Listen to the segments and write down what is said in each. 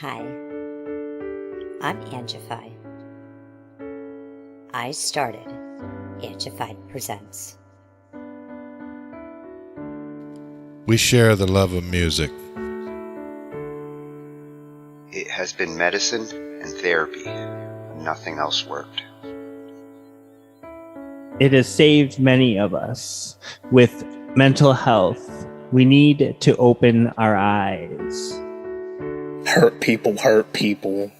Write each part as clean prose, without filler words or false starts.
Hi, I'm Angified. I started Angified Presents. We share the love of music. It has been medicine and therapy. Nothing else worked. It has saved many of us. With mental health, we need to open our eyes. Hurt people hurt people.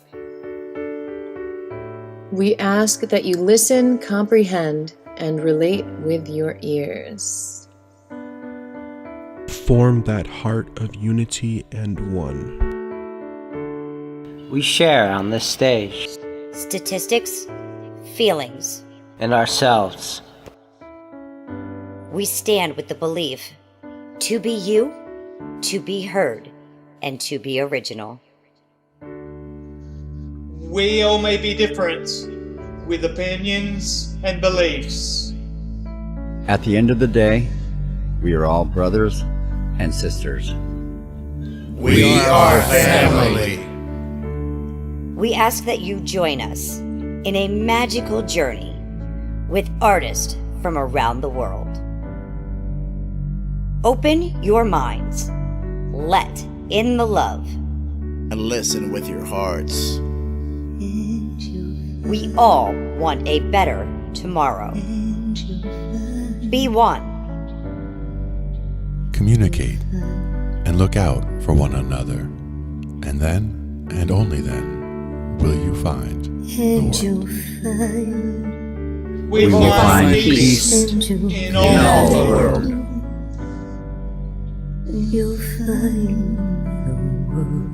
We ask that you listen, comprehend, and relate with your ears. Form that heart of unity and one. We share on this stage. Statistics, feelings, And ourselves. we stand with the belief to be you, to be heard, and to be original. We all may be different, with opinions and beliefs. At the end of the day, we are all brothers and sisters. We are family. We ask that you join us in a magical journey with artists from around the world. Open your minds, let in the love, and listen with your hearts. We all want a better tomorrow. Be one. Communicate and look out for one another. And then, and only then, will you find the world. We will find peace in all the world. You'll find the world.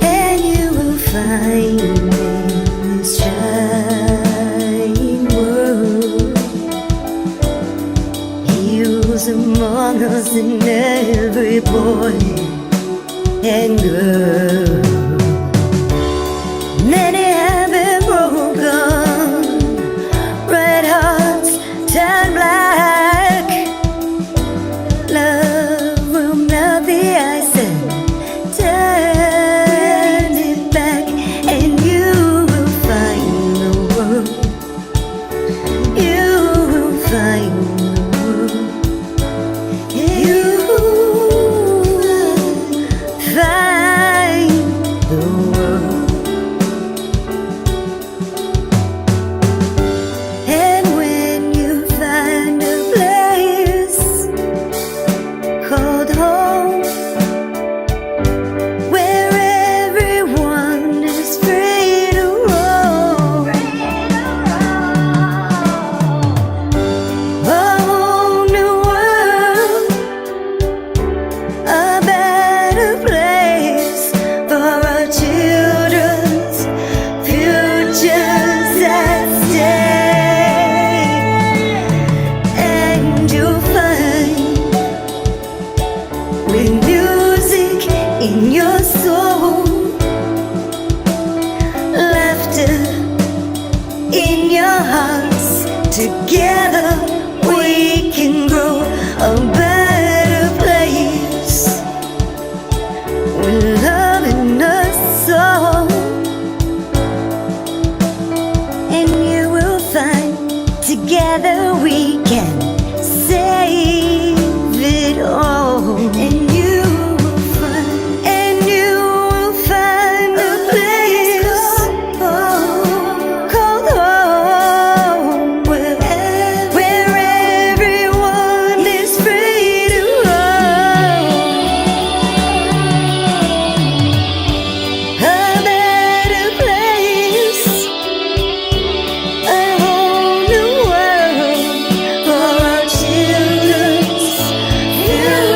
And you will find in this shining world heroes among us and every boy and girl. Many have been broken, red hearts turn black. Love will melt the ice and turn it back, and you will find the world. You will find the world. You will find the world. And when you find a place called home, where everyone is free to roam, a whole new world, a better place for our children's futures at stake. And you'll find with music in your soul, laughter in your hearts, together we can grow a better place with love in us all. And you will find together we can save it all. And you will find a place called home, where everyone is free to roam, a better place, a whole new world for our children's future.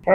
We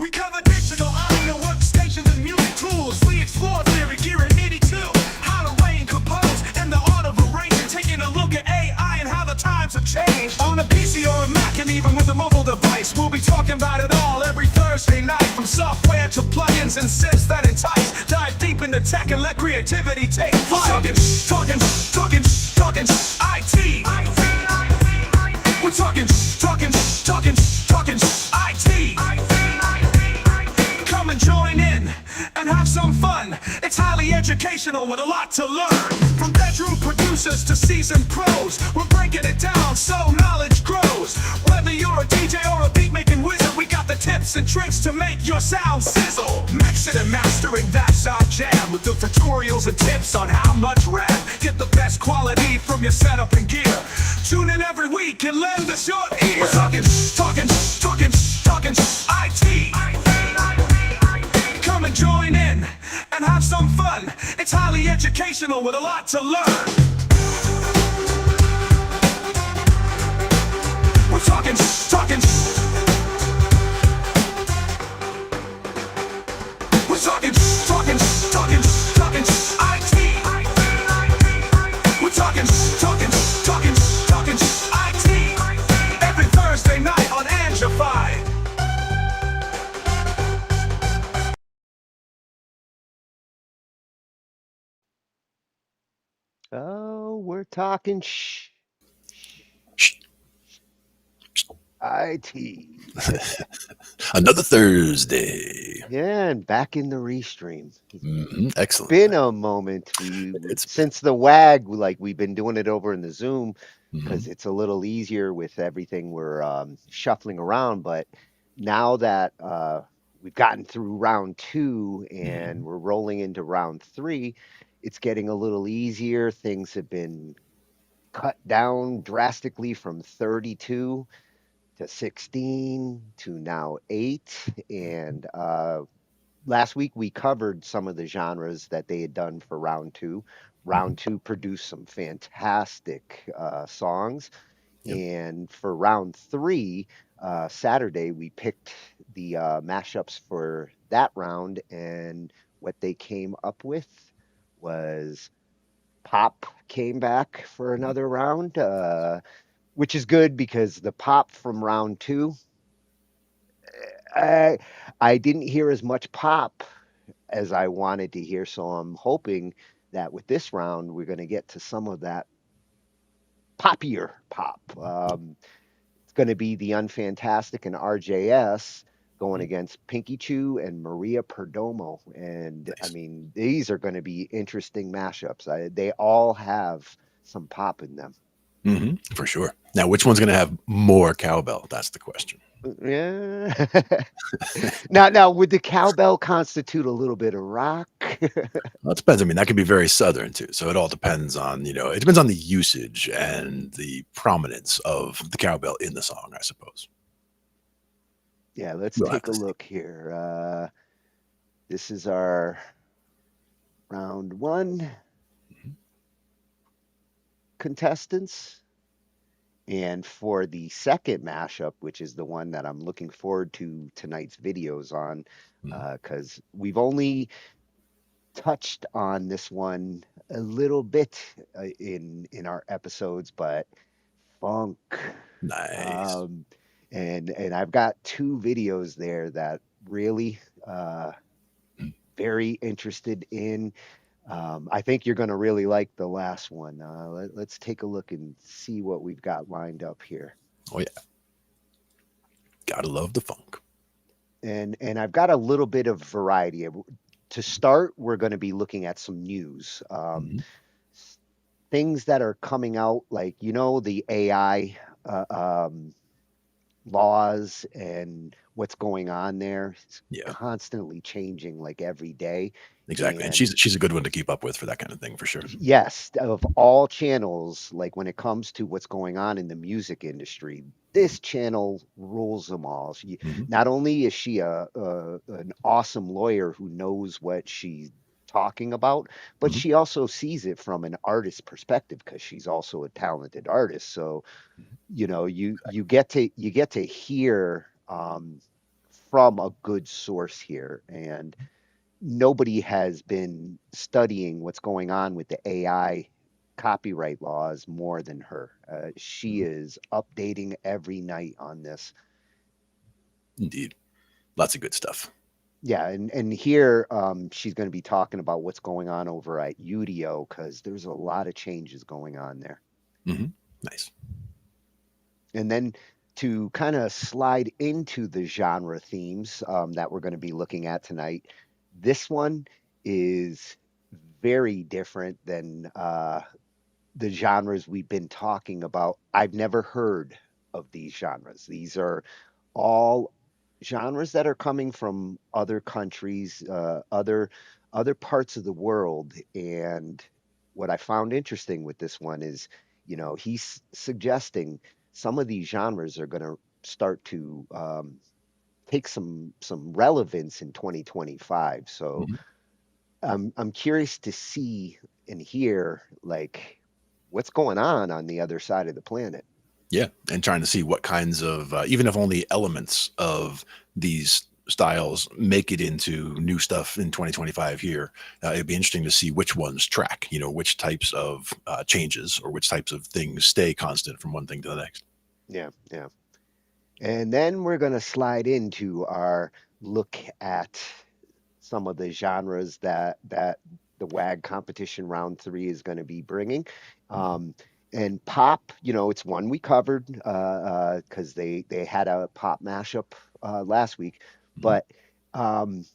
cover digital audio workstations and music tools. We explore theory, gear at 82. How to arrange, compose, and the art of arranging. Taking a look at AI and how the times have changed. On a PC or a Mac and even with a mobile device, we'll be talking about it all every Thursday night. From software to plugins and synths that entice. Dive deep into tech and let creativity take flight. Talkin IT. We're talking IT. Come and join in and have some fun. It's highly educational with a lot to learn. From bedroom producers to seasoned pros, we're breaking it down so knowledge grows. Whether you're a DJ or a beat making wizard, we got the tips and tricks to make your sound sizzle. Mixing and mastering, that's our jam. With the tutorials and tips on how much rap. Get the best quality from your setup and gear. Tune in every week and lend us your ear. We're talking IT. Come and join in and have some fun. It's highly educational with a lot to learn. We're talking We're talking IT. We're talking IT. Every Thursday night on Angified. Oh, we're talking shh. IT. Another Thursday. Yeah, and back in the restream. Excellent. Been a moment. Since the WAG, like we've been doing it over in the Zoom because it's a little easier with everything we're shuffling around. But now that we've gotten through round 2 and we're rolling into round 3, it's getting a little easier. Things have been cut down drastically from 32 to 16 to now 8. And last week we covered some of the genres that they had done for round 2. Round 2 produced some fantastic songs. And for round 3, Saturday, we picked the mashups for that round. And what they came up with was pop came back for another round, which is good because the pop from round 2, I didn't hear as much pop as I wanted to hear. So I'm hoping that with this round, we're going to get to some of that poppier pop. It's going to be the Unfantastic and RJS going against Pinky Chew and Maria Perdomo. And I mean, these are going to be interesting mashups. They all have some pop in them. For sure. Now, which one's going to have more cowbell? That's the question. Yeah. Now, would the cowbell constitute a little bit of rock? Well, it depends. I mean, that can be very Southern too. So it all depends on, it depends on the usage and the prominence of the cowbell in the song, I suppose. Yeah, let's take a look here. This is our round 1 contestants. And for the second mashup, which is the one that I'm looking forward to tonight's videos on, because we've only touched on this one a little bit in our episodes, but funk. Nice. And I've got 2 videos there that really very interested in. I think you're going to really like the last one. Let's take a look and see what we've got lined up here. Oh, yeah. Gotta love the funk. And I've got a little bit of variety. To start, we're going to be looking at some news. Things that are coming out, like, the AI laws and what's going on there. It's Yeah, constantly changing like every day. exactly. And And she's a good one to keep up with for that kind of thing for sure. yes, of all channels, like when it comes to what's going on in the music industry, this channel rules them all. Hmm. Not only is she an awesome lawyer who knows what she's talking about, but Hmm. she also sees it from an artist perspective because she's also a talented artist. So, you get to hear from a good source here, and nobody has been studying what's going on with the AI copyright laws more than her. She Hmm. is updating every night on this. Indeed, lots of good stuff. Yeah, and here she's going to be talking about what's going on over at Udio because there's a lot of changes going on there. Hmm. Nice. And then to kind of slide into the genre themes that we're going to be looking at tonight, this one is very different than the genres we've been talking about. I've never heard of these genres. These are all genres that are coming from other countries, other parts of the world. And what I found interesting with this one is, he's suggesting some of these genres are going to start to take some relevance in 2025. So Hmm. I'm curious to see and hear like what's going on the other side of the planet. Yeah, and trying to see what kinds of, even if only elements of these styles make it into new stuff in 2025 here. It'd be interesting to see which ones track, which types of changes or which types of things stay constant from one thing to the next. Yeah, yeah. And then we're going to slide into our look at some of the genres that the WAG competition round three is going to be bringing. Mhm. And pop, it's one we covered because they had a pop mashup last week, Mhm. but um,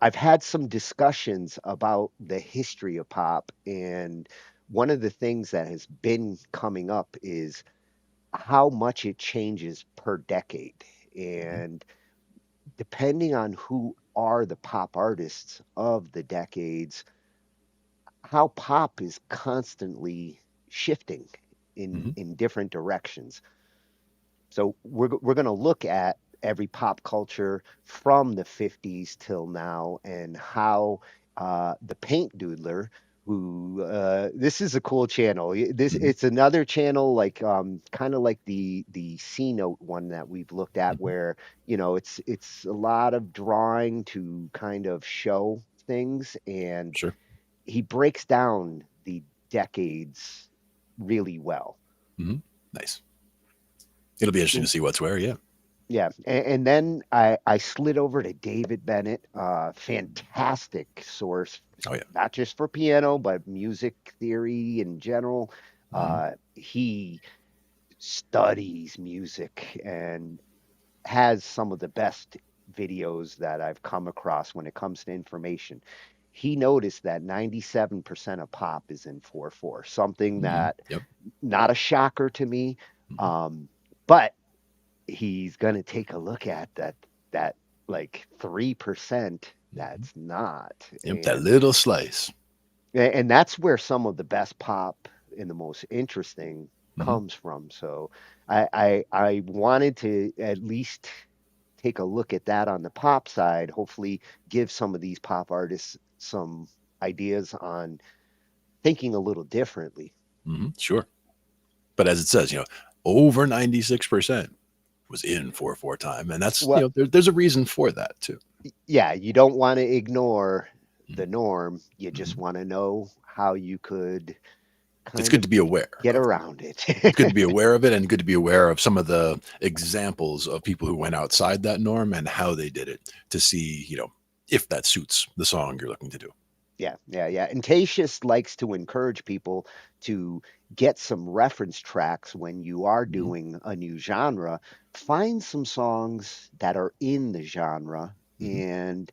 I've had some discussions about the history of pop, and one of the things that has been coming up is how much it changes per decade. Mhm. And depending on who are the pop artists of the decades, how pop is constantly shifting in Mhm. in different directions. So we're going to look at every pop culture from the 50s till now and how the Paint Doodler, who this is a cool channel. This Mhm. it's another channel like kind of like the C Note one that we've looked at, Mhm. where it's a lot of drawing to kind of show things, and Sure. he breaks down the decades really well. Mhm. Nice. It'll be interesting to see what's where. Yeah. Yeah, and then I slid over to David Bennett, fantastic source, Oh yeah. not just for piano, but music theory in general. Mhm. He studies music and has some of the best videos that I've come across when it comes to information. He noticed that 97% of pop is in 4/4, something Mhm. that Yep. not a shocker to me, Mhm. but he's going to take a look at that like 3% Mhm. that's not. Yep. That little slice. And that's where some of the best pop and the most interesting Mhm. comes from. So I wanted to at least take a look at that on the pop side, hopefully give some of these pop artists some ideas on thinking a little differently. Mhm. Sure. But as it says, over 96% was in 4/4 time, and that's Well, there's a reason for that too. yeah, you don't want to ignore the Mhm. norm. You just Mhm. want to know how you could It's kind good to of be aware get of. around It's good to be it. aware of it, and good to be aware of some of the examples of people who went outside that norm and how they did it to see, if that suits the song you're looking to do. Yeah, yeah, yeah. And Tatius likes to encourage people to get some reference tracks when you are Mhm. doing a new genre. Find some songs that are in the genre Mhm. and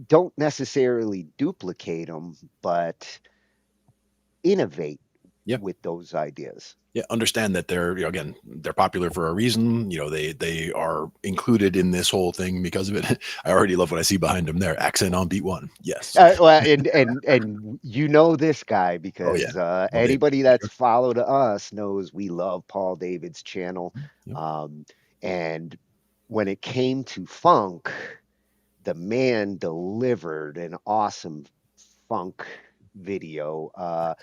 don't necessarily duplicate them, but innovate Yeah. with those ideas. Yeah, understand that they're, again, they're popular for a reason. They are included in this whole thing because of it. I already love what I see behind them there. Accent on beat one. Yes. Well, and you know this guy Oh yeah. because Well, they, anybody for that's sure. followed us knows we love Paul David's channel. Yep. And when it came to funk, the man delivered an awesome funk video.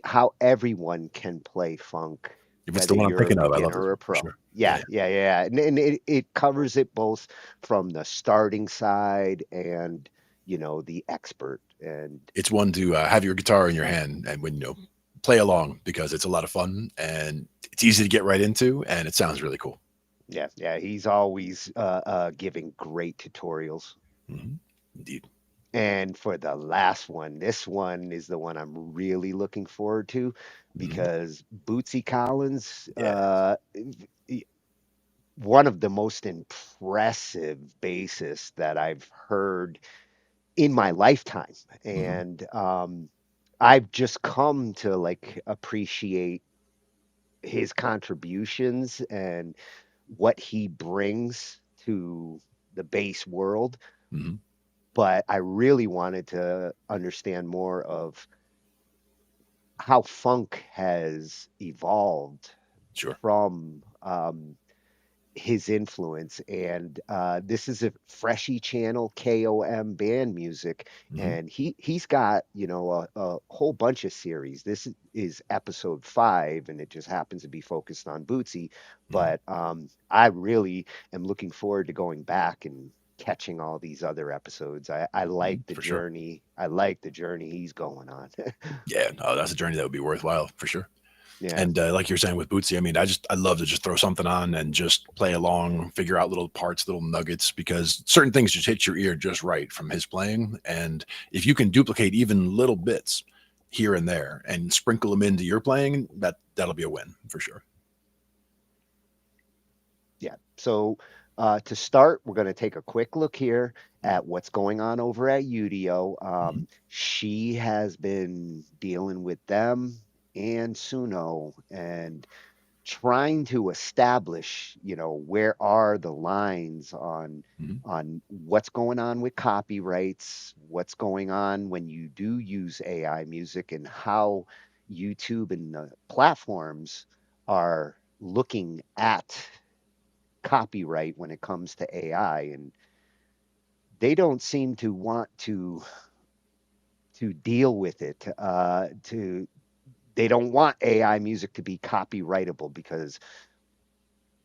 How everyone can play funk, If it's the whether one I'm you're a thinking of, I love beginner this or one a for pro. sure. Yeah. And it covers it both from the starting side and the expert. And It's one to have your guitar in your hand and when play along, because it's a lot of fun and it's easy to get right into and it sounds really cool. yeah, he's always giving great tutorials. Indeed. And for the last one, this one is the one I'm really looking forward to because Bootsy Collins, one of the most impressive bassists that I've heard in my lifetime. And I've just come to like appreciate his contributions and what he brings to the bass world. But I really wanted to understand more of how funk has evolved from his influence. And this is a Freshy channel, KOM band music, and he's got a whole bunch of series. This is episode 5, and it just happens to be focused on Bootsy. But I really am looking forward to going back and catching all these other episodes. I like the journey. I like the journey he's going on. Yeah, no, that's a journey that would be worthwhile for sure. Yeah. And like you're saying with Bootsy, I mean, I love to just throw something on and just play along, figure out little parts, little nuggets, because certain things just hit your ear just right from his playing. And if you can duplicate even little bits here and there and sprinkle them into your playing, that'll be a win for sure. Yeah. So to start, we're going to take a quick look here at what's going on over at Udio. She has been dealing with them and Suno and trying to establish, where are the lines on what's going on with copyrights, what's going on when you do use AI music, and how YouTube and the platforms are looking at copyright when it comes to AI. And they don't seem to want to deal with it. They don't want AI music to be copyrightable, because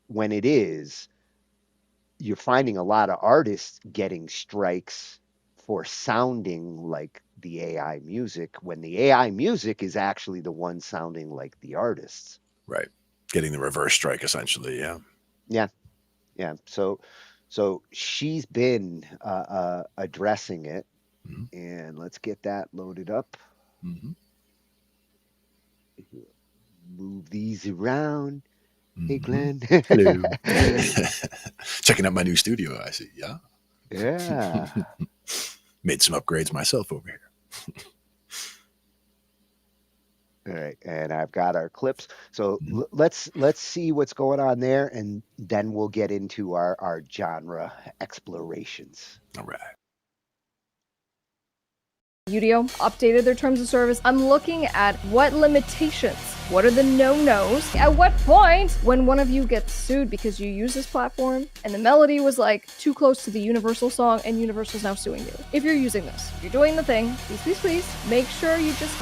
when it is, you're finding a lot of artists getting strikes for sounding like the AI music when the AI music is actually the one sounding like the artists. Right. Getting the reverse strike essentially. Yeah. Yeah. So she's been addressing it, and let's get that loaded up. Move these around. Hey, Glenn. Hello. Checking out my new studio, I see. Yeah. Yeah. Made some upgrades myself over here. All right, and I've got our clips. So let's see what's going on there, and then we'll get into our genre explorations. All right. Udio updated their terms of service. I'm looking at what limitations, what are the no-nos, at what point when one of you gets sued because you use this platform and the melody was like too close to the Universal song and Universal's now suing you. If you're using this, if you're doing the thing, please, make sure you just...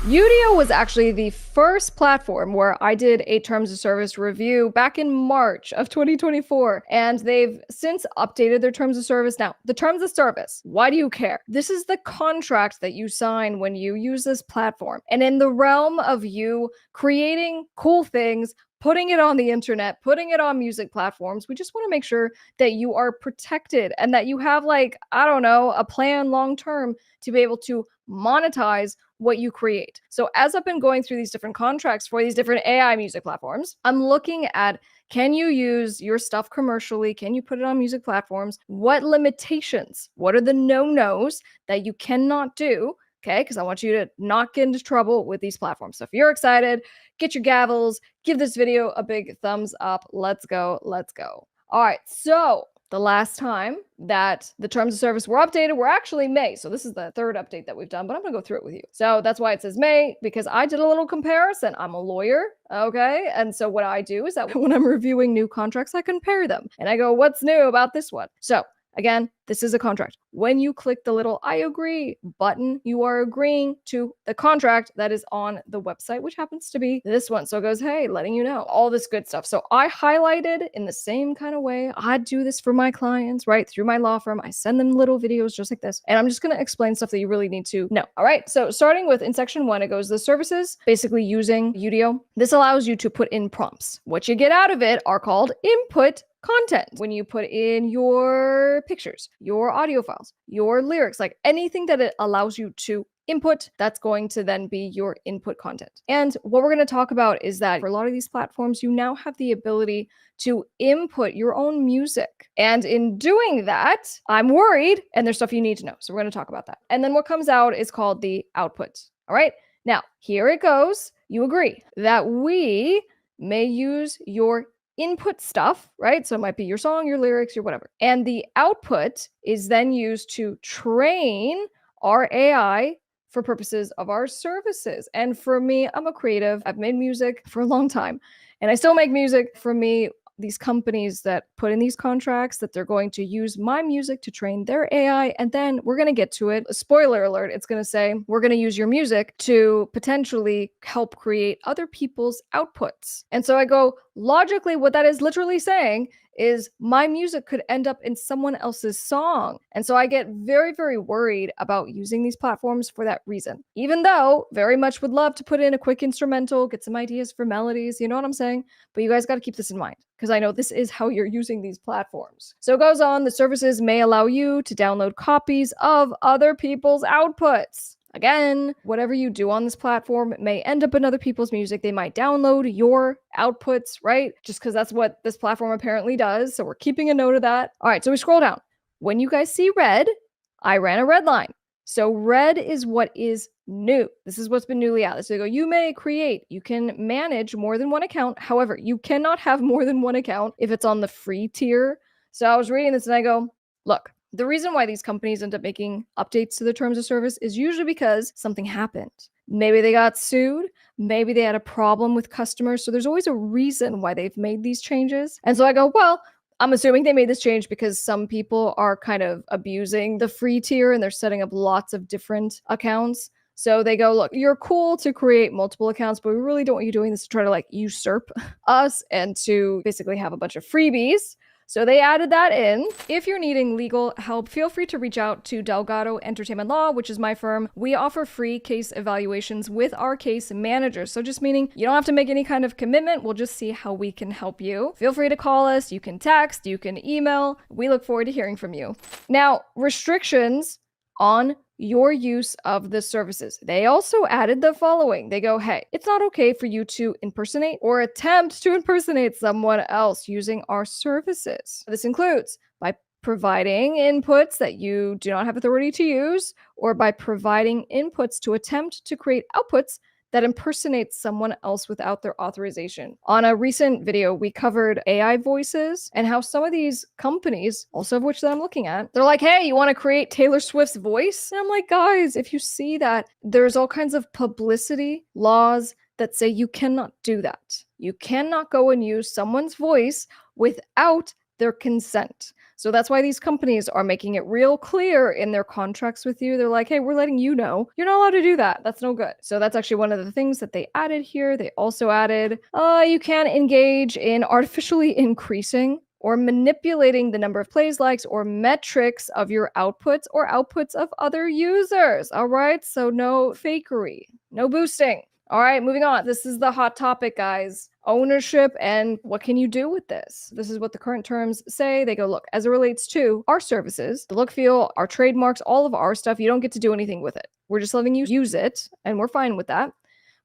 Udio was actually the first platform where I did a terms of service review back in March of 2024, and they've since updated their terms of service. Now, the terms of service, why do you care? This is the contract that you sign when you use this platform. And in the realm of you creating cool things, putting it on the internet, putting it on music platforms, we just want to make sure that you are protected and that you have, like, I don't know, a plan long term to be able to monetize what you create. So as I've been going through these different contracts for these different AI music platforms, I'm looking at, can you use your stuff commercially? Can you put it on music platforms? What limitations? What are the no-nos that you cannot do? okay? Because I want you to not get into trouble with these platforms. So if you're excited, get your gavels, give this video a big thumbs up. Let's go. Let's go. All right. So the last time that the terms of service were updated were actually May. So this is the third update that we've done, but I'm going to go through it with you. So that's why it says May, because I did a little comparison. I'm a lawyer, okay? And so what I do is that when I'm reviewing new contracts, I compare them and I go, what's new about this one? So again, this is a contract. When you click the little I agree button, you are agreeing to the contract that is on the website, which happens to be this one. So it goes, hey, letting you know all this good stuff. So I highlighted in the same kind of way. I do this for my clients, right? Through my law firm. I send them little videos just like this. And I'm just going to explain stuff that you really need to know. All right. So starting with in section 1, it goes the services, basically using Udio. This allows you to put in prompts. What you get out of it are called input content. When you put in your pictures, your audio files, your lyrics, like anything that it allows you to input, that's going to then be your input content. And what we're going to talk about is that for a lot of these platforms, you now have the ability to input your own music. And in doing that, I'm worried, and there's stuff you need to know. So we're going to talk about that. And then what comes out is called the output. All right. Now, here it goes. You agree that we may use your input stuff, right? So it might be your song, your lyrics, your whatever. And the output is then used to train our AI for purposes of our services. And for me, I'm a creative. I've made music for a long time, and I still make music. For me, these companies that put in these contracts that they're going to use my music to train their AI, and then we're going to get to it. Spoiler alert, it's going to say, we're going to use your music to potentially help create other people's outputs. And so I go, logically, what that is literally saying is my music could end up in someone else's song. And so I get very, very worried about using these platforms for that reason. Even though very much would love to put in a quick instrumental, get some ideas for melodies, you know what I'm saying? But you guys got to keep this in mind, because I know this is how you're using these platforms. So it goes on, the services may allow you to download copies of other people's outputs. Again, whatever you do on this platform may end up in other people's music. They might download your outputs, right? Just because that's what this platform apparently does. So we're keeping a note of that. All right, so we scroll down. When you guys see red, I ran a red line. So red is what is new. This is what's been newly added. So they go, you may create, you can manage more than one account. However, you cannot have more than one account if it's on the free tier. So I was reading this and I go, look, the reason why these companies end up making updates to the terms of service is usually because something happened. Maybe they got sued. Maybe they had a problem with customers. So there's always a reason why they've made these changes. And so I go, well, I'm assuming they made this change because some people are kind of abusing the free tier and they're setting up lots of different accounts. So they go, look, you're cool to create multiple accounts, but we really don't want you doing this to try to like usurp us and to basically have a bunch of freebies. So they added that in. If you're needing legal help, feel free to reach out to Delgado Entertainment Law, which is my firm. We offer free case evaluations with our case managers. So just meaning you don't have to make any kind of commitment. We'll just see how we can help you. Feel free to call us. You can text, you can email. We look forward to hearing from you. Now, restrictions on your use of the services. They also added the following. They go, hey, it's not okay for you to impersonate or attempt to impersonate someone else using our services. This includes by providing inputs that you do not have authority to use, or by providing inputs to attempt to create outputs that impersonates someone else without their authorization. On a recent video, we covered AI voices and how some of these companies, also of which that I'm looking at, they're like, hey, you want to create Taylor Swift's voice? And I'm like, guys, if you see that, there's all kinds of publicity laws that say you cannot do that. You cannot go and use someone's voice without their consent. So that's why these companies are making it real clear in their contracts with you. They're like, hey, we're letting you know you're not allowed to do that. That's no good. So that's actually one of the things that they added here. They also added, you can engage in artificially increasing or manipulating the number of plays, likes, or metrics of your outputs or outputs of other users. All right. So no fakery, no boosting. All right, moving on. This is the hot topic, guys. Ownership and what can you do with this? This is what the current terms say. They go, look, as it relates to our services, the look, feel, our trademarks, all of our stuff, you don't get to do anything with it. We're just letting you use it, and we're fine with that.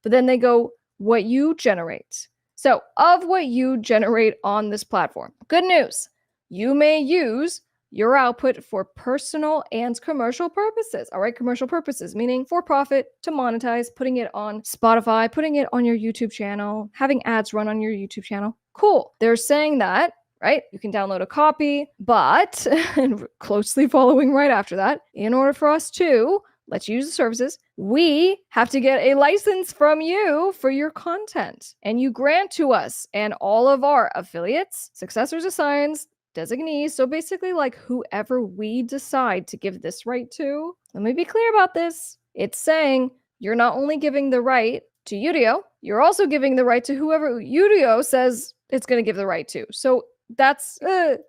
But then they go, what you generate. So of what you generate on this platform, good news, you may use your output for personal and commercial purposes. All right, commercial purposes, meaning for profit, to monetize, putting it on Spotify, putting it on your YouTube channel, having ads run on your YouTube channel. Cool. They're saying that, right? You can download a copy, but and closely following right after that, in order for us to let you use the services, we have to get a license from you for your content. And you grant to us and all of our affiliates, successors, assigns, designees, so basically like whoever we decide to give this right to. Let me be clear about this. It's saying you're not only giving the right to Udio, you're also giving the right to whoever Udio says it's going to give the right to. So that's,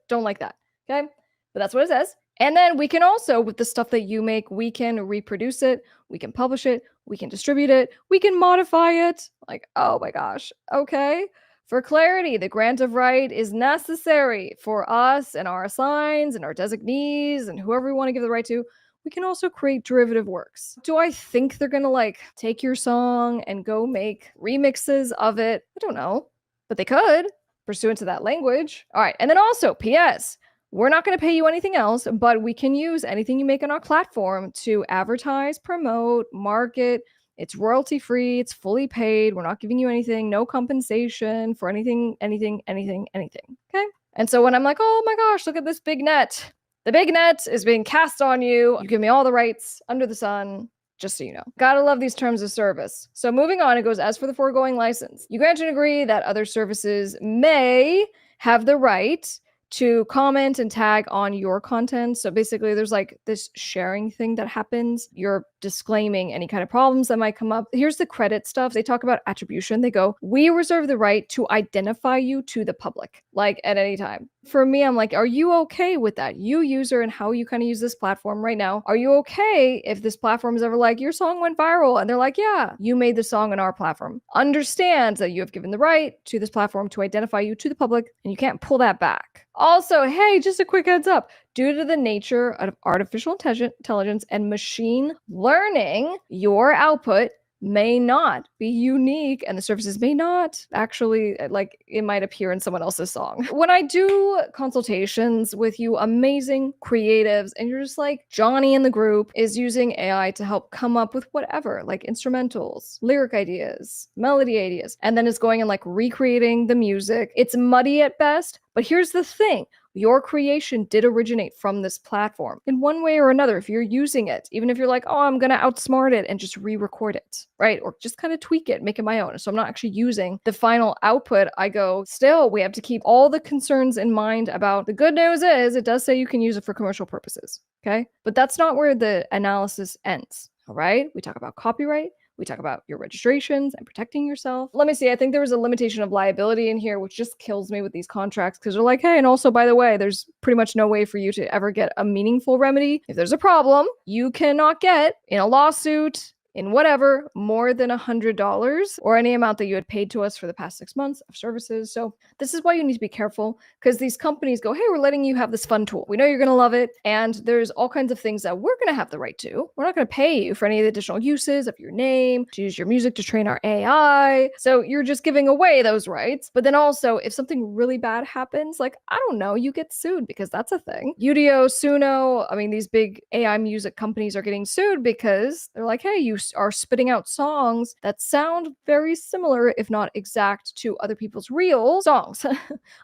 don't like that, okay? But that's what it says. And then we can also, with the stuff that you make, we can reproduce it, we can publish it, we can distribute it, we can modify it. Like, oh my gosh, okay. For clarity, the grant of right is necessary for us and our assigns and our designees and whoever we want to give the right to. We can also create derivative works. Do I think they're gonna like take your song and go make remixes of it? I don't know, but they could, pursuant to that language. All right, and then also, P.S. We're not going to pay you anything else, but we can use anything you make on our platform to advertise, promote, market. It's royalty free. It's fully paid. We're not giving you anything, no compensation for anything. Okay. And so when I'm like, oh my gosh, look at this big net. The big net is being cast on you. You give me all the rights under the sun. Just so you know. Gotta love these terms of service. So moving on, it goes, as for the foregoing license, you grant and agree that other services may have the right to comment and tag on your content. So basically there's like this sharing thing that happens. You're disclaiming any kind of problems that might come up. Here's the credit stuff. They talk about attribution. They go, we reserve the right to identify you to the public, like at any time. For me, I'm like, are you okay with that? You user and how you kind of use this platform right now. Are you okay if this platform is ever like, your song went viral? And they're like, yeah, you made the song on our platform. Understand that you have given the right to this platform to identify you to the public and you can't pull that back. Also, hey, just a quick heads up. Due to the nature of artificial intelligence and machine learning, your output may not be unique and the services may not actually, like, it might appear in someone else's song. When I do consultations with you amazing creatives and you're just like, Johnny in the group is using AI to help come up with whatever, like instrumentals, lyric ideas, melody ideas, and then it's going and like recreating the music. It's muddy at best, but here's the thing. Your creation did originate from this platform in one way or another. If you're using it, even if you're like, oh, I'm going to outsmart it and just re-record it, right? Or just kind of tweak it, make it my own. So I'm not actually using the final output. I go, still, we have to keep all the concerns in mind about the good news is it does say you can use it for commercial purposes. Okay. But that's not where the analysis ends. All right. We talk about copyright. We talk about your registrations and protecting yourself. Let me see. I think there was a limitation of liability in here, which just kills me with these contracts because they're like, hey, and also, by the way, there's pretty much no way for you to ever get a meaningful remedy. If there's a problem, you cannot get in a lawsuit, in whatever, more than $100 or any amount that you had paid to us for the past 6 months of services. So this is why you need to be careful because these companies go, hey, we're letting you have this fun tool. We know you're going to love it. And there's all kinds of things that we're going to have the right to. We're not going to pay you for any of the additional uses of your name, to use your music to train our AI. So you're just giving away those rights. But then also, if something really bad happens, like, I don't know, you get sued because that's a thing. Udio, Suno, I mean, these big AI music companies are getting sued because they're like, hey, you are spitting out songs that sound very similar, if not exact, to other people's real songs,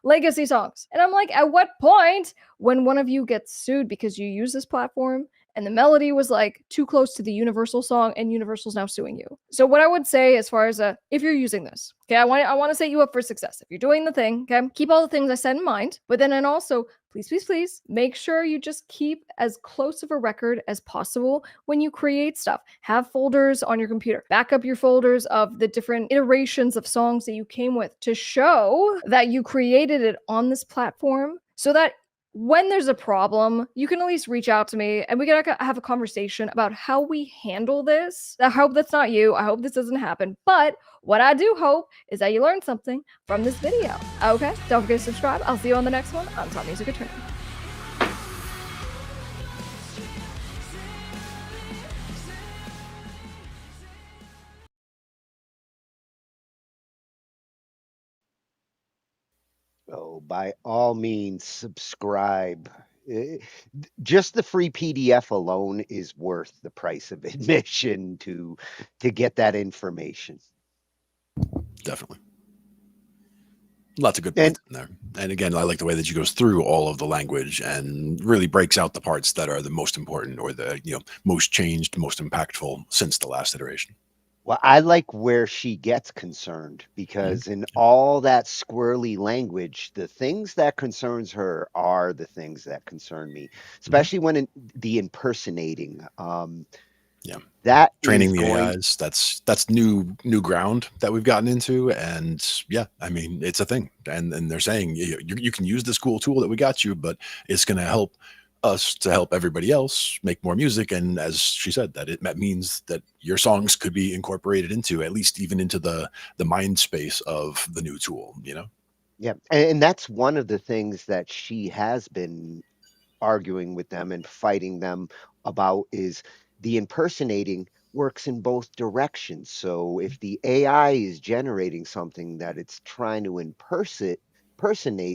legacy songs. And I'm like, at what point when one of you gets sued because you use this platform and the melody was like too close to the Universal song and Universal's now suing you? So what I would say as far as if you're using this, okay, I want to set you up for success. If you're doing the thing, okay, keep all the things I said in mind, but then and also please make sure you just keep as close of a record as possible when you create stuff. Have folders on your computer. Back up your folders of the different iterations of songs that you came with to show that you created it on this platform so that when there's a problem, you can at least reach out to me and we can have a conversation about how we handle this. I hope that's not you. I hope this doesn't happen. But what I do hope is that you learned something from this video. Okay, don't forget to subscribe. I'll see you on the next one on Top Music Attorney. Oh, by all means, subscribe. Just the free PDF alone is worth the price of admission to get that information. Definitely. Lots of good And points in there. And again, I like the way that she goes through all of the language and really breaks out the parts that are the most important or the, most changed, most impactful since the last iteration. well, I like where she gets concerned because in all that squirrely language, the things that concerns her are the things that concern me, especially when the impersonating. Yeah. That Training is the going. AIs, that's new ground that we've gotten into. And yeah, I mean, it's a thing. And they're saying you can use this cool tool that we got you, but it's going to help us to help everybody else make more music. And as she said, that means that your songs could be incorporated into, at least even into the mind space of the new tool, Yeah, and that's one of the things that she has been arguing with them and fighting them about is the impersonating works in both directions. So if the AI is generating something that it's trying to impersonate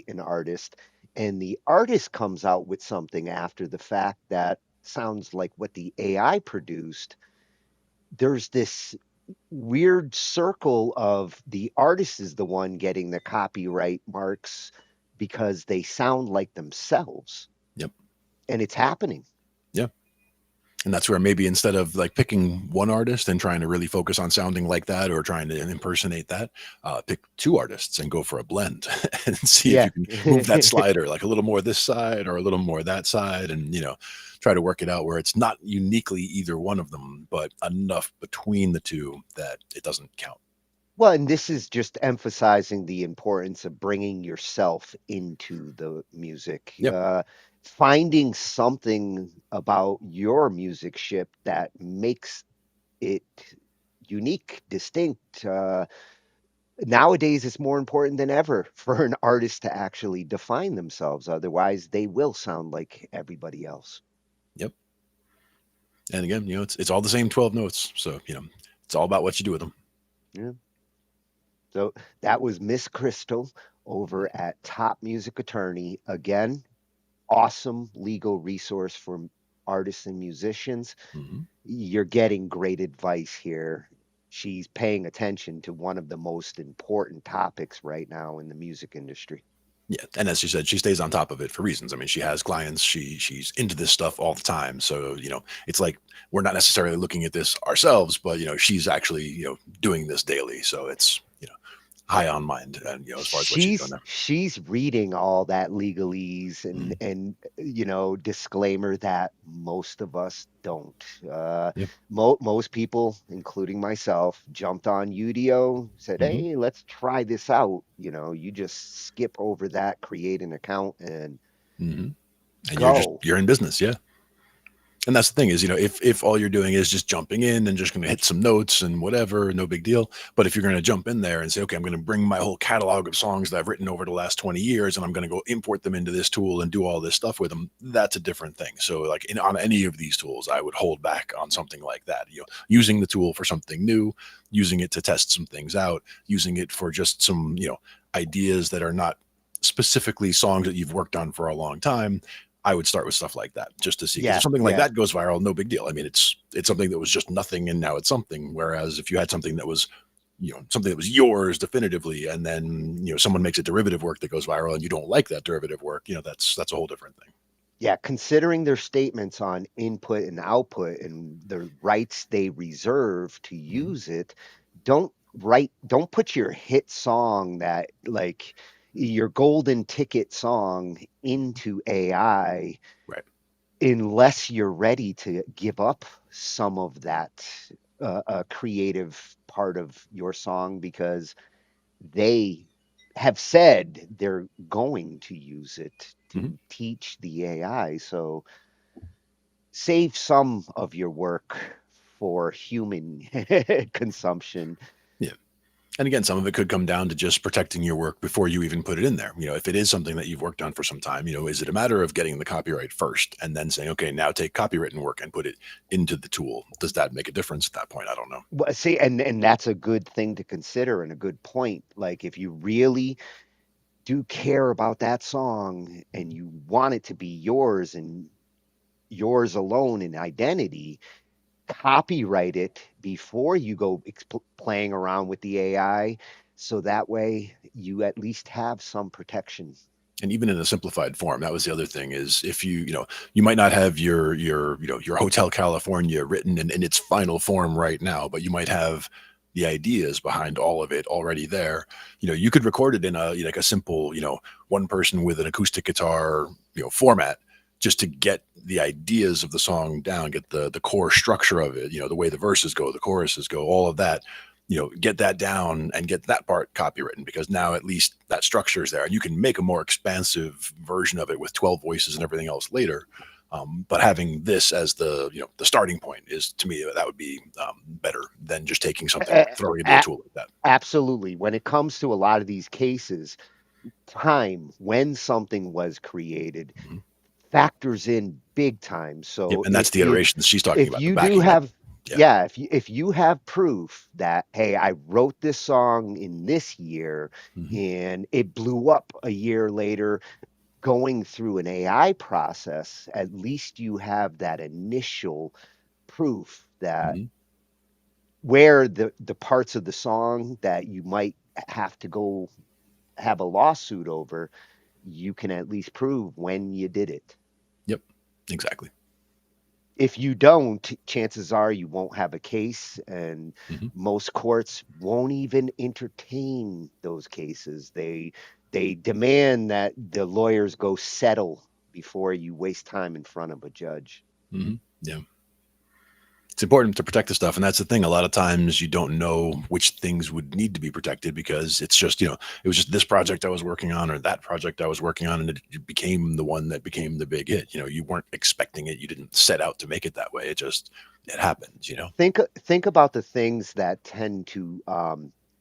an artist, and the artist comes out with something after the fact that sounds like what the AI produced, there's this weird circle of the artist is the one getting the copyright marks because they sound like themselves. Yep. And it's happening. Yeah. And that's where maybe instead of like picking one artist and trying to really focus on sounding like that or trying to impersonate that, pick two artists and go for a blend and see if Yeah. you can move that slider like a little more this side or a little more that side and, try to work it out where it's not uniquely either one of them, but enough between the two that it doesn't count. Well, and this is just emphasizing the importance of bringing yourself into the music. Yep. Finding something about your musicship that makes it unique, distinct. Nowadays, it's more important than ever for an artist to actually define themselves. Otherwise, they will sound like everybody else. Yep. And again, it's all the same 12 notes. So, it's all about what you do with them. Yeah. So that was Miss Crystal over at Top Music Attorney. Again, awesome legal resource for artists and musicians. You're getting great advice here. She's paying attention to one of the most important topics right now in the music industry. Yeah, and as she said, she stays on top of it for reasons. I mean, she has clients. She's into this stuff all the time. So it's like we're not necessarily looking at this ourselves, but she's actually doing this daily. So it's high on mind, and as far as what she's doing there. She's reading all that legalese and disclaimer that most of us don't. Most people, including myself, jumped on Udio, said, "Hey, let's try this out." You just skip over that, create an account, and go. You're in business, yeah. And that's the thing is, if all you're doing is just jumping in and just going to hit some notes and whatever, no big deal. But if you're going to jump in there and say, okay, I'm going to bring my whole catalog of songs that I've written over the last 20 years and I'm going to go import them into this tool and do all this stuff with them, that's a different thing. So like on any of these tools, I would hold back on something like that. Using the tool for something new, using it to test some things out, using it for just some, ideas that are not specifically songs that you've worked on for a long time. I would start with stuff like that just to see. If something like that goes viral, no big deal. I mean, it's something that was just nothing and now it's something. Whereas if you had something that was, something that was yours definitively, and then, someone makes a derivative work that goes viral and you don't like that derivative work, that's a whole different thing. Yeah, considering their statements on input and output and the rights they reserve to use it, don't put your hit song that like your golden ticket song into AI, right? Unless you're ready to give up some of that creative part of your song, because they have said they're going to use it to teach the AI. So save some of your work for human consumption. Yeah. And again, some of it could come down to just protecting your work before you even put it in there. If it is something that you've worked on for some time, is it a matter of getting the copyright first and then saying, okay, now take copywritten work and put it into the tool? Does that make a difference at that point? I don't know. Well, see, and that's a good thing to consider and a good point. Like if you really do care about that song and you want it to be yours and yours alone in identity, copyright it before you go playing around with the AI, so that way you at least have some protection. And even in a simplified form, that was the other thing, is if you might not have your Hotel California written in its final form right now, but you might have the ideas behind all of it already there. You could record it in like a simple, one person with an acoustic guitar, format, just to get the ideas of the song down, get the core structure of it, the way the verses go, the choruses go, all of that, get that down and get that part copywritten, because now at least that structure is there and you can make a more expansive version of it with 12 voices and everything else later. But having this as the starting point is, to me, that would be better than just taking something, throwing it into a tool like that. Absolutely. When it comes to a lot of these cases, time when something was created factors in big time. So and that's the iterations she's talking if about. you do have, if you have proof that, hey, I wrote this song in this year and it blew up a year later, going through an AI process, at least you have that initial proof that where the parts of the song that you might have to go have a lawsuit over, you can at least prove when you did it. Yep, exactly. If you don't, chances are you won't have a case, and most courts won't even entertain those cases. They demand that the lawyers go settle before you waste time in front of a judge. Yeah. It's important to protect the stuff. And that's the thing. A lot of times you don't know which things would need to be protected, because it's just, it was just this project I was working on or that project I was working on, and it became the one that became the big hit. You weren't expecting it. You didn't set out to make it that way. It happens, Think about the things that tend to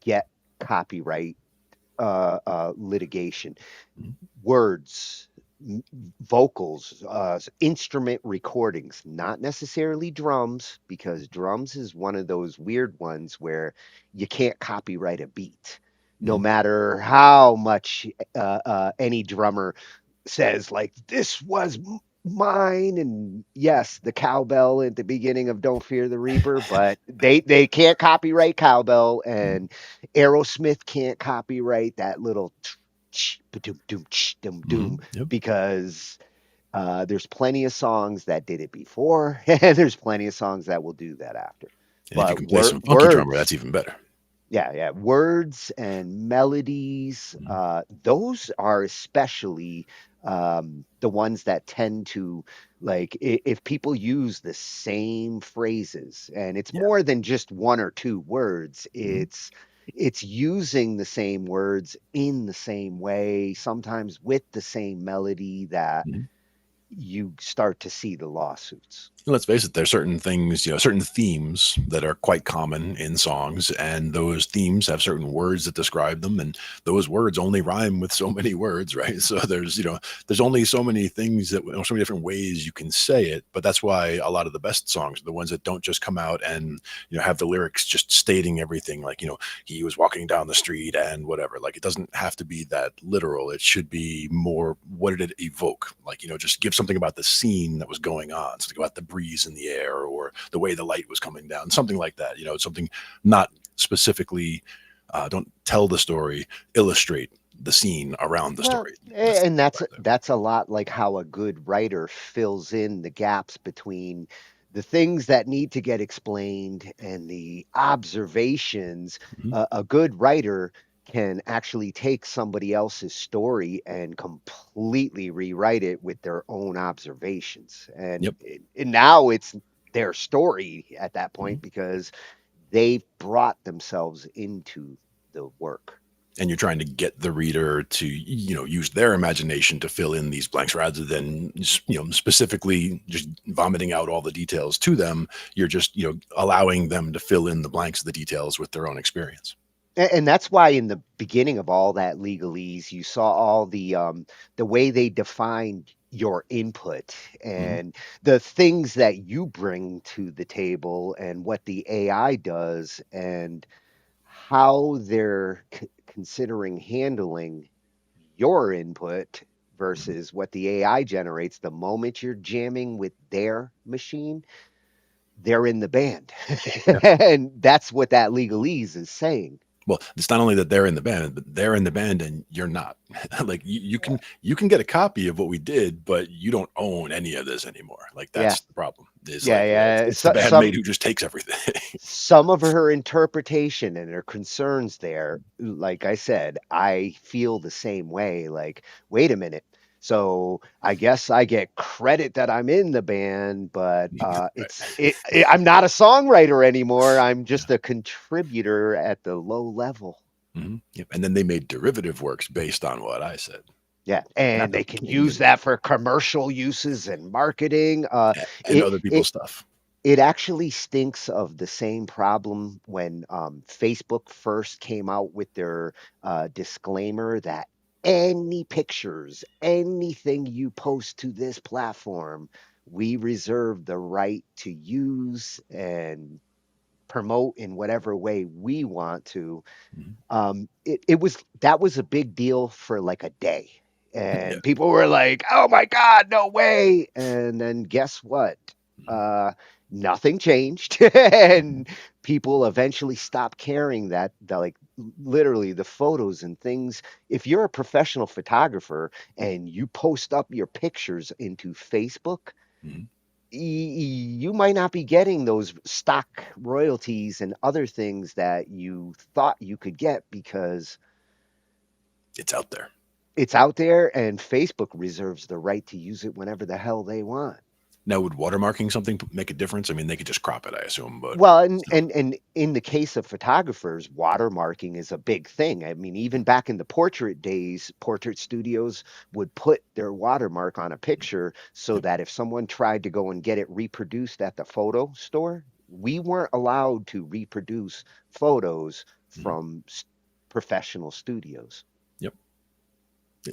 get copyright litigation. Words, vocals, instrument recordings, not necessarily drums, because drums is one of those weird ones where you can't copyright a beat, no matter how much any drummer says, like, this was mine. And yes, the cowbell at the beginning of Don't Fear the Reaper, but they can't copyright cowbell, and Aerosmith can't copyright that little doom, because there's plenty of songs that did it before, and there's plenty of songs that will do that after. And if you can play some funky drummer, that's even better. Yeah. Words and melodies, those are especially the ones that tend to, like, if people use the same phrases, and it's more than just one or two words, it's using the same words in the same way, sometimes with the same melody, that you start to see the lawsuits. Let's face it, there's certain things, certain themes that are quite common in songs, and those themes have certain words that describe them, and those words only rhyme with so many words, right? So there's only so many things so many different ways you can say it, but that's why a lot of the best songs are the ones that don't just come out and, have the lyrics just stating everything, like, he was walking down the street and whatever. Like, it doesn't have to be that literal. It should be more, what did it evoke? Like, just give something about the scene that was going on, something about the breeze in the air or the way the light was coming down, something like that. Something not specifically, don't tell the story, illustrate the scene around the story. And that's a lot like how a good writer fills in the gaps between the things that need to get explained and the observations. A good writer can actually take somebody else's story and completely rewrite it with their own observations. And, and now it's their story at that point, because they've brought themselves into the work. And you're trying to get the reader to, use their imagination to fill in these blanks, rather than, specifically just vomiting out all the details to them. You're just, allowing them to fill in the blanks of the details with their own experience. And that's why in the beginning of all that legalese, you saw all the way they defined your input and the things that you bring to the table and what the AI does, and how they're considering handling your input versus what the AI generates. The moment you're jamming with their machine, they're in the band. And that's what that legalese is saying. Well, it's not only that they're in the band, but they're in the band and you're not. Like you can get a copy of what we did, but you don't own any of this anymore. Like that's the problem. It's like it's the bandmate who just takes everything. Some of her interpretation and her concerns there, like I said, I feel the same way. Like, wait a minute. So I guess I get credit that I'm in the band, but I'm not a songwriter anymore. I'm just a contributor at the low level. Yep. And then they made derivative works based on what I said. Yeah, and they can use that for commercial uses and marketing. And other people's stuff. It actually stinks of the same problem when Facebook first came out with their disclaimer that any pictures, anything you post to this platform, we reserve the right to use and promote in whatever way we want to. That was a big deal for like a day. And people were like, oh my God, no way. And then guess what? Nothing changed. And people eventually stopped caring that like literally the photos and things. If you're a professional photographer and you post up your pictures into Facebook, you might not be getting those stock royalties and other things that you thought you could get because it's out there. It's out there, and Facebook reserves the right to use it whenever the hell they want. Now, would watermarking something make a difference? I mean, they could just crop it, I assume. But well, and in the case of photographers, watermarking is a big thing. I mean, even back in the portrait days, portrait studios would put their watermark on a picture so that if someone tried to go and get it reproduced at the photo store, we weren't allowed to reproduce photos from professional studios. Yep.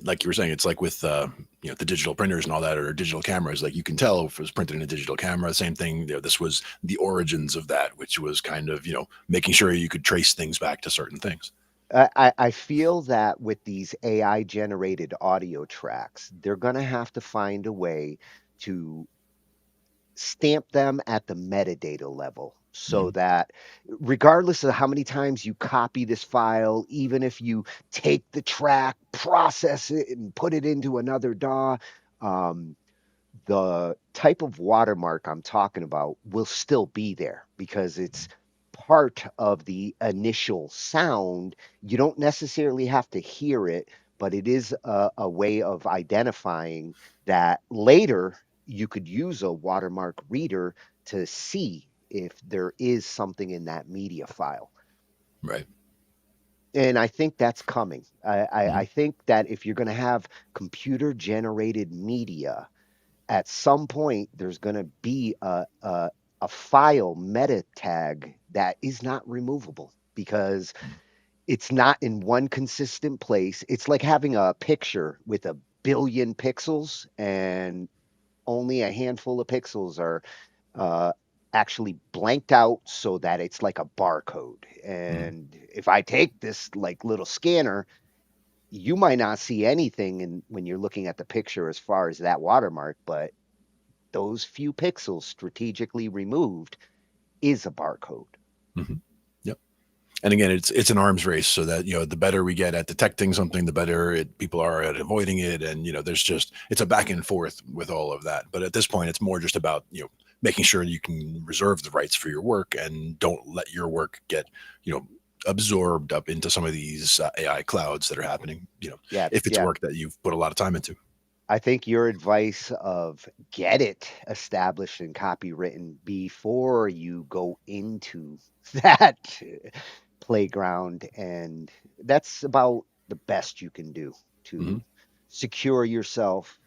Like you were saying, it's like with the digital printers and all that, or digital cameras. Like you can tell if it was printed in a digital camera. Same thing. This was the origins of that, which was kind of making sure you could trace things back to certain things. I feel that with these AI generated audio tracks, they're going to have to find a way to stamp them at the metadata level so that regardless of how many times you copy this file, even if you take the track, process it, and put it into another DAW, the type of watermark I'm talking about will still be there because it's part of the initial sound. You don't necessarily have to hear it, but it is a way of identifying that later you could use a watermark reader to see if there is something in that media file. Right. And I think that's coming. I think that if you're going to have computer generated media, at some point there's going to be a file meta tag that is not removable because it's not in one consistent place. It's like having a picture with 1 billion pixels and only a handful of pixels are actually blanked out so that it's like a barcode. And if I take this like little scanner, you might not see anything when you're looking at the picture as far as that watermark, but those few pixels strategically removed is a barcode. Yep. And again, it's an arms race, so that the better we get at detecting something, the better people are at avoiding it. And it's a back and forth with all of that. But at this point, it's more just about making sure you can reserve the rights for your work and don't let your work get absorbed up into some of these AI clouds that are happening. If it's work that you've put a lot of time into. I think your advice of get it established and copywritten before you go into that playground, and that's about the best you can do to secure yourself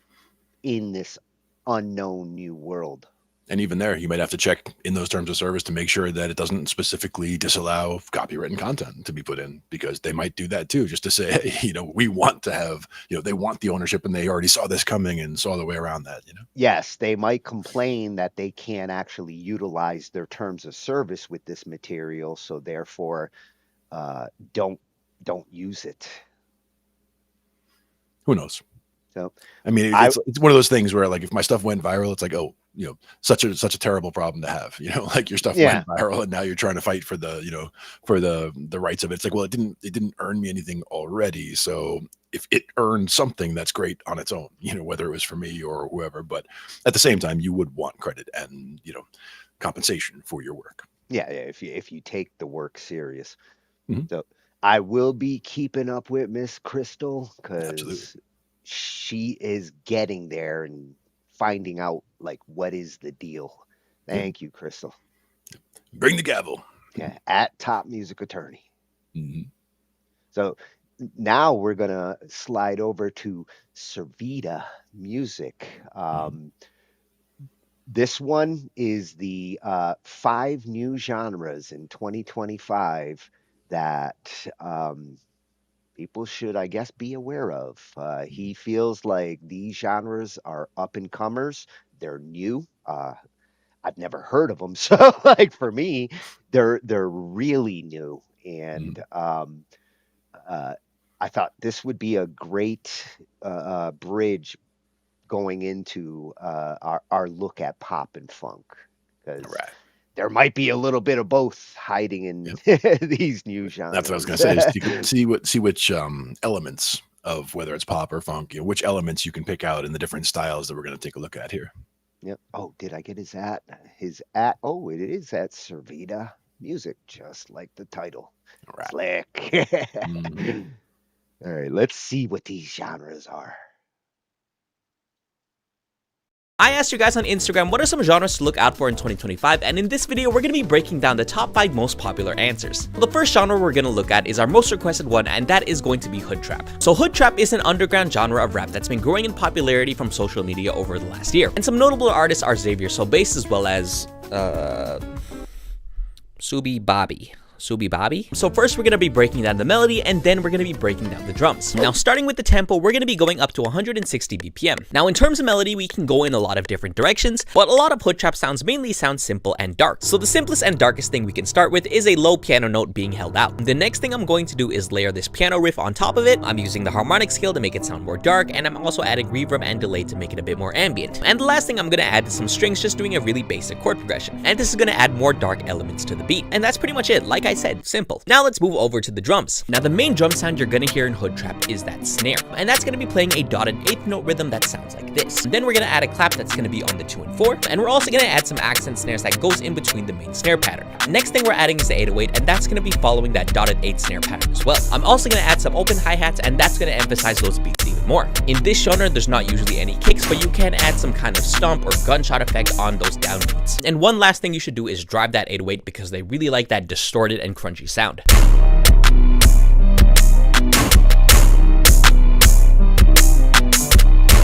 in this unknown new world. And even there, you might have to check in those terms of service to make sure that it doesn't specifically disallow copywritten content to be put in, because they might do that too, just to say, hey, we want to have, they want the ownership and they already saw this coming and saw the way around that, Yes, they might complain that they can't actually utilize their terms of service with this material, so therefore don't use it. Who knows? So, I mean, it's one of those things where, like, if my stuff went viral, it's like, oh, such a terrible problem to have. Like your stuff went viral, and now you're trying to fight for the for the rights of it. It's like, well, it didn't earn me anything already. So if it earned something, that's great on its own. Whether it was for me or whoever. But at the same time, you would want credit and compensation for your work. Yeah. If you take the work serious. So I will be keeping up with Miss Crystal because she is getting there and finding out like what is the deal. Thank you, Crystal. Bring the gavel. Yeah, at Top Music Attorney. So now we're gonna slide over to Servita Music. This one is the 5 new genres in 2025 that people should, I guess, be aware of. He feels like these genres are up and comers. They're new. I've never heard of them, so like for me, they're really new. And I thought this would be a great bridge going into our look at pop and funk, because there might be a little bit of both hiding in these new genres. That's what I was going to say. Is you can see which elements of whether it's pop or funk, which elements you can pick out in the different styles that we're going to take a look at here. Yep. Oh, did I get his at? Oh, it is at Servita Music, just like the title. Slick. All right, let's see what these genres are. I asked you guys on Instagram what are some genres to look out for in 2025, and in this video we're going to be breaking down the top 5 most popular answers. Well, the first genre we're going to look at is our most requested one, and that is going to be hood trap. So hood trap is an underground genre of rap that's been growing in popularity from social media over the last year. And some notable artists are Xavier Sobase as well as Subi Bobby. So first we're going to be breaking down the melody, and then we're going to be breaking down the drums. Now starting with the tempo, we're going to be going up to 160 BPM. Now in terms of melody, we can go in a lot of different directions, but a lot of hood trap sounds mainly sound simple and dark. So the simplest and darkest thing we can start with is a low piano note being held out. The next thing I'm going to do is layer this piano riff on top of it. I'm using the harmonic scale to make it sound more dark, and I'm also adding reverb and delay to make it a bit more ambient. And the last thing I'm going to add is some strings, just doing a really basic chord progression. And this is going to add more dark elements to the beat. And that's pretty much it. Like I said, simple. Now let's move over to the drums. Now the main drum sound you're gonna hear in hood trap is that snare, and that's gonna be playing a dotted 8th note rhythm that sounds like this. And then we're gonna add a clap that's gonna be on the 2 and 4, and we're also gonna add some accent snares that goes in between the main snare pattern. Next thing we're adding is the 808, and that's gonna be following that dotted 8 snare pattern as well. I'm also gonna add some open hi-hats, and that's gonna emphasize those beats even more. In this genre, there's not usually any kicks, but you can add some kind of stomp or gunshot effect on those downbeats. And one last thing you should do is drive that 808 because they really like that distorted and crunchy sound.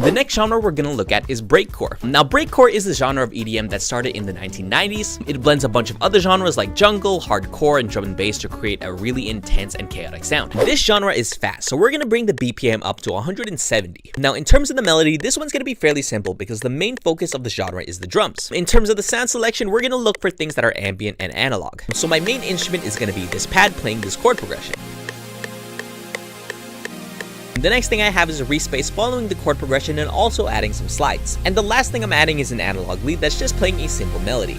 The next genre we're gonna look at is breakcore. Now breakcore is a genre of EDM that started in the 1990s. It blends a bunch of other genres like jungle, hardcore, and drum and bass to create a really intense and chaotic sound. This genre is fast, so we're gonna bring the BPM up to 170. Now in terms of the melody, this one's gonna be fairly simple because the main focus of the genre is the drums. In terms of the sound selection, we're gonna look for things that are ambient and analog. So my main instrument is gonna be this pad playing this chord progression. The next thing I have is a respace following the chord progression and also adding some slides. And the last thing I'm adding is an analog lead that's just playing a simple melody.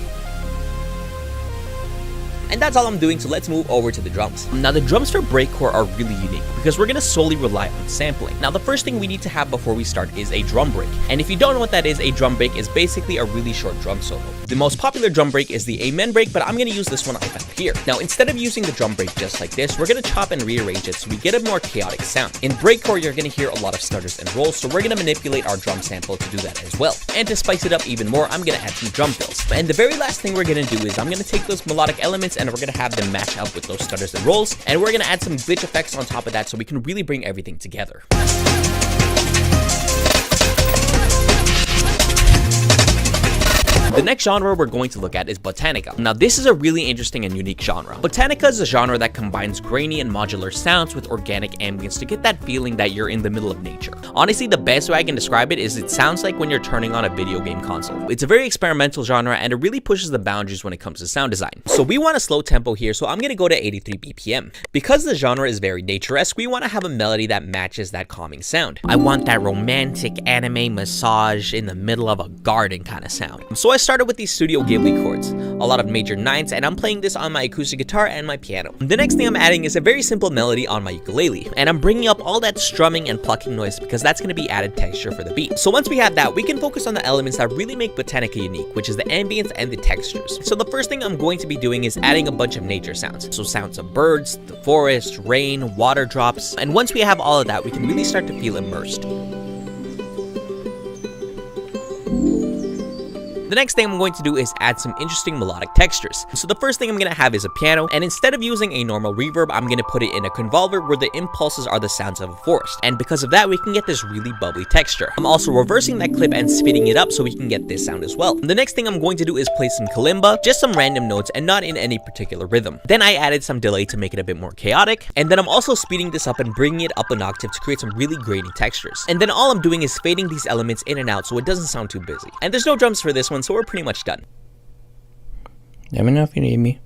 And that's all I'm doing, so let's move over to the drums. Now the drums for breakcore are really unique because we're gonna solely rely on sampling. Now the first thing we need to have before we start is a drum break. And if you don't know what that is, a drum break is basically a really short drum solo. The most popular drum break is the amen break, but I'm gonna use this one I found here. Now instead of using the drum break just like this, we're gonna chop and rearrange it so we get a more chaotic sound. In breakcore, you're gonna hear a lot of stutters and rolls, so we're gonna manipulate our drum sample to do that as well. And to spice it up even more, I'm gonna add some drum fills. And the very last thing we're gonna do is I'm gonna take those melodic elements and we're gonna have them match up with those stutters and rolls, and we're gonna add some glitch effects on top of that so we can really bring everything together. The next genre we're going to look at is Botanica. Now this is a really interesting and unique genre. Botanica is a genre that combines grainy and modular sounds with organic ambience to get that feeling that you're in the middle of nature. Honestly, the best way I can describe it is it sounds like when you're turning on a video game console. It's a very experimental genre and it really pushes the boundaries when it comes to sound design. So we want a slow tempo here, so I'm going to go to 83 BPM. Because the genre is very nature-esque, we want to have a melody that matches that calming sound. I want that romantic anime massage in the middle of a garden kind of sound. So I started with these Studio Ghibli chords, a lot of major ninths, and I'm playing this on my acoustic guitar and my piano. The next thing I'm adding is a very simple melody on my ukulele, and I'm bringing up all that strumming and plucking noise because that's going to be added texture for the beat. So once we have that, we can focus on the elements that really make Botanica unique, which is the ambience and the textures. So the first thing I'm going to be doing is adding a bunch of nature sounds. So sounds of birds, the forest, rain, water drops, and once we have all of that, we can really start to feel immersed. The next thing I'm going to do is add some interesting melodic textures. So the first thing I'm going to have is a piano, and instead of using a normal reverb, I'm going to put it in a convolver where the impulses are the sounds of a forest. And because of that, we can get this really bubbly texture. I'm also reversing that clip and speeding it up so we can get this sound as well. The next thing I'm going to do is play some kalimba, just some random notes and not in any particular rhythm. Then I added some delay to make it a bit more chaotic, and then I'm also speeding this up and bringing it up an octave to create some really grainy textures. And then all I'm doing is fading these elements in and out so it doesn't sound too busy. And there's no drums for this one, so we're pretty much done. Let me know if you need me.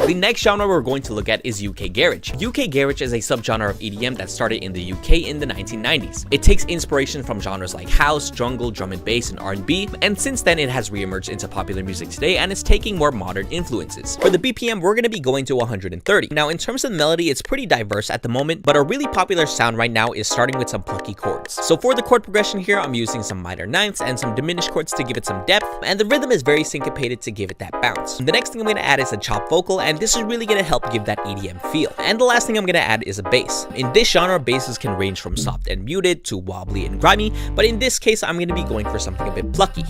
The next genre we're going to look at is UK Garage. UK Garage is a subgenre of EDM that started in the UK in the 1990s. It takes inspiration from genres like house, jungle, drum and bass, and R&B, and since then it has reemerged into popular music today and is taking more modern influences. For the BPM, we're going to be going to 130. Now in terms of melody, it's pretty diverse at the moment, but a really popular sound right now is starting with some plucky chords. So for the chord progression here, I'm using some minor ninths and some diminished chords to give it some depth, and the rhythm is very syncopated to give it that bounce. The next thing I'm going to add is a chop vocal, and this is really going to help give that EDM feel. And the last thing I'm going to add is a bass. In this genre, basses can range from soft and muted to wobbly and grimy, but in this case, I'm going to be going for something a bit plucky.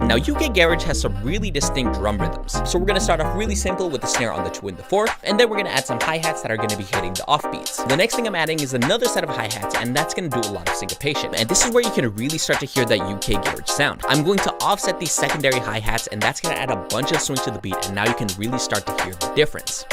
Now UK Garage has some really distinct drum rhythms, so we're going to start off really simple with the snare on the 2 and the 4, and then we're going to add some hi-hats that are going to be hitting the offbeats. The next thing I'm adding is another set of hi-hats, and that's going to do a lot of syncopation, and this is where you can really start to hear that UK Garage sound. I'm going to offset these secondary hi-hats, and that's going to add a bunch of swing to the beat, and now you can really start to hear the difference.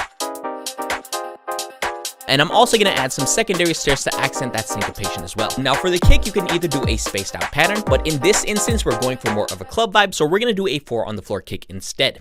And I'm also going to add some secondary snares to accent that syncopation as well. Now for the kick, you can either do a spaced out pattern, but in this instance, we're going for more of a club vibe, so we're going to do a 4 on the floor kick instead.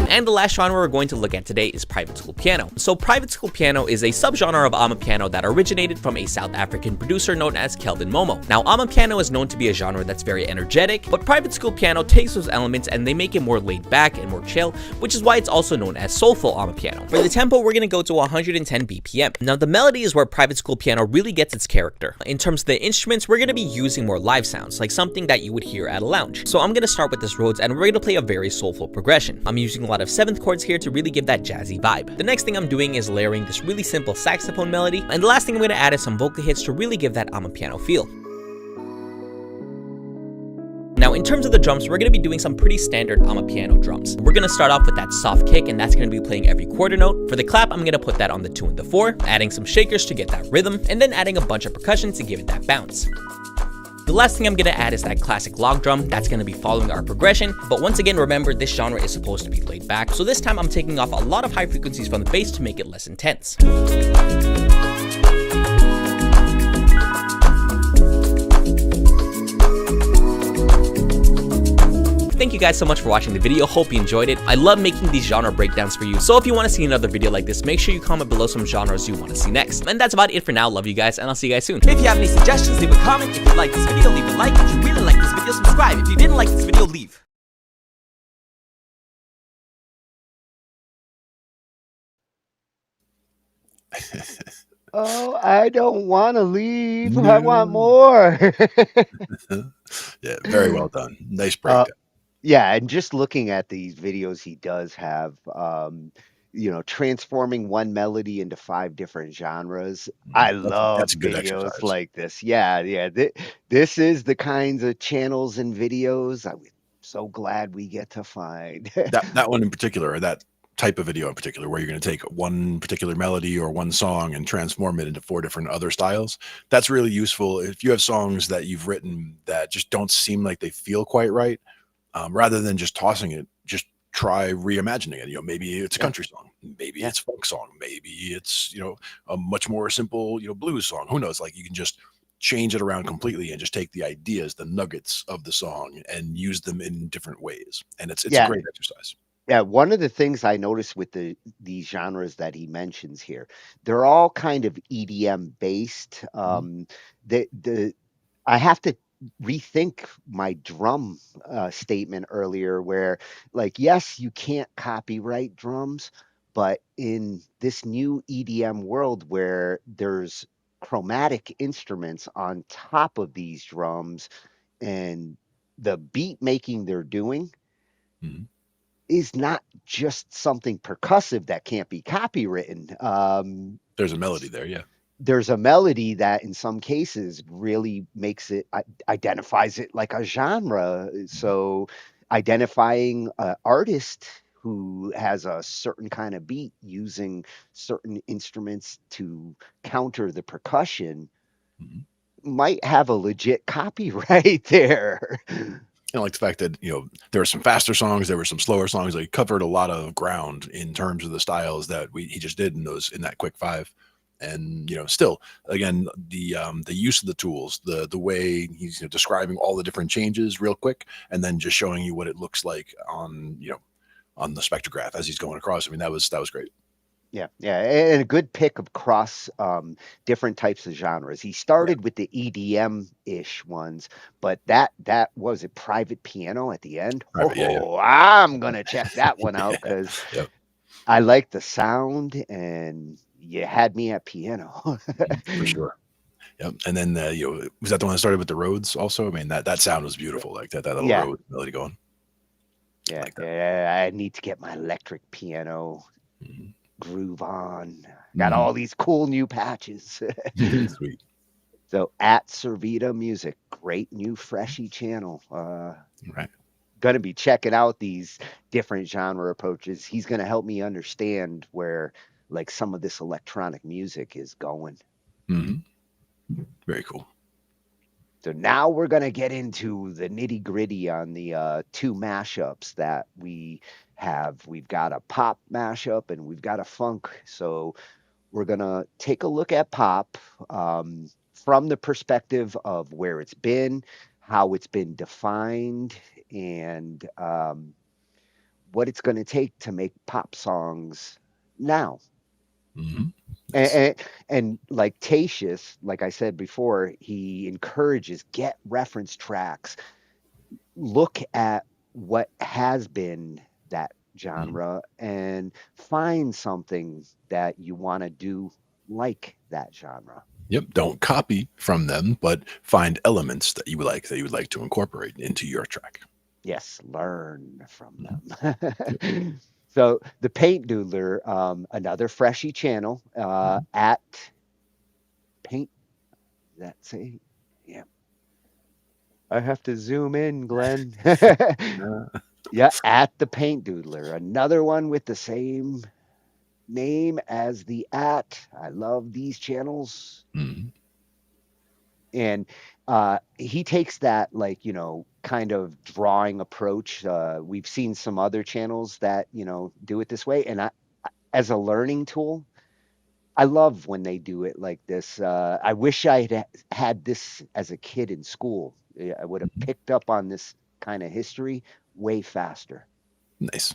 And the last genre we're going to look at today is private school piano. So private school piano is a subgenre of amapiano that originated from a South African producer known as Kelvin Momo. Now amapiano is known to be a genre that's very energetic, but private school piano takes those elements and they make it more laid back and more chill, which is why it's also known as soulful amapiano. For the tempo, we're going to go to 110 BPM. Now the melody is where private school piano really gets its character. In terms of the instruments, we're going to be using more live sounds, like something that you would hear at a lounge. So I'm going to start with this Rhodes, and we're going to play a very soulful progression. I'm using a lot of 7th chords here to really give that jazzy vibe. The next thing I'm doing is layering this really simple saxophone melody, and the last thing I'm going to add is some vocal hits to really give that amapiano feel. Now in terms of the drums, we're going to be doing some pretty standard amapiano drums. We're going to start off with that soft kick, and that's going to be playing every quarter note. For the clap, I'm going to put that on the 2 and the 4, adding some shakers to get that rhythm, and then adding a bunch of percussion to give it that bounce. The last thing I'm going to add is that classic log drum. That's going to be following our progression, but once again, remember this genre is supposed to be laid back, so this time I'm taking off a lot of high frequencies from the bass to make it less intense. Thank you guys so much for watching the video. Hope you enjoyed it. I love making these genre breakdowns for you, so if you want to see another video like this, make sure you comment below some genres you want to see next. And that's about it for now. Love you guys, and I'll see you guys soon. If you have any suggestions, leave a comment. If you like this video, leave a like. If you really like this video, subscribe. If you didn't like this video, leave. Oh, I don't want to leave. No. I want more. Yeah, very well done. Nice breakdown. Yeah, and just looking at these videos, he does have, transforming one melody into 5 different genres. I love That's a good videos exercise. like this. Yeah, yeah. This is the kinds of channels and videos I'm so glad we get to find. That one in particular, or that type of video in particular, where you're going to take one particular melody or one song and transform it into 4 different other styles. That's really useful if you have songs that you've written that just don't seem like they feel quite right. Rather than just tossing it, just try reimagining it. Maybe it's a Yeah, country song, maybe yeah. it's funk song, maybe it's a much more simple blues song. Who knows? Like you can just change it around completely and just take the ideas, the nuggets of the song, and use them in different ways. And it's a Yeah, great exercise. yeah, one of the things I noticed with these genres that he mentions here, they're all kind of EDM based. Mhm. The I have to rethink my drum statement earlier, where like, yes, you can't copyright drums, but in this new EDM world where there's chromatic instruments on top of these drums and the beat making they're doing Mhm. is not just something percussive that can't be copywritten. There's a melody there, yeah. There's a melody that in some cases really makes it identifies it like a genre. So identifying an artist who has a certain kind of beat using certain instruments to counter the percussion Mhm. might have a legit copyright there. Like the fact that there were some faster songs, there were some slower songs. Like covered a lot of ground in terms of the styles that he just did in that quick 5. And still, again, the use of the tools, the way he's describing all the different changes real quick, and then just showing you what it looks like on the spectrograph as he's going across. I mean, that was great. Yeah, yeah, and a good pick across different types of genres. He Yeah, started with the EDM-ish ones, but that was a private piano at the end. private, yeah, Oh, I'm gonna check that one out yeah, because yep, I like the sound, and you had me at piano. for sure. Yep. And then was that the one that started with the Rhodes also? I mean, that sound was beautiful, like that little Yeah, Rhodes melody going. I yeah, like that. yeah. I need to get my electric piano Mhm. groove on. Got Mhm. all these cool new patches. Sweet. So at Servita Music, great new freshy channel. Right. Gonna be checking out these different genre approaches. He's gonna help me understand where like some of this electronic music is going. Mhm. Very cool. So now we're gonna get into the nitty gritty on the 2 mashups that we have. We've got a pop mashup and we've got a funk. So we're gonna take a look at pop from the perspective of where it's been, how it's been defined, and what it's going to take to make pop songs now. Mhm. And, Nice. and like Tatius, like I said before, he encourages get reference tracks, look at what has been that Mhm. genre, and find something that you want to do like that genre. Yep. Don't copy from them, but find elements that you would like to incorporate into your track. Yes, learn from Mhm. Yep. them. So the Paint Doodler, another freshy channel Mhm. at Paint. That's it. Yeah, I have to zoom in, Glenn. Uh, Yeah, at the Paint Doodler, another one with the same name as the at. I love these channels. mhm. And he takes that like kind of drawing approach. We've seen some other channels that do it this way, and as a learning tool, I love when they do it like this. I wish I had this as a kid in school. Yeah, I would have Mhm. picked up on this kind of history way faster. Nice.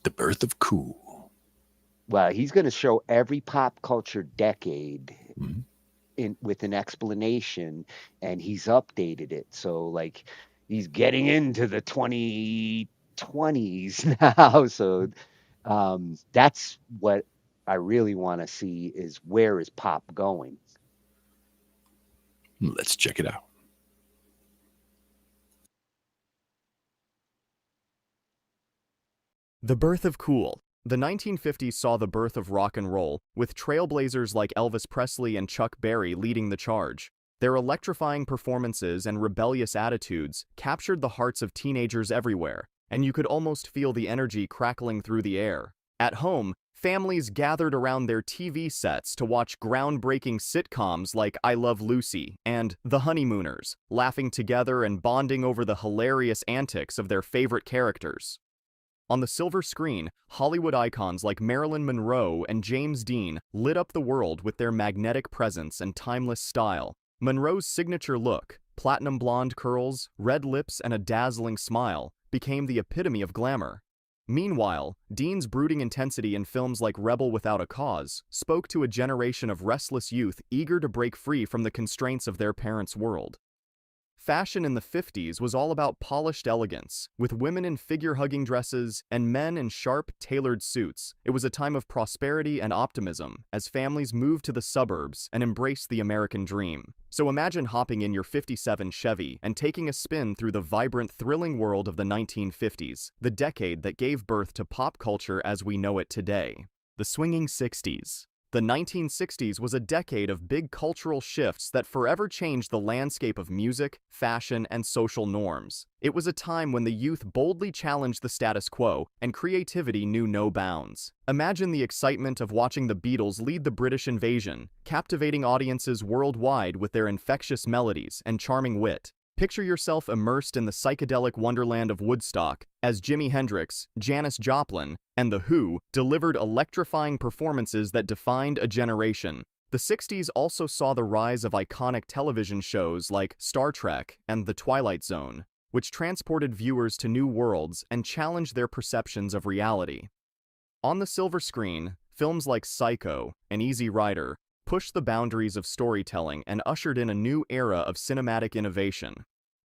The birth of cool. Well, he's going to show every pop culture decade Mhm. in with an explanation, and he's updated it. So like he's getting into the 2020s now. So that's what I really want to see is where is pop going? Let's check it out. The birth of cool. The 1950s saw the birth of rock and roll, with trailblazers like Elvis Presley and Chuck Berry leading the charge. Their electrifying performances and rebellious attitudes captured the hearts of teenagers everywhere, and you could almost feel the energy crackling through the air. At home, families gathered around their TV sets to watch groundbreaking sitcoms like I Love Lucy and The Honeymooners, laughing together and bonding over the hilarious antics of their favorite characters. On the silver screen, Hollywood icons like Marilyn Monroe and James Dean lit up the world with their magnetic presence and timeless style. Monroe's signature look, platinum blonde curls, red lips, and a dazzling smile, became the epitome of glamour. Meanwhile, Dean's brooding intensity in films like Rebel Without a Cause spoke to a generation of restless youth eager to break free from the constraints of their parents' world. Fashion in the 50s was all about polished elegance, with women in figure-hugging dresses and men in sharp, tailored suits. It was a time of prosperity and optimism, as families moved to the suburbs and embraced the American dream. So imagine hopping in your '57 Chevy and taking a spin through the vibrant, thrilling world of the 1950s, the decade that gave birth to pop culture as we know it today. The swinging 60s. The 1960s was a decade of big cultural shifts that forever changed the landscape of music, fashion, and social norms. It was a time when the youth boldly challenged the status quo, and creativity knew no bounds. Imagine the excitement of watching the Beatles lead the British invasion, captivating audiences worldwide with their infectious melodies and charming wit. Picture yourself immersed in the psychedelic wonderland of Woodstock as Jimi Hendrix, Janis Joplin, and The Who delivered electrifying performances that defined a generation. The 60s also saw the rise of iconic television shows like Star Trek and The Twilight Zone, which transported viewers to new worlds and challenged their perceptions of reality. On the silver screen, films like Psycho and Easy Rider pushed the boundaries of storytelling and ushered in a new era of cinematic innovation.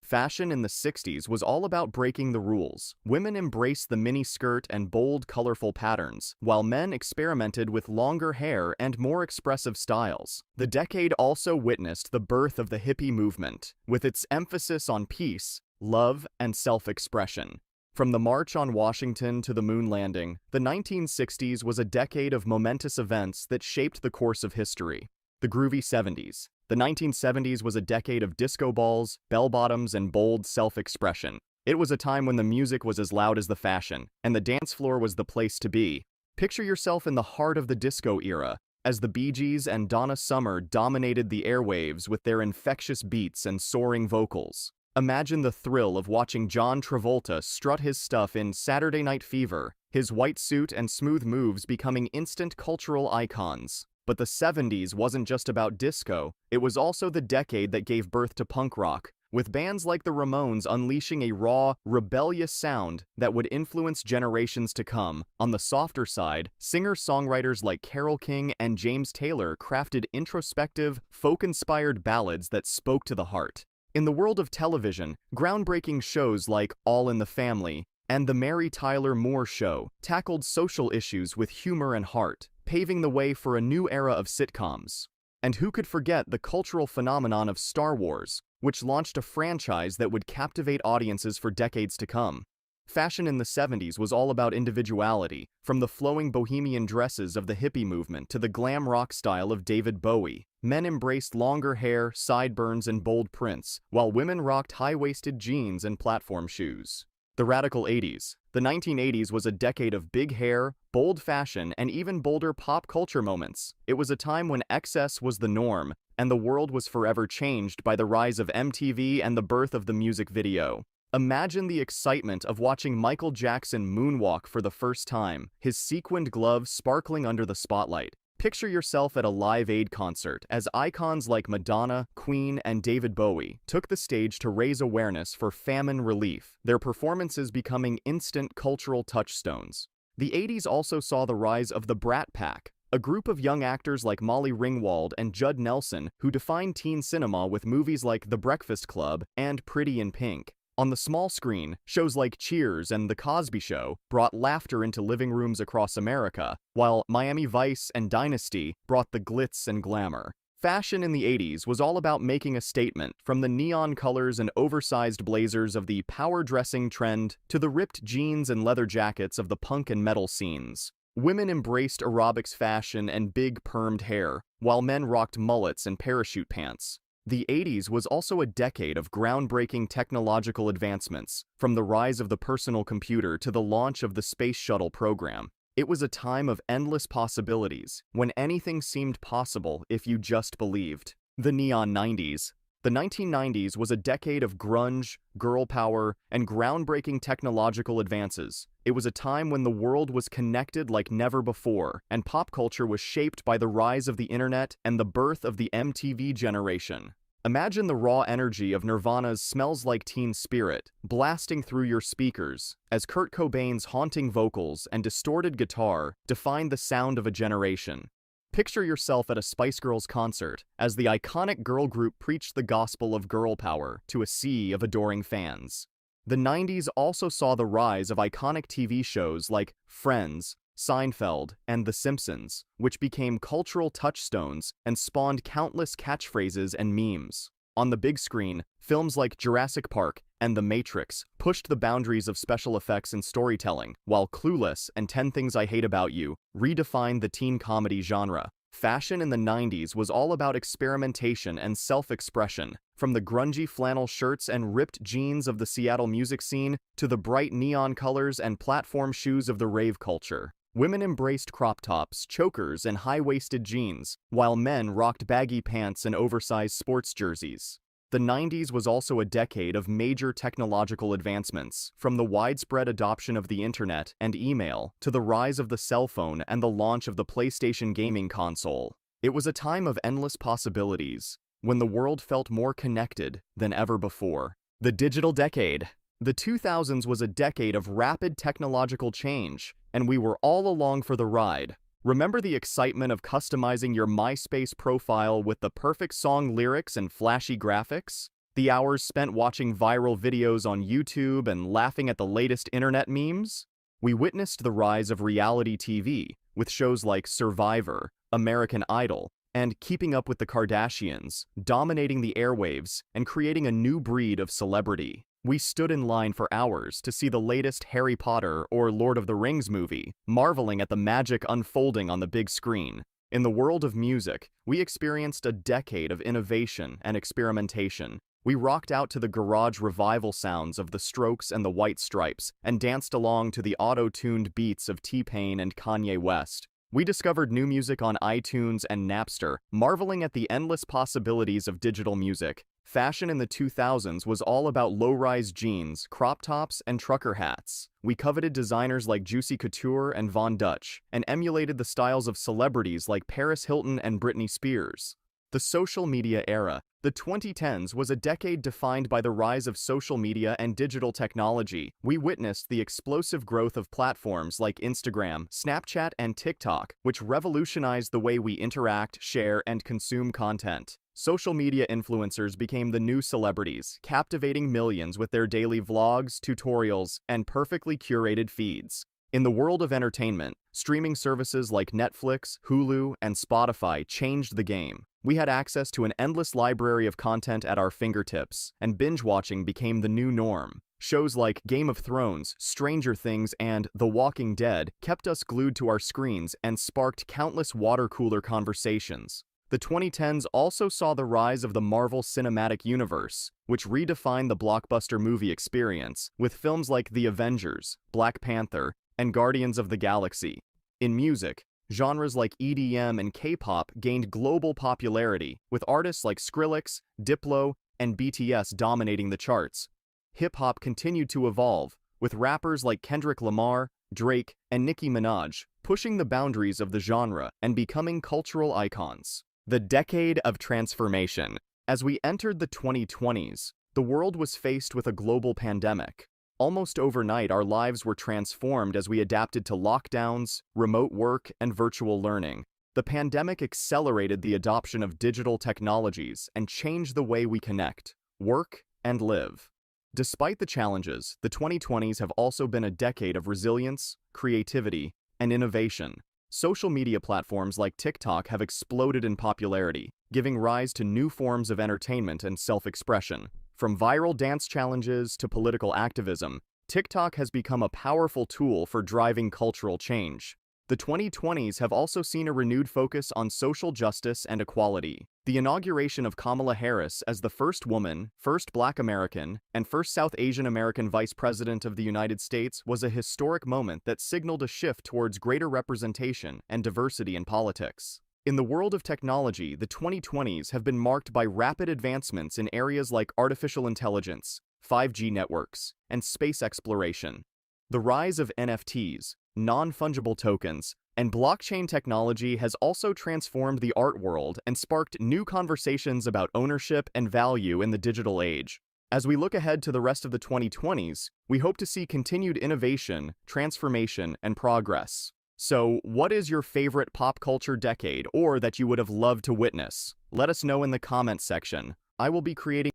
Fashion in the 60s was all about breaking the rules. Women embraced the mini-skirt and bold, colorful patterns, while men experimented with longer hair and more expressive styles. The decade also witnessed the birth of the hippie movement, with its emphasis on peace, love, and self-expression. From the March on Washington to the moon landing, the 1960s was a decade of momentous events that shaped the course of history. The groovy 70s. The 1970s was a decade of disco balls, bell-bottoms, and bold self-expression. It was a time when the music was as loud as the fashion, and the dance floor was the place to be. Picture yourself in the heart of the disco era, as the Bee Gees and Donna Summer dominated the airwaves with their infectious beats and soaring vocals. Imagine the thrill of watching John Travolta strut his stuff in Saturday Night Fever, his white suit and smooth moves becoming instant cultural icons. But the 70s wasn't just about disco, it was also the decade that gave birth to punk rock, with bands like the Ramones unleashing a raw, rebellious sound that would influence generations to come. On the softer side, singer-songwriters like Carole King and James Taylor crafted introspective, folk-inspired ballads that spoke to the heart. In the world of television, groundbreaking shows like All in the Family and The Mary Tyler Moore Show tackled social issues with humor and heart, paving the way for a new era of sitcoms. And who could forget the cultural phenomenon of Star Wars, which launched a franchise that would captivate audiences for decades to come. Fashion in the 70s was all about individuality, from the flowing bohemian dresses of the hippie movement to the glam rock style of David Bowie. Men embraced longer hair, sideburns, and bold prints, while women rocked high-waisted jeans and platform shoes. The radical 80s. The 1980s was a decade of big hair, bold fashion, and even bolder pop culture moments. It was a time when excess was the norm, and the world was forever changed by the rise of MTV and the birth of the music video. Imagine the excitement of watching Michael Jackson moonwalk for the first time, his sequined gloves sparkling under the spotlight. Picture yourself at a Live Aid concert as icons like Madonna, Queen, and David Bowie took the stage to raise awareness for famine relief, their performances becoming instant cultural touchstones. The 80s also saw the rise of the Brat Pack, a group of young actors like Molly Ringwald and Judd Nelson who defined teen cinema with movies like The Breakfast Club and Pretty in Pink. On the small screen, shows like Cheers and The Cosby Show brought laughter into living rooms across America, while Miami Vice and Dynasty brought the glitz and glamour. Fashion in the 80s was all about making a statement, from the neon colors and oversized blazers of the power dressing trend to the ripped jeans and leather jackets of the punk and metal scenes. Women embraced aerobics fashion and big permed hair, while men rocked mullets and parachute pants. The 80s was also a decade of groundbreaking technological advancements, from the rise of the personal computer to the launch of the Space Shuttle program. It was a time of endless possibilities, when anything seemed possible if you just believed. The Neon 90s. The 1990s was a decade of grunge, girl power, and groundbreaking technological advances. It was a time when the world was connected like never before, and pop culture was shaped by the rise of the internet and the birth of the MTV generation. Imagine the raw energy of Nirvana's Smells Like Teen Spirit blasting through your speakers, as Kurt Cobain's haunting vocals and distorted guitar defined the sound of a generation. Picture yourself at a Spice Girls concert as the iconic girl group preached the gospel of girl power to a sea of adoring fans. The 90s also saw the rise of iconic TV shows like Friends, Seinfeld, and The Simpsons, which became cultural touchstones and spawned countless catchphrases and memes. On the big screen, films like Jurassic Park and The Matrix pushed the boundaries of special effects and storytelling, while Clueless and 10 Things I Hate About You redefined the teen comedy genre. Fashion in the 90s was all about experimentation and self-expression, from the grungy flannel shirts and ripped jeans of the Seattle music scene to the bright neon colors and platform shoes of the rave culture. Women embraced crop tops, chokers, and high-waisted jeans, while men rocked baggy pants and oversized sports jerseys. The 90s was also a decade of major technological advancements, from the widespread adoption of the internet and email to the rise of the cell phone and the launch of the PlayStation gaming console. It was a time of endless possibilities, when the world felt more connected than ever before. The digital decade. The 2000s was a decade of rapid technological change, and we were all along for the ride. Remember the excitement of customizing your MySpace profile with the perfect song lyrics and flashy graphics? The hours spent watching viral videos on YouTube and laughing at the latest internet memes? We witnessed the rise of reality TV, with shows like Survivor, American Idol, and Keeping Up with the Kardashians, dominating the airwaves and creating a new breed of celebrity. We stood in line for hours to see the latest Harry Potter or Lord of the Rings movie, marveling at the magic unfolding on the big screen. In the world of music, we experienced a decade of innovation and experimentation. We rocked out to the garage revival sounds of the Strokes and the White Stripes, and danced along to the auto-tuned beats of T-Pain and Kanye West. We discovered new music on iTunes and Napster, marveling at the endless possibilities of digital music. Fashion in the 2000s was all about low-rise jeans, crop tops, and trucker hats. We coveted designers like Juicy Couture and Von Dutch, and emulated the styles of celebrities like Paris Hilton and Britney Spears. The social media era. The 2010s was a decade defined by the rise of social media and digital technology. We witnessed the explosive growth of platforms like Instagram, Snapchat, and TikTok, which revolutionized the way we interact, share, and consume content. Social media influencers became the new celebrities, captivating millions with their daily vlogs, tutorials, and perfectly curated feeds. In the world of entertainment, streaming services like Netflix, Hulu, and Spotify changed the game. We had access to an endless library of content at our fingertips, and binge-watching became the new norm. Shows like Game of Thrones, Stranger Things, and The Walking Dead kept us glued to our screens and sparked countless water-cooler conversations. The 2010s also saw the rise of the Marvel Cinematic Universe, which redefined the blockbuster movie experience, with films like The Avengers, Black Panther, and Guardians of the Galaxy. In music, genres like EDM and K-pop gained global popularity, with artists like Skrillex, Diplo, and BTS dominating the charts. Hip-hop continued to evolve, with rappers like Kendrick Lamar, Drake, and Nicki Minaj pushing the boundaries of the genre and becoming cultural icons. The decade of transformation. As we entered the 2020s, the world was faced with a global pandemic. Almost overnight, our lives were transformed as we adapted to lockdowns, remote work, and virtual learning. The pandemic accelerated the adoption of digital technologies and changed the way we connect, work, and live. Despite the challenges, the 2020s have also been a decade of resilience, creativity, and innovation. Social media platforms like TikTok have exploded in popularity, giving rise to new forms of entertainment and self-expression. From viral dance challenges to political activism, TikTok has become a powerful tool for driving cultural change. The 2020s have also seen a renewed focus on social justice and equality. The inauguration of Kamala Harris as the first woman, first Black American, and first South Asian American Vice President of the United States was a historic moment that signaled a shift towards greater representation and diversity in politics. In the world of technology, the 2020s have been marked by rapid advancements in areas like artificial intelligence, 5G networks, and space exploration. The rise of NFTs, non-fungible tokens, and blockchain technology has also transformed the art world and sparked new conversations about ownership and value in the digital age. As we look ahead to the rest of the 2020s, we hope to see continued innovation, transformation, and progress. So, what is your favorite pop culture decade or that you would have loved to witness? Let us know in the comments section. I will be creating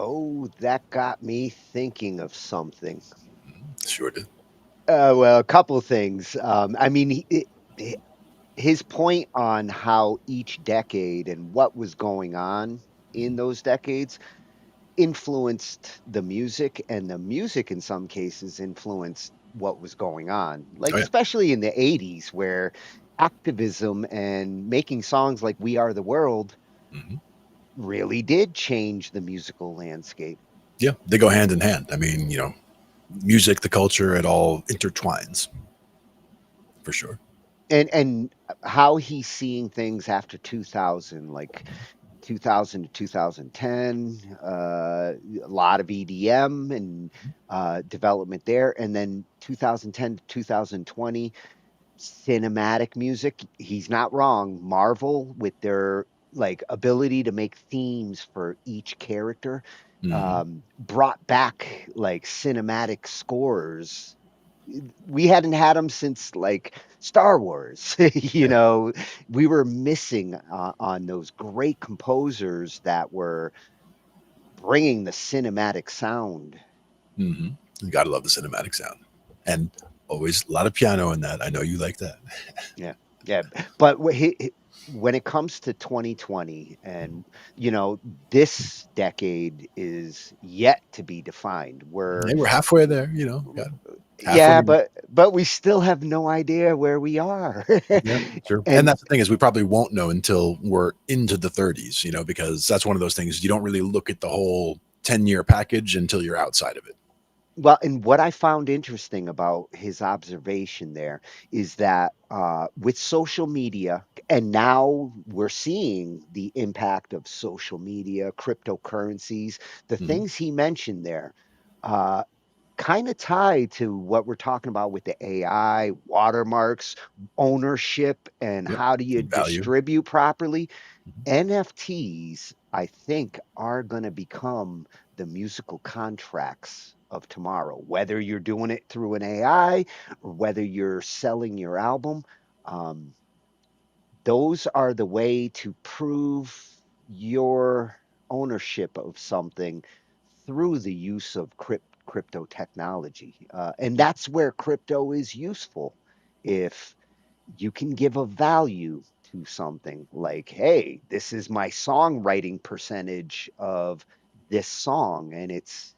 Oh, that got me thinking of something. Sure did. Well, a couple things. I mean, his point on how each decade and what was going on in those decades influenced the music, and the music in some cases influenced what was going on. Like, Oh, yeah. especially in the 80s, where activism and making songs like We Are the World really did change the musical landscape. Yeah, they go hand in hand. I mean, music, the culture, it all intertwines for sure. And how he's seeing things after 2000, like 2000 to 2010, a lot of EDM and development there, and then 2010 to 2020, cinematic music. He's not wrong. Marvel, with their like ability to make themes for each character, brought back like cinematic scores. We hadn't had them since like Star Wars. We were missing on those great composers that were bringing the cinematic sound. You gotta love the cinematic sound, and always a lot of piano in that. I know you like that. Yeah, yeah. But when it comes to 2020, and this decade is yet to be defined. Hey, we're halfway there. Yeah, but we still have no idea where we are. Yeah, sure. And And that's the thing, is we probably won't know until we're into the 30s, because that's one of those things you don't really look at the whole 10-year package until you're outside of it. Well, and what I found interesting about his observation there is that with social media, and now we're seeing the impact of social media, cryptocurrencies, the things he mentioned there, uh, kind of tied to what we're talking about with the AI, watermarks, ownership, and Yep. how do you Value. distribute properly. NFTs, I think, are going to become the musical contracts of tomorrow, whether you're doing it through an AI or whether you're selling your album. Um, those are the way to prove your ownership of something through the use of crypto technology. And that's where crypto is useful. If you can give a value to something like, hey, this is my songwriting percentage of this song, and it's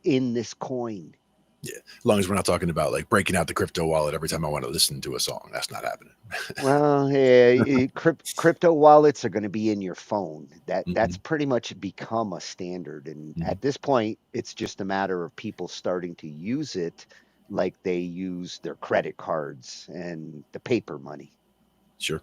in this coin. Yeah, as long as we're not talking about like breaking out the crypto wallet every time I want to listen to a song. That's not happening. Well, yeah, crypto wallets are going to be in your phone. That's pretty much become a standard, and at this point, it's just a matter of people starting to use it like they use their credit cards and the paper money. Sure.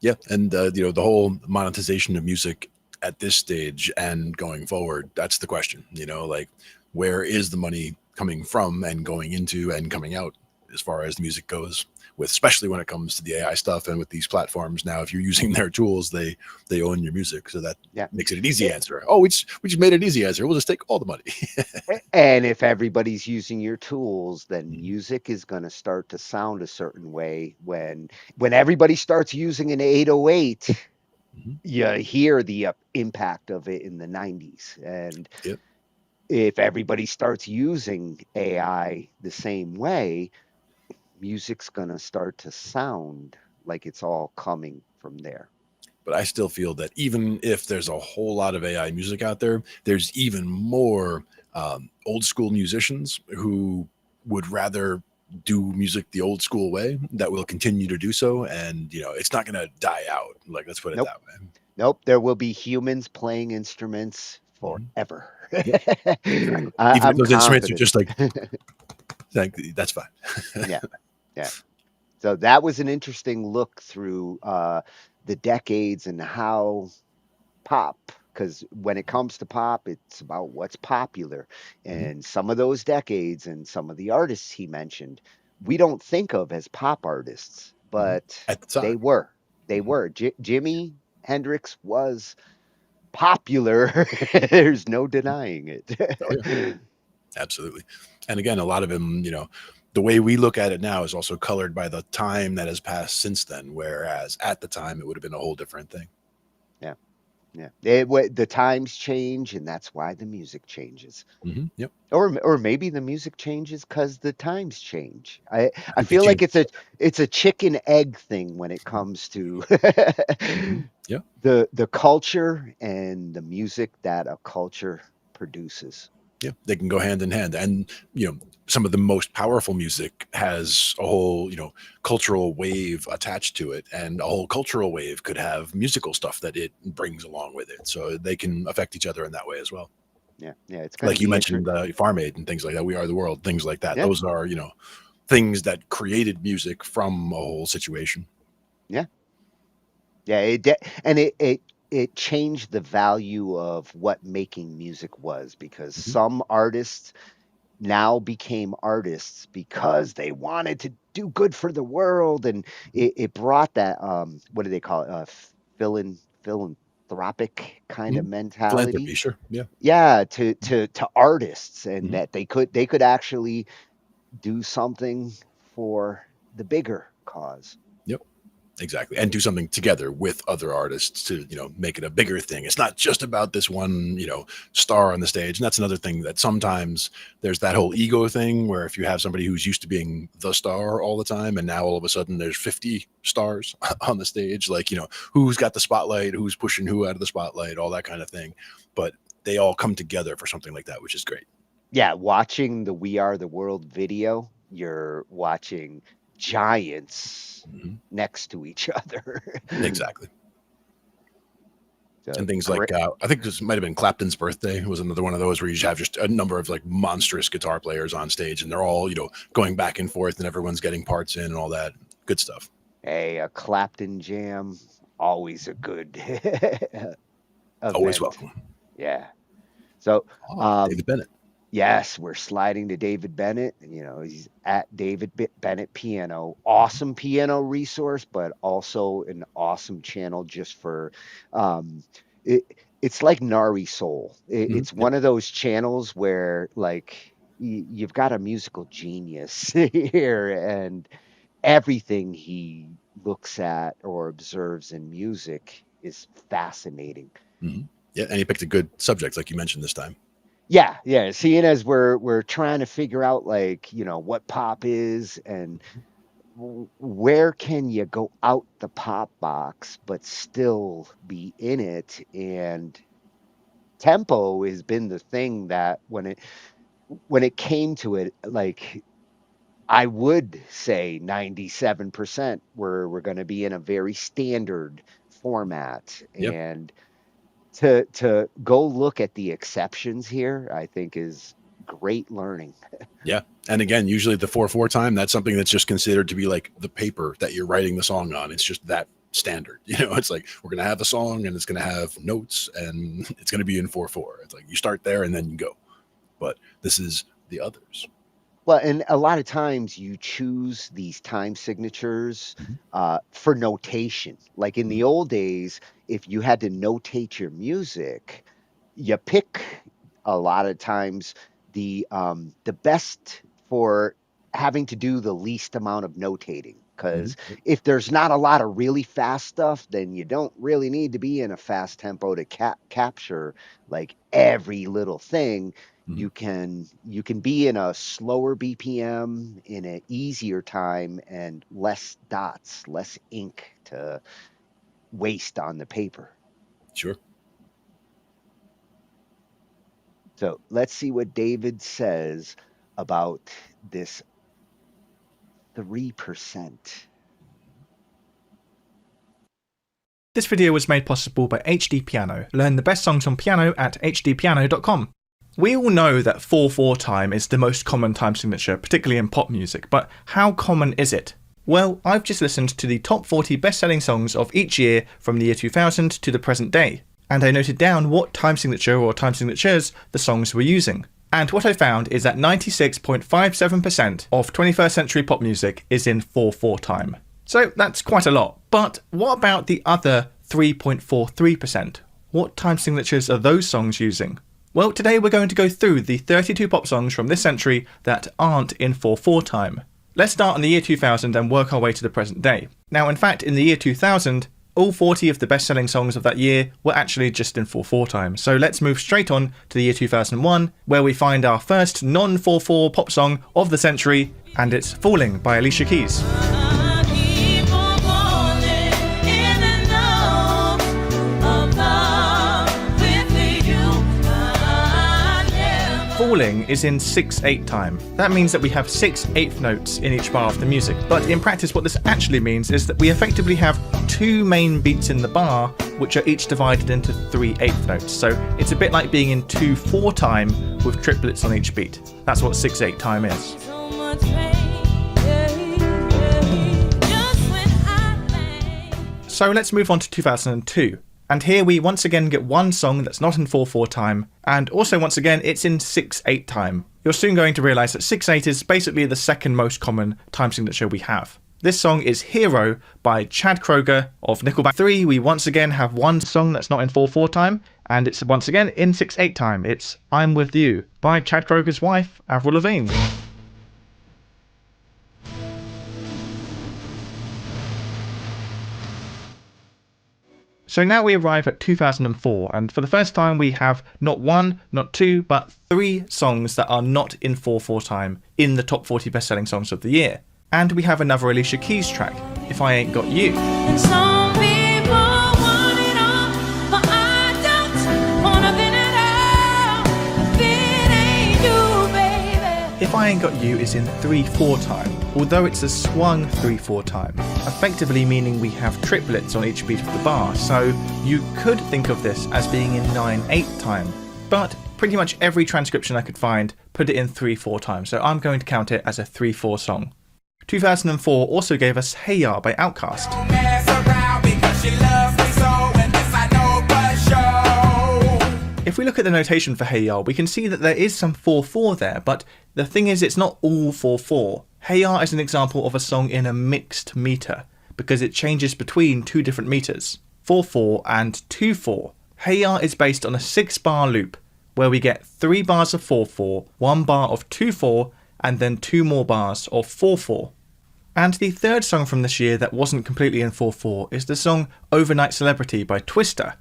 Yeah, and the whole monetization of music at this stage and going forward, that's the question. Like, where is the money coming from and going into and coming out as far as the music goes, with especially when it comes to the AI stuff and with these platforms now. If you're using their tools, they own your music, so that makes it an easy answer. Oh, we just made an easy answer. We'll just take all the money. And if everybody's using your tools, then music is going to start to sound a certain way when everybody starts using an 808. you hear the impact of it in the 90s. And Yep. if everybody starts using AI the same way, music's going to start to sound like it's all coming from there. But I still feel that even if there's a whole lot of AI music out there, there's even more old school musicians who would rather do music the old school way that will continue to do so. And, it's not going to die out. Like, let's put it Nope. that way. Nope. There will be humans playing instruments forever. Yep. Exactly. Even if I'm those instruments are confident. just like that's fine. Yeah. Yeah. So that was an interesting look through the decades and how pop, because when it comes to pop, it's about what's popular. And some of those decades and some of the artists he mentioned, we don't think of as pop artists, but At the time. they were. They were. Jimi Hendrix was popular. There's no denying it. Oh, yeah. Absolutely. And again, a lot of them, the way we look at it now is also colored by the time that has passed since then, whereas at the time it would have been a whole different thing. Yeah. Yeah. The times change, and that's why the music changes. Yep. Or maybe the music changes because the times change. I think they feel like change. it's a chicken egg thing when it comes to Yeah. the culture and the music that a culture produces. Yeah, they can go hand in hand. And, some of the most powerful music has a whole, cultural wave attached to it. And a whole cultural wave could have musical stuff that it brings along with it. So they can affect each other in that way as well. Yeah. Yeah. It's going to Like you be mentioned, Farm Aid and things like that. We Are the World, things like that. Yeah. Those are, things that created music from a whole situation. Yeah. Yeah. It changed the value of what making music was, because some artists now became artists because they wanted to do good for the world, and it brought that what do they call it, philanthropic kind of Philanthropy, mentality. sure. Yeah. Yeah, to artists, and that they could actually do something for the bigger cause. Yep. Exactly. And do something together with other artists to, make it a bigger thing. It's not just about this one, star on the stage. And that's another thing that sometimes there's that whole ego thing where if you have somebody who's used to being the star all the time and now all of a sudden there's 50 stars on the stage, like, who's got the spotlight, who's pushing who out of the spotlight, all that kind of thing. But they all come together for something like that, which is great. Yeah, watching the We Are the World video, you're watching giants next to each other. Exactly. So And things like, I think this might have been Clapton's birthday. It was another one of those where you just have just a number of like monstrous guitar players on stage and they're all, going back and forth and everyone's getting parts in and all that good stuff. Hey, a Clapton jam, always a good event. Always welcome. Yeah. So, David Bennett. Yes, we're sliding to David Bennett. He's at David Bennett Piano. Awesome piano resource, but also an awesome channel just for it's like Nari Soul. It's one of those channels where like you've got a musical genius here, and everything he looks at or observes in music is fascinating. Yeah, and he picked a good subject, like you mentioned this time. Yeah. Seeing as we're trying to figure out like, what pop is and where can you go out the pop box but still be in it, and tempo has been the thing that when it came to it, like I would say 97% we're going to be in a very standard format. Yep. And to go look at the exceptions here, I think is great learning. Yeah. And again, usually the 4/4 time, that's something that's just considered to be like the paper that you're writing the song on. It's just that standard. It's like we're going to have a song and it's going to have notes and it's going to be in 4/4. It's like you start there and then you go. But this is the others. Well, and a lot of times you choose these time signatures for notation. Like in the old days, if you had to notate your music, you pick a lot of times the best for having to do the least amount of notating. Because if there's not a lot of really fast stuff, then you don't really need to be in a fast tempo to capture like every little thing. You can be in a slower BPM in an easier time and less dots, less ink to waste on the paper. Sure. So let's see what David says about this 3%. This video was made possible by HD Piano. Learn the best songs on piano at hdpiano.com. We all know that 4/4 time is the most common time signature, particularly in pop music, but how common is it? Well, I've just listened to the top 40 best-selling songs of each year from the year 2000 to the present day, and I noted down what time signature or time signatures the songs were using. And what I found is that 96.57% of 21st century pop music is in 4/4 time. So that's quite a lot. But what about the other 3.43%? What time signatures are those songs using? Well, today we're going to go through the 32 pop songs from this century that aren't in 4/4 time. Let's start in the year 2000 and work our way to the present day. Now, in fact, in the year 2000, all 40 of the best-selling songs of that year were actually just in 4/4 time. So let's move straight on to the year 2001, where we find our first non-4/4 pop song of the century, and it's Falling by Alicia Keys. Falling is in 6/8 time. That means that we have 6 eighth notes in each bar of the music. But in practice, what this actually means is that we effectively have 2 main beats in the bar, which are each divided into 3 eighth notes. So it's a bit like being in 2/4 time with triplets on each beat. That's what 6/8 time is. So let's move on to 2002. And here we once again get one song that's not in 4/4 time, and also once again it's in 6/8 time. You're soon going to realise that 6/8 is basically the second most common time signature we have. This song is Hero by Chad Kroeger of Nickelback. 3, we once again have one song that's not in 4/4 time, and it's once again in 6/8 time. It's I'm With You by Chad Kroeger's wife, Avril Lavigne. So now we arrive at 2004, and for the first time we have not 1, not 2, but 3 songs that are not in 4/4 time in the top 40 best-selling songs of the year. And we have another Alicia Keys track, If I Ain't Got You. Some people want it all, but I don't wanna win it all. If it ain't you, baby. If I Ain't Got You is in 3/4 time, although it's a swung 3/4 time, effectively meaning we have triplets on each beat of the bar, so you could think of this as being in 9/8 time, but pretty much every transcription I could find put it in 3/4 time, so I'm going to count it as a 3/4 song. 2004 also gave us Hey Ya by Outkast. If we look at the notation for Hey Ya, we can see that there is some 4/4 there, but the thing is it's not all 4/4. Hey Ya is an example of a song in a mixed meter, because it changes between 2 different meters, 4/4 and 2/4. Hey Ya is based on a 6-bar loop, where we get 3 bars of 4/4, 1 bar of 2/4, and then 2 more bars of 4/4. And the third song from this year that wasn't completely in 4/4 is the song Overnight Celebrity by Twista.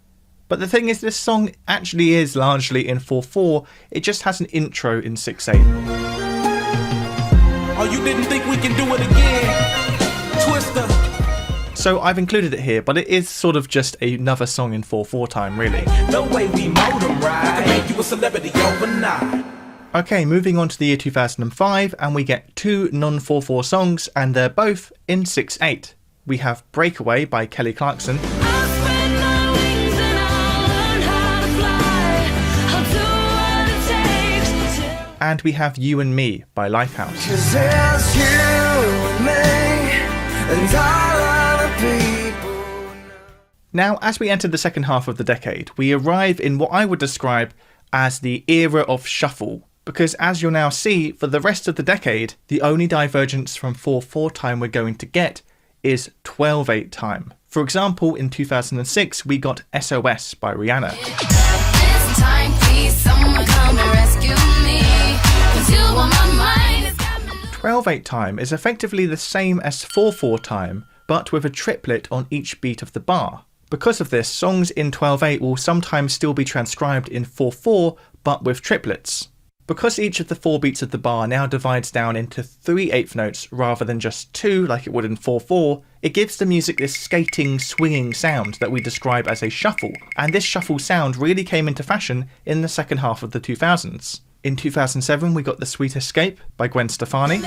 But the thing is, this song actually is largely in 4/4, it just has an intro in 6/8. Oh, you didn't think we can do it again? Twista. So I've included it here, but it is sort of just another song in 4/4 time, really. The way we mold them right, I can make you a celebrity overnight. Okay, moving on to the year 2005, and we get 2 non-4/4 songs, and they're both in 6/8. We have Breakaway by Kelly Clarkson. And we have You and Me by Lifehouse. Now, as we enter the second half of the decade, we arrive in what I would describe as the era of shuffle, because as you'll now see, for the rest of the decade, the only divergence from 4/4 time we're going to get is 12/8 time. For example, in 2006, we got SOS by Rihanna. This time, please, someone come and rescue me. 'Cause you on my mind. 12/8 time is effectively the same as 4/4 time, but with a triplet on each beat of the bar. Because of this, songs in 12/8 will sometimes still be transcribed in 4/4, but with triplets. Because each of the 4 beats of the bar now divides down into 3 eighth notes rather than just 2 like it would in 4/4, it gives the music this skating, swinging sound that we describe as a shuffle, and this shuffle sound really came into fashion in the second half of the 2000s. In 2007 we got The Sweet Escape by Gwen Stefani.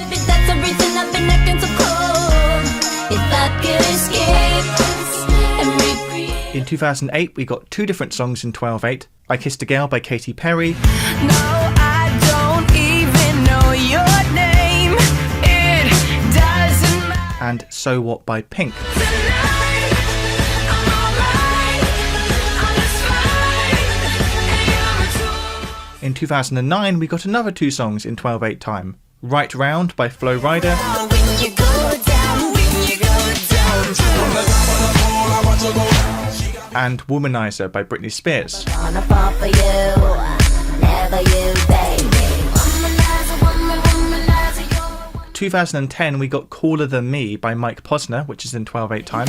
In 2008 we got 2 different songs in 12/8, I Kissed a Girl by Katy Perry. And So What by Pink. In 2009 we got another 2 songs in 12/8 time, Right Round by Flo Rida and Womanizer by Britney Spears. 2010 we got Cooler Than Me by Mike Posner, which is in 12/8 time.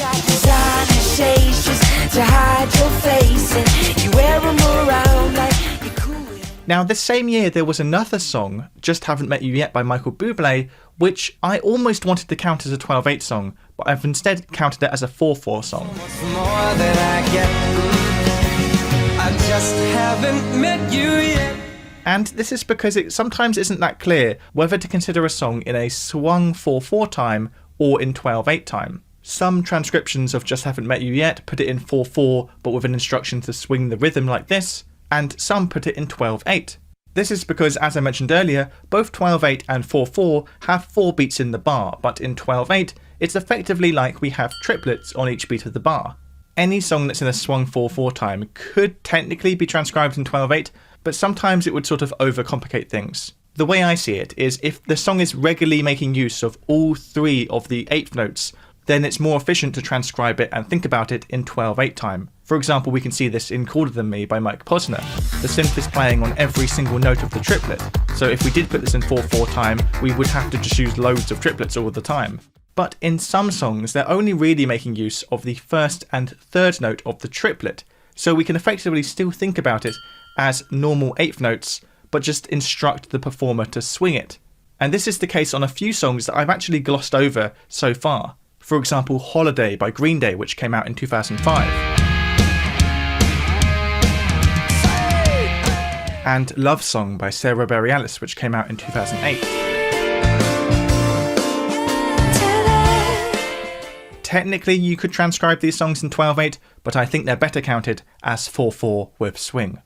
Now this same year there was another song, Just Haven't Met You Yet by Michael Bublé, which I almost wanted to count as a 12/8 song, but I've instead counted it as a 4/4 song. And this is because it sometimes isn't that clear whether to consider a song in a swung 4/4 time or in 12/8 time. Some transcriptions of Just Haven't Met You Yet put it in 4/4 but with an instruction to swing the rhythm like this, and some put it in 12/8. This is because, as I mentioned earlier, both 12/8 and 4/4 have 4 beats in the bar, but in 12/8 it's effectively like we have triplets on each beat of the bar. Any song that's in a swung 4/4 time could technically be transcribed in 12/8, but sometimes it would sort of overcomplicate things. The way I see it is if the song is regularly making use of all 3 of the 8th notes, then it's more efficient to transcribe it and think about it in 12/8 time. For example, we can see this in Cooler Than Me by Mike Posner. The synth is playing on every single note of the triplet, so if we did put this in 4/4 time, we would have to just use loads of triplets all the time. But in some songs, they're only really making use of the 1st and 3rd note of the triplet, so we can effectively still think about it as normal 8th notes, but just instruct the performer to swing it. And this is the case on a few songs that I've actually glossed over so far. For example, Holiday by Green Day, which came out in 2005. And Love Song by Sarah Bareilles, which came out in 2008. Technically, you could transcribe these songs in 12/8, but I think they're better counted as 4/4 with swing.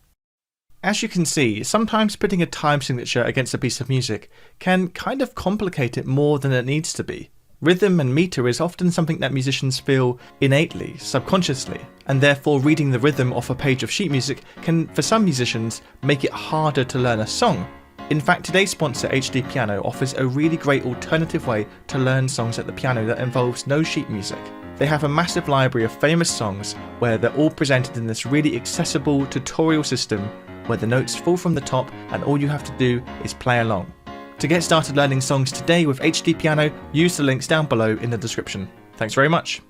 As you can see, sometimes putting a time signature against a piece of music can kind of complicate it more than it needs to be. Rhythm and meter is often something that musicians feel innately, subconsciously, and therefore reading the rhythm off a page of sheet music can, for some musicians, make it harder to learn a song. In fact, today's sponsor, HD Piano, offers a really great alternative way to learn songs at the piano that involves no sheet music. They have a massive library of famous songs where they're all presented in this really accessible tutorial system where the notes fall from the top and all you have to do is play along. To get started learning songs today with HD Piano, use the links down below in the description. Thanks very much.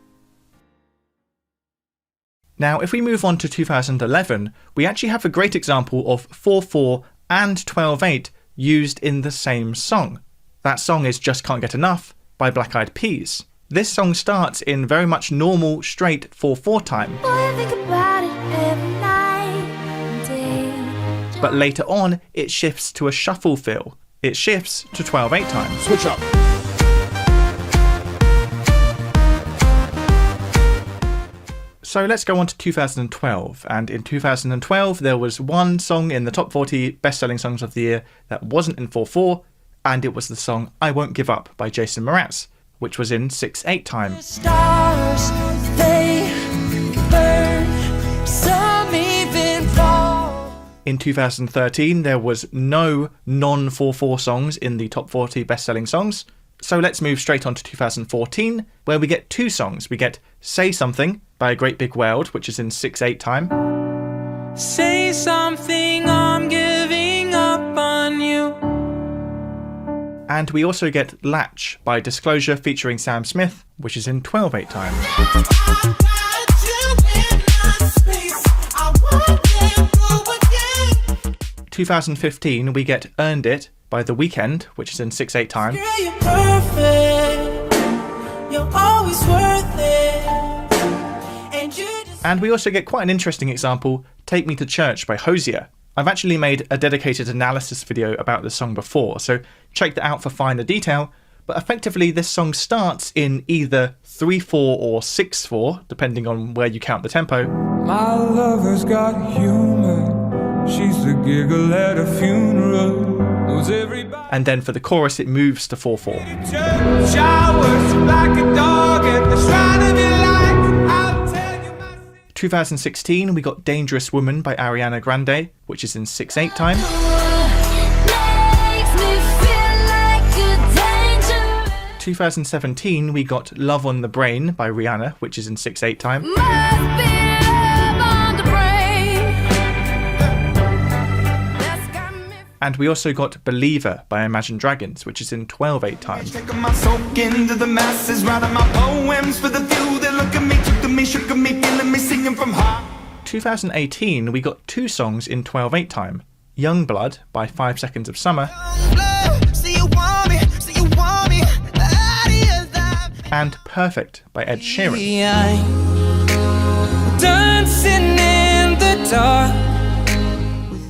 Now, if we move on to 2011, we actually have a great example of 4/4 and 12/8 used in the same song. That song is Just Can't Get Enough by Black Eyed Peas. This song starts in very much normal, straight 4/4 time. But later on, it shifts to a shuffle feel. It shifts to 12/8 time. Switch up. So let's go on to 2012, and in 2012 there was one song in the top 40 best-selling songs of the year that wasn't in 4/4, and it was the song I Won't Give Up by Jason Mraz, which was in 6/8 time. Stars, they burn, some even fall. In 2013 there was no non-4/4 songs in the top 40 best-selling songs, so let's move straight on to 2014, where we get 2 songs. We get Say Something by A Great Big World, which is in 6/8 time. Say something, I'm giving up on you. And we also get Latch by Disclosure featuring Sam Smith, which is in 12/8 time. 2015 we get Earned It by The Weeknd, which is in 6/8 time. Girl, you're perfect. You're always worth it. And you just... And we also get quite an interesting example, Take Me to Church by Hosier. I've actually made a dedicated analysis video about this song before, so check that out for finer detail, but effectively this song starts in either 3/4 or 6/4, depending on where you count the tempo. My lover's got humor. She's the giggle at a funeral. Knows everybody. And then for the chorus it moves to 4/4. Showers like a dog at the shrine of your life. I'll tell you my... 2016 we got Dangerous Woman by Ariana Grande, which is in 6/8 time. 2017 we got Love on the Brain by Rihanna, which is in 6/8 time. And we also got Believer by Imagine Dragons, which is in 12/8 time. 2018 we got two songs in 12/8 time. Youngblood by 5 Seconds of Summer and Perfect by Ed Sheeran. Dancing in the dark.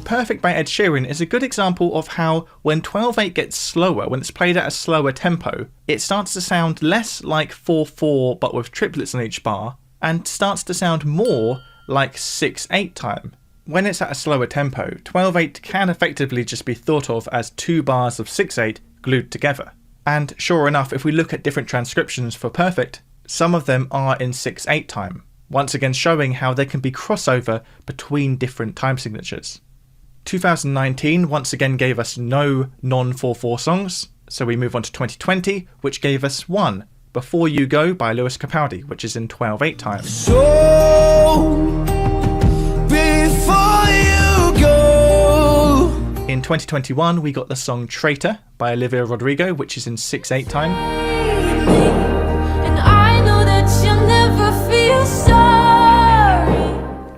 Perfect by Ed Sheeran is a good example of how when 12/8 gets slower, when it's played at a slower tempo, it starts to sound less like 4/4 but with triplets on each bar, and starts to sound more like 6/8 time. When it's at a slower tempo, 12/8 can effectively just be thought of as 2 bars of 6/8 glued together. And sure enough, if we look at different transcriptions for Perfect, some of them are in 6/8 time, once again showing how there can be crossover between different time signatures. 2019 once again gave us no non-4/4 songs, so we move on to 2020, which gave us one, Before You Go by Lewis Capaldi, which is in 12/8 time. So, before you go. In 2021 we got the song Traitor by Olivia Rodrigo, which is in 6/8 time. And I know that you'll never feel sorry.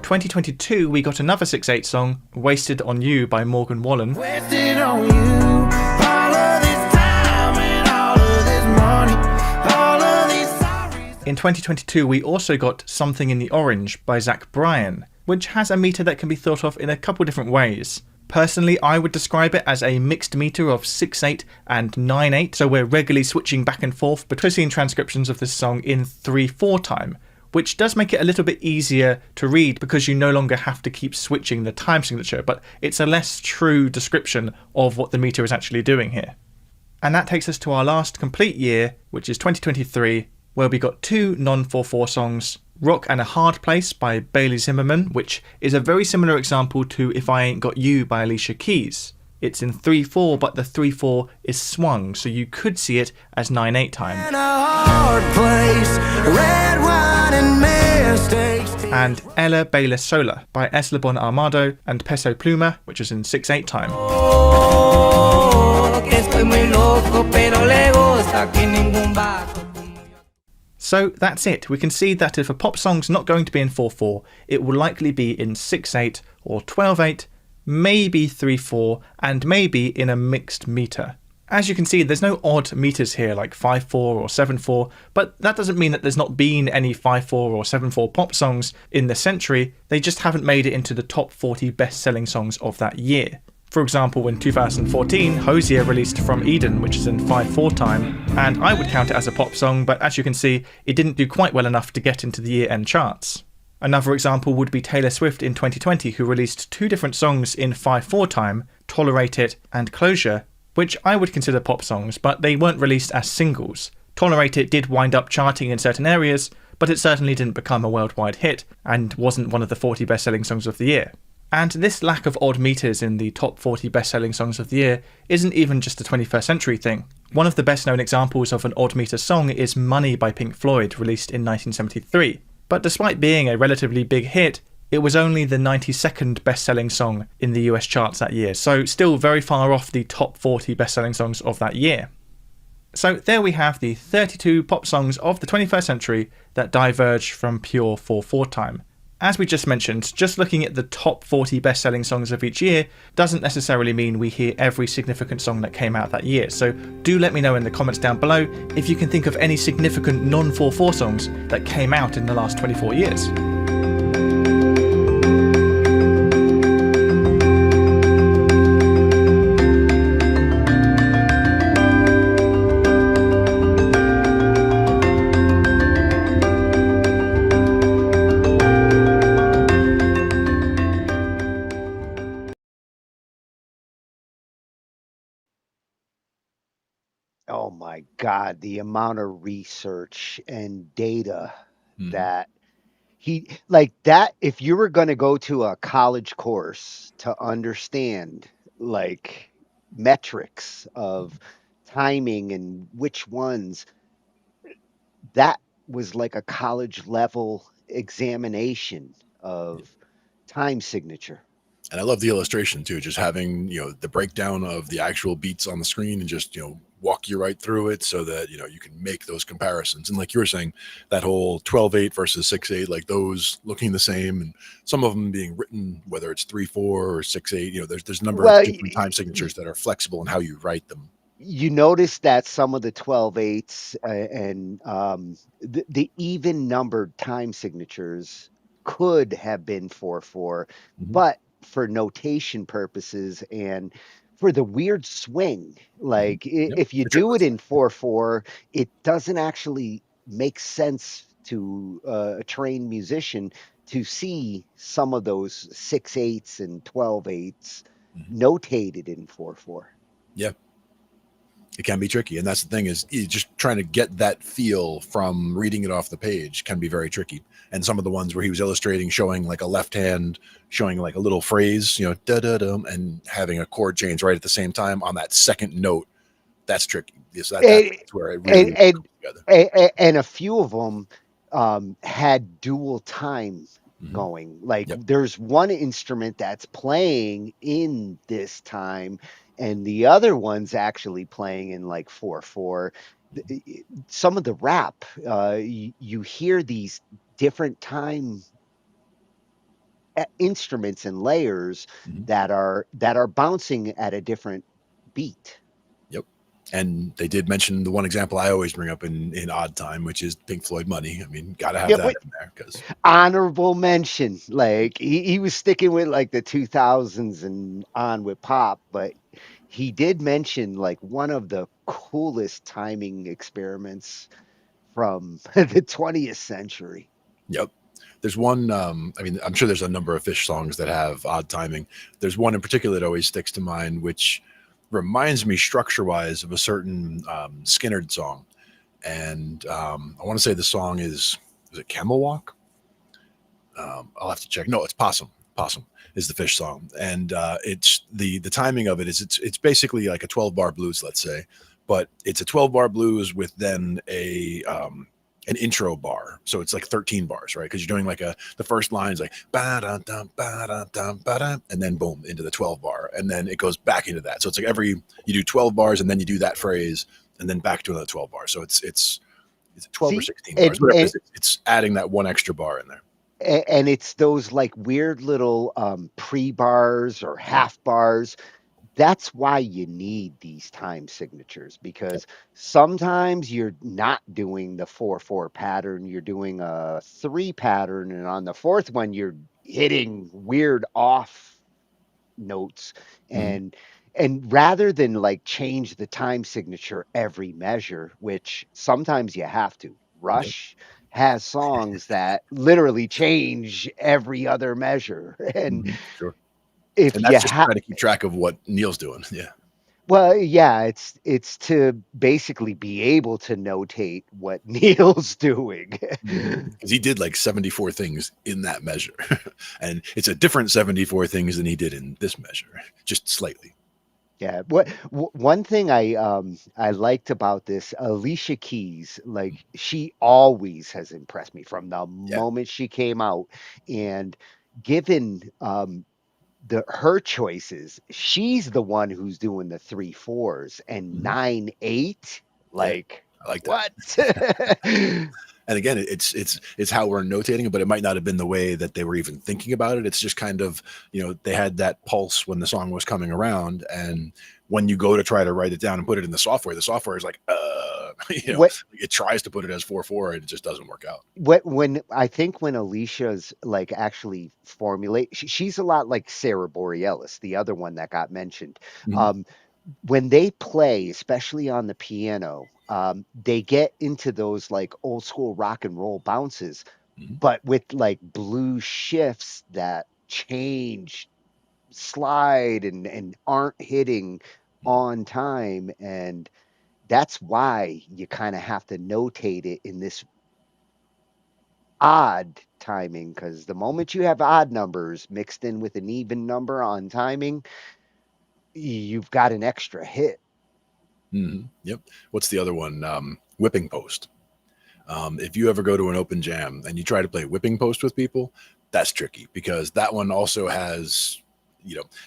2022 we got another 6/8 song, Wasted on You by Morgan Wallen. Wasted on you. All of this time and all of this money. All of these sorries. In 2022 we also got Something in the Orange by Zach Bryan, which has a meter that can be thought of in a couple different ways. Personally, I would describe it as a mixed meter of 6/8 and 9/8, so we're regularly switching back and forth between transcriptions of this song in 3/4 time, which does make it a little bit easier to read because you no longer have to keep switching the time signature, but it's a less true description of what the meter is actually doing here. And that takes us to our last complete year, which is 2023, where we got two non-4/4 songs, Rock and a Hard Place by Bailey Zimmerman, which is a very similar example to If I Ain't Got You by Alicia Keys. It's in 3/4, but the 3/4 is swung, so you could see it as 9/8 time. In a hard place, red wine and mistakes. And Ella Baila Sola by Eslabon Armado and Peso Pluma, which is in 6/8 time. So that's it. We can see that if a pop song's not going to be in 4/4, it will likely be in 6/8 or 12/8, maybe 3/4, and maybe in a mixed meter. As you can see, there's no odd meters here like 5/4 or 7/4, but that doesn't mean that there's not been any 5/4 or 7/4 pop songs in the century, they just haven't made it into the top 40 best-selling songs of that year. For example, in 2014, Hosier released From Eden, which is in 5/4 time, and I would count it as a pop song, but as you can see, it didn't do quite well enough to get into the year-end charts. Another example would be Taylor Swift in 2020, who released two different songs in 5/4 time, Tolerate It and Closure, which I would consider pop songs, but they weren't released as singles. Tolerate It did wind up charting in certain areas, but it certainly didn't become a worldwide hit, and wasn't one of the 40 best-selling songs of the year. And this lack of odd meters in the top 40 best-selling songs of the year isn't even just a 21st century thing. One of the best-known examples of an odd meter song is Money by Pink Floyd, released in 1973. But despite being a relatively big hit, It was only the 92nd best-selling song in the US charts that year, so still very far off the top 40 best-selling songs of that year. So there we have the 32 pop songs of the 21st century that diverge from pure 4/4 time. As we just mentioned, just looking at the top 40 best-selling songs of each year doesn't necessarily mean we hear every significant song that came out that year, so do let me know in the comments down below if you can think of any significant non-4/4 songs that came out in the last 24 years. Oh my God, the amount of research and data that if you were going to go to a college course to understand like metrics of timing and which ones, that was like a college level examination of time signature. And I love the illustration too, just having, the breakdown of the actual beats on the screen and just, walk you right through it so that, you can make those comparisons. And like you were saying, that whole 12/8 versus 6/8, like those looking the same, and some of them being written, whether it's 3/4 or 6/8, there's a number of different time signatures that are flexible in how you write them. You notice that some of the 12/8 and the even numbered time signatures could have been 4/4, but for notation purposes and for the weird swing, like if you do it in 4/4, it doesn't actually make sense to a trained musician to see some of those 6/8 and 12/8 notated in 4/4. Yeah. It can be tricky. And that's the thing, is just trying to get that feel from reading it off the page can be very tricky. And some of the ones where he was illustrating, showing like a left hand, showing like a little phrase, da da da, and having a chord change right at the same time on that second note, that's tricky. So that's where it really comes together. And a few of them had dual time going. Like there's one instrument that's playing in this time, and the other one's actually playing in like 4/4. Some of the rap, you hear these different time instruments and layers that are bouncing at a different beat. Yep. And they did mention the one example I always bring up in odd time, which is Pink Floyd Money. I mean, gotta have that in there, because honorable mention. Like he was sticking with like the 2000s and on with pop, but he did mention like one of the coolest timing experiments from the 20th century. Yep. There's one, I'm sure there's a number of Fish songs that have odd timing. There's one in particular that always sticks to mind, which reminds me structure-wise of a certain Skinnerd song. And I want to say the song is it Camel Walk? I'll have to check. No, it's Possum. Possum is the Fish song. And it's the timing of it is it's basically like a 12-bar blues, let's say. But it's a 12-bar blues with then an intro bar, so it's like 13 bars, right? Because you're doing like the first line is like ba-da-dum, ba-da-dum, ba-da, and then boom into the 12 bar, and then it goes back into that. So it's like you do 12 bars and then you do that phrase and then back to another 12 bars. So it's 12 or 16 bars, whatever. It's adding that one extra bar in there. And it's those like weird little pre-bars or half bars. That's why you need these time signatures, because sometimes you're not doing the 4/4 pattern, you're doing a 3 pattern, and on the fourth one you're hitting weird off notes, and rather than like change the time signature every measure, which sometimes you have to. Rush has songs that literally change every other measure, and sure. If and you that's just trying to keep track of what Neil's doing. Yeah. Well, yeah, it's to basically be able to notate what Neil's doing. Because he did like 74 things in that measure. And it's a different 74 things than he did in this measure, just slightly. Yeah. One thing I liked about this, Alicia Keys, like she always has impressed me from the moment she came out. And given her choices, she's the one who's doing the 3/4s and 9/8. Like, I like what? And again, it's how we're notating it, but it might not have been the way that they were even thinking about it. It's just kind of, they had that pulse when the song was coming around, and when you go to try to write it down and put it in the software is like, it tries to put it as 4/4 and it just doesn't work out. When I think when Alicia's like actually formulate, she's a lot like Sarah Borealis, the other one that got mentioned. When they play, especially on the piano, they get into those like old school rock and roll bounces, but with like blues shifts that change, slide, and aren't hitting on time. And that's why you kind of have to notate it in this odd timing, because the moment you have odd numbers mixed in with an even number on timing, you've got an extra hit. Yep. What's the other one? Whipping post. If you ever go to an open jam and you try to play whipping post with people, that's tricky, because that one also has,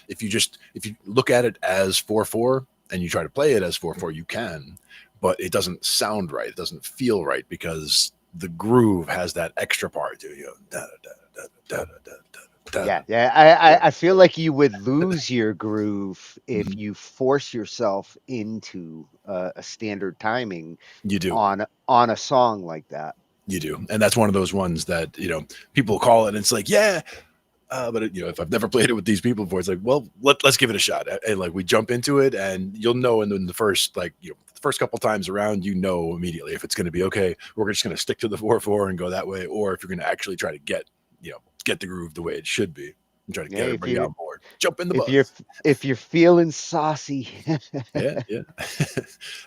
if you look at it as 4/4 and you try to play it as 4/4, you can, but it doesn't sound right. It doesn't feel right, because the groove has that extra part to you. Yeah. I feel like you would lose your groove if you force yourself into a standard timing. You do on a song like that. You do, and that's one of those ones that people call it, and it's like, yeah. But if I've never played it with these people before, it's like, well, let's give it a shot. And like we jump into it, and you'll know in the first the first couple times around, immediately if it's going to be okay. We're just going to stick to the 4/4 and go that way, or if you're going to actually try to get the groove the way it should be and try to get everybody on board. Jump in the bus. If you're feeling saucy, yeah,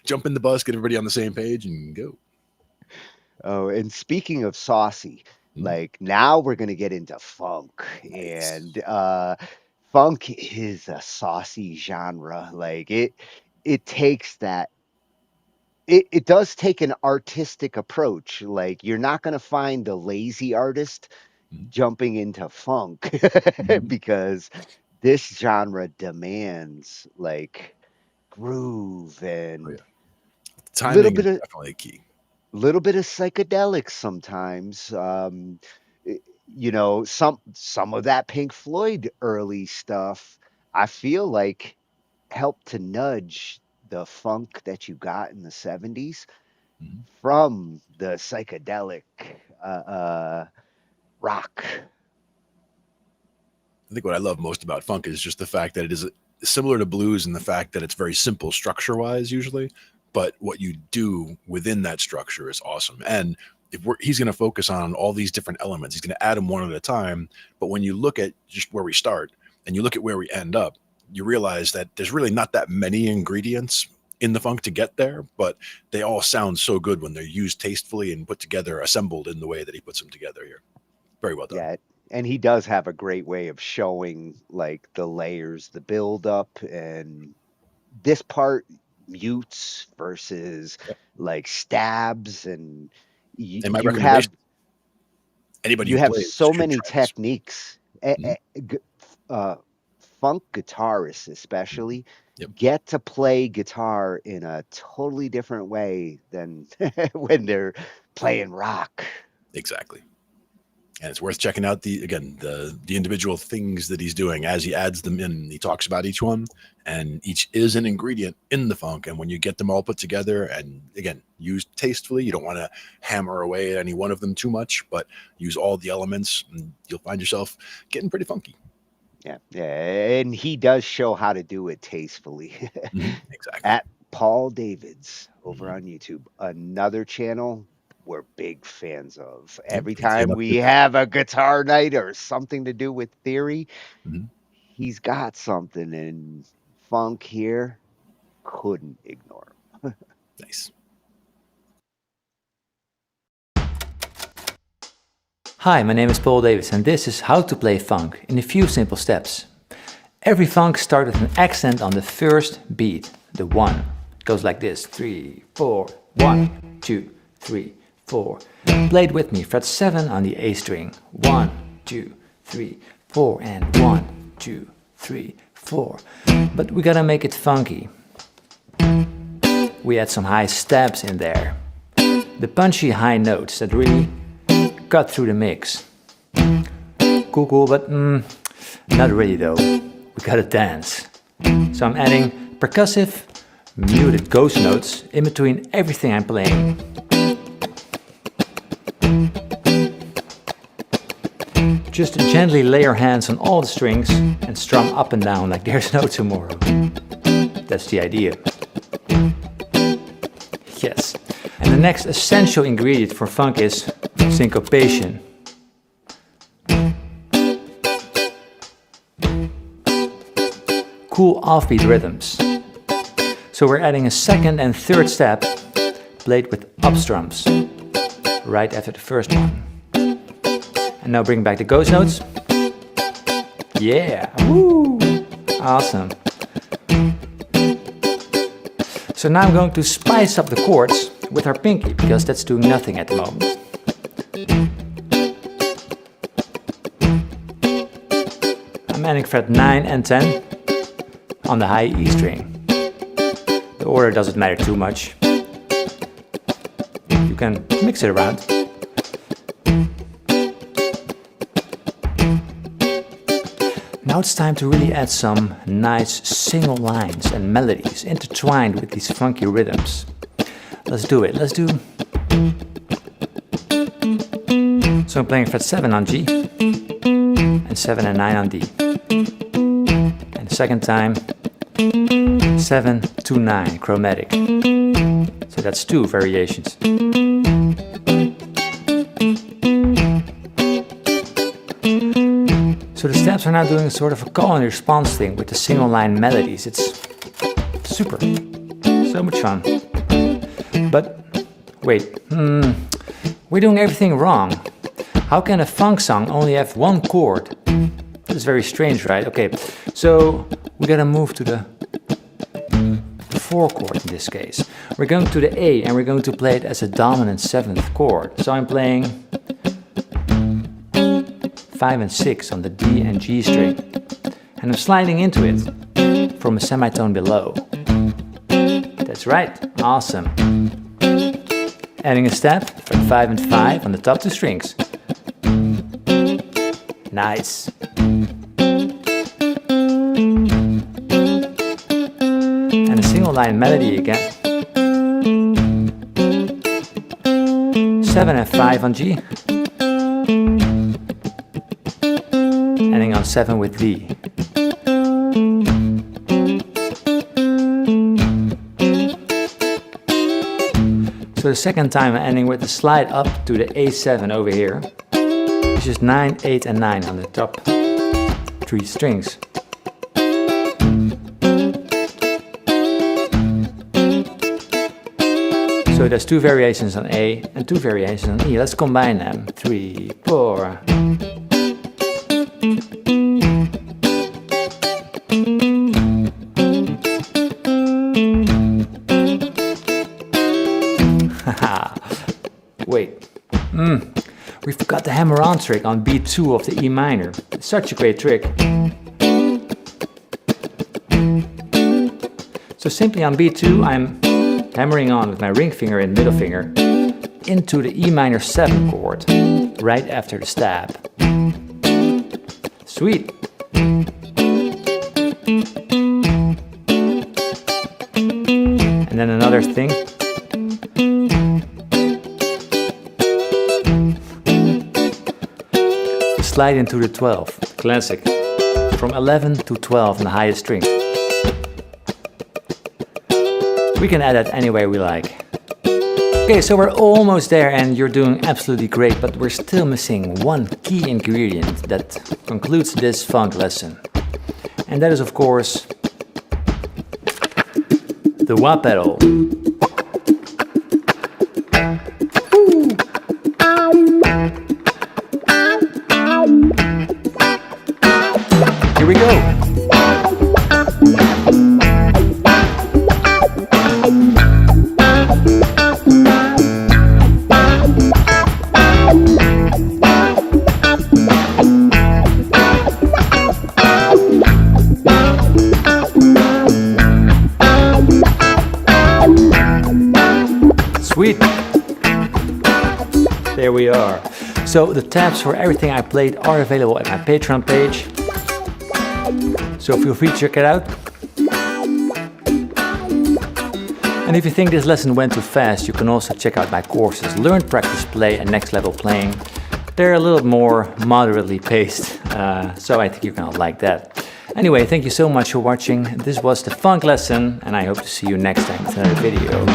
jump in the bus, get everybody on the same page, and go. Oh, and speaking of saucy. Like now we're going to get into funk, and funk is a saucy genre. Like it takes that. It does take an artistic approach. Like you're not going to find the lazy artist jumping into funk because this genre demands like groove and timing is definitely key. Little bit of psychedelics sometimes. Some of that Pink Floyd early stuff, I feel like helped to nudge the funk that you got in the 70s from the psychedelic rock. I think what I love most about funk is just the fact that it is similar to blues in the fact that it's very simple structure-wise usually, but what you do within that structure is awesome. And he's going to focus on all these different elements. He's going to add them one at a time. But when you look at just where we start and you look at where we end up, you realize that there's really not that many ingredients in the funk to get there, but they all sound so good when they're used tastefully and put together, assembled in the way that he puts them together here. Very well done. Yeah, and he does have a great way of showing like the layers, the build up, and this part mutes versus like stabs, and you have so many techniques. Funk guitarists especially get to play guitar in a totally different way than when they're playing rock. Exactly. And it's worth checking out the individual things that he's doing as he adds them in. He talks about each one, and each is an ingredient in the funk. And when you get them all put together and again, used tastefully, you don't want to hammer away at any one of them too much, but use all the elements and you'll find yourself getting pretty funky. Yeah. And he does show how to do it tastefully. Exactly. At Paul Davids over on YouTube, another channel we're big fans of. Every time we have a guitar night or something to do with theory, he's got something, and funk here couldn't ignore him. Nice. Hi, my name is Paul Davids, and this is how to play funk in a few simple steps. Every funk starts with an accent on the first beat, the 1. It goes like this: 3, 4, 1, 2, 3, 4. Play it with me, fret 7 on the A string. 1, 2, 3, 4, and 1, 2, 3, 4. But we gotta make it funky. We add some high stabs in there. The punchy high notes that really cut through the mix. Cool, but not really though. We gotta dance. So I'm adding percussive, muted ghost notes in between everything I'm playing. Just gently lay your hands on all the strings and strum up and down like there's no tomorrow. That's the idea. Yes. And the next essential ingredient for funk is syncopation. Cool offbeat rhythms. So we're adding a second and third step played with up strums right after the first one. And now bring back the ghost notes. Yeah, woo, awesome. So now I'm going to spice up the chords with our pinky because that's doing nothing at the moment. I'm adding fret 9 and 10 on the high E string. The order doesn't matter too much. You can mix it around. Now it's time to really add some nice single lines and melodies intertwined with these funky rhythms. Let's do it, let's do... So I'm playing fret 7 on G, and 7 and 9 on D. And the second time, 7 to 9 chromatic. So that's 2 variations. So the steps are now doing a sort of a call and response thing with the single line melodies. It's super, so much fun. But wait, we're doing everything wrong. How can a funk song only have one chord? That's very strange, right? Okay, so we gotta move to the 4 chord in this case. We're going to the A and we're going to play it as a dominant 7th chord. So I'm playing 5 and 6 on the D and G string. And I'm sliding into it from a semitone below. That's right, awesome. Adding a step from 5 and 5 on the top 2 strings. Nice. And a single line melody again. 7 and 5 on G. Ending on 7 with D. So the second time I'm ending with the slide up to the A7 over here. It's just 9, 8 and 9 on the top 3 strings. So there's 2 variations on A and 2 variations on E. Let's combine them. 3, 4. Wait, we forgot the hammer-on trick on B2 of the E minor. It's such a great trick. So simply on B2 I'm hammering on with my ring finger and middle finger into the E minor 7 chord right after the stab. Sweet. And then another thing. Slide into the 12, classic. From 11 to 12 on the highest string. We can add that any way we like. Okay, so we're almost there and you're doing absolutely great, but we're still missing one key ingredient that concludes this funk lesson. And that is, of course, the wah pedal. Here we go. Sweet. There we are. So the tabs for everything I played are available at my Patreon page. So feel free to check it out. And if you think this lesson went too fast, you can also check out my courses Learn, Practice, Play and Next Level Playing. They're a little more moderately paced, so I think you're gonna like that. Anyway, thank you so much for watching. This was the funk lesson, and I hope to see you next time with another video.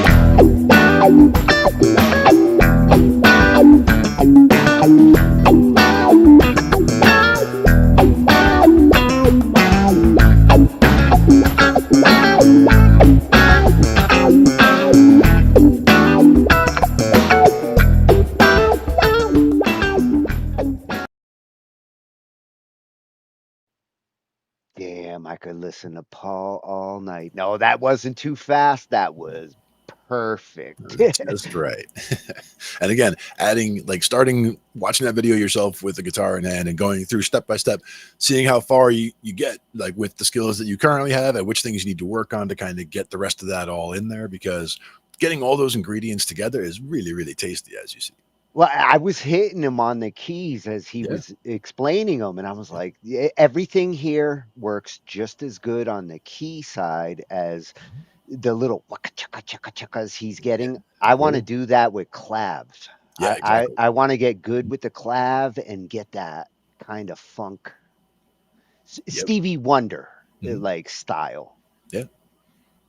Damn, I could listen to Paul all night. No, that wasn't too fast. That was perfect. Just right. And again, adding, like, starting watching that video yourself with the guitar in hand and going through step by step, seeing how far you get, like, with the skills that you currently have and which things you need to work on to kind of get the rest of that all in there, because getting all those ingredients together is really, really tasty, as you see. Well, I was hitting him on the keys as he was explaining them, and I was like, everything here works just as good on the key side as the little waka chaka chaka chakas he's getting. I want to do that with clavs. Yeah, exactly. I want to get good with the clav and get that kind of funk, Stevie Wonder like style. Yeah.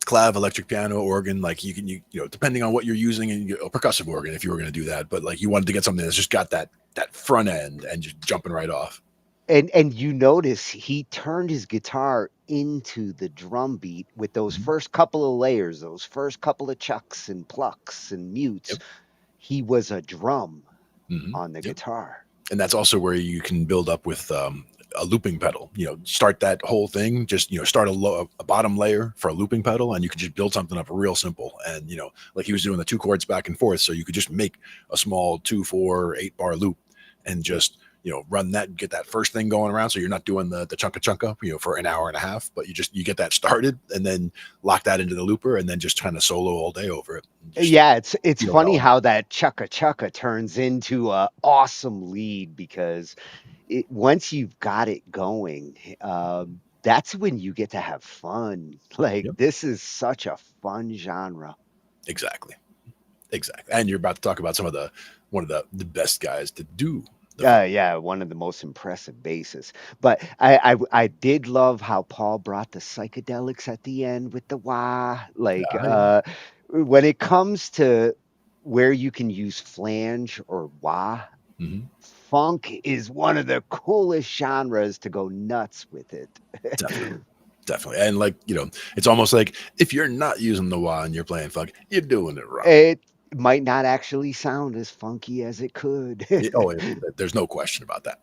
Clav, electric piano, organ, like you know, depending on what you're using, and a percussive organ if you were going to do that, but like you wanted to get something that's just got that front end and just jumping right off. And you notice he turned his guitar into the drum beat with those first couple of layers, those first couple of chucks and plucks and mutes. He was a drum on the guitar. And that's also where you can build up with a looping pedal. You know, start that whole thing, just, you know, start a bottom layer for a looping pedal, and you could just build something up real simple. And, you know, like he was doing the 2 chords back and forth, so you could just make a small 2, 4, 8 bar loop and just, you know, run that, get that first thing going around. So you're not doing the chunka, you know, for an hour and a half, but you get that started and then lock that into the looper and then just kind of solo all day over it. Yeah, it's funny how that chukka turns into a awesome lead, because once you've got it going, that's when you get to have fun. Like, this is such a fun genre. Exactly. And you're about to talk about one of the best guys to do. Yeah, one of the most impressive basses. But I did love how Paul brought the psychedelics at the end with the wah. Like, when it comes to where you can use flange or wah, funk is one of the coolest genres to go nuts with it. Definitely. And, like, you know, it's almost like if you're not using the wah and you're playing funk, you're doing it wrong. It might not actually sound as funky as it could. There's no question about that.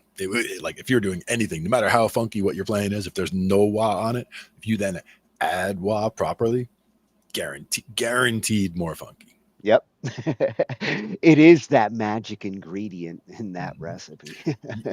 Like, if you're doing anything, no matter how funky what you're playing is, if there's no wah on it, if you then add wah properly, guaranteed more funky. Yep. It is that magic ingredient in that recipe.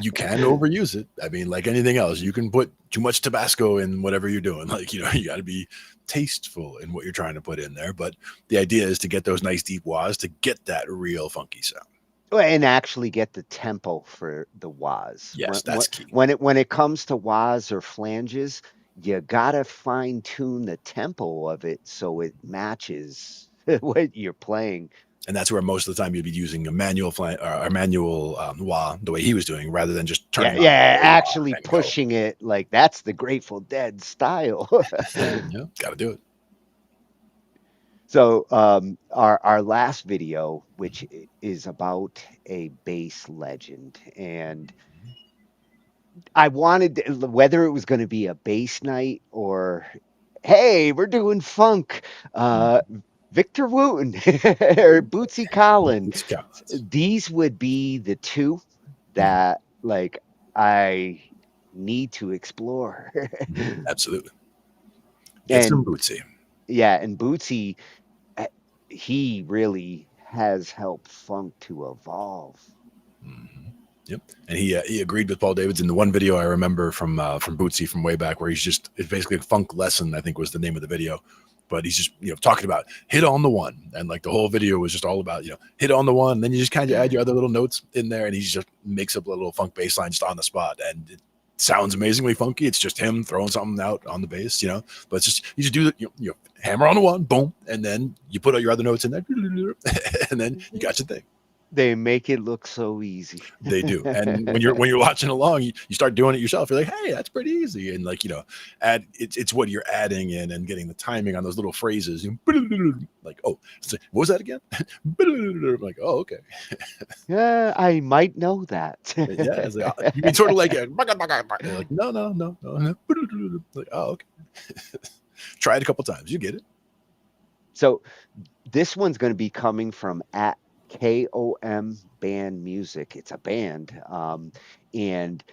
You can overuse it. I mean, like anything else, you can put too much Tabasco in whatever you're doing. Like, you know, you got to be tasteful in what you're trying to put in there. But the idea is to get those nice deep wahs to get that real funky sound. And actually get the tempo for the wahs. Yes, that's key. When it comes to wahs or flanges, you gotta fine tune the tempo of it so it matches what you're playing. And that's where most of the time you'd be using a manual wah the way he was doing, rather than just turning. Actually pushing it. Like, that's the Grateful Dead style. Yeah, got to do it. So our last video, which is about a bass legend, and I wanted whether it was going to be a bass night or, hey, we're doing funk. Victor Wooten or Bootsy Collins. These would be the two that, like, I need to explore. Absolutely. Get some Bootsy. Yeah, and Bootsy, he really has helped funk to evolve. Yep. And he agreed with Paul Davidson. The one video I remember from Bootsy from way back, where it's basically a funk lesson, I think was the name of the video. but he's just, talking about hit on the one. And like the whole video was just all about, hit on the one. And then you just kind of add your other little notes in there, and he just makes up a little funk bass line just on the spot. And it sounds amazingly funky. It's just him throwing something out on the bass, but it's just, you just do the, hammer on the one, boom. And then you put all your other notes in there and then you got your thing. They make it look so easy. They do. And when you're watching along, you start doing it yourself. You're like, hey, that's pretty easy. And like, it's what you're adding in and getting the timing on those little phrases. Like, oh, what was that again? I'm like, oh, okay. Yeah, I might know that. Yeah, it's like, you mean sort of like, like no. Like, oh, okay. Try it a couple times. You get it. So this one's going to be coming from at KOM Band Music. It's a band. And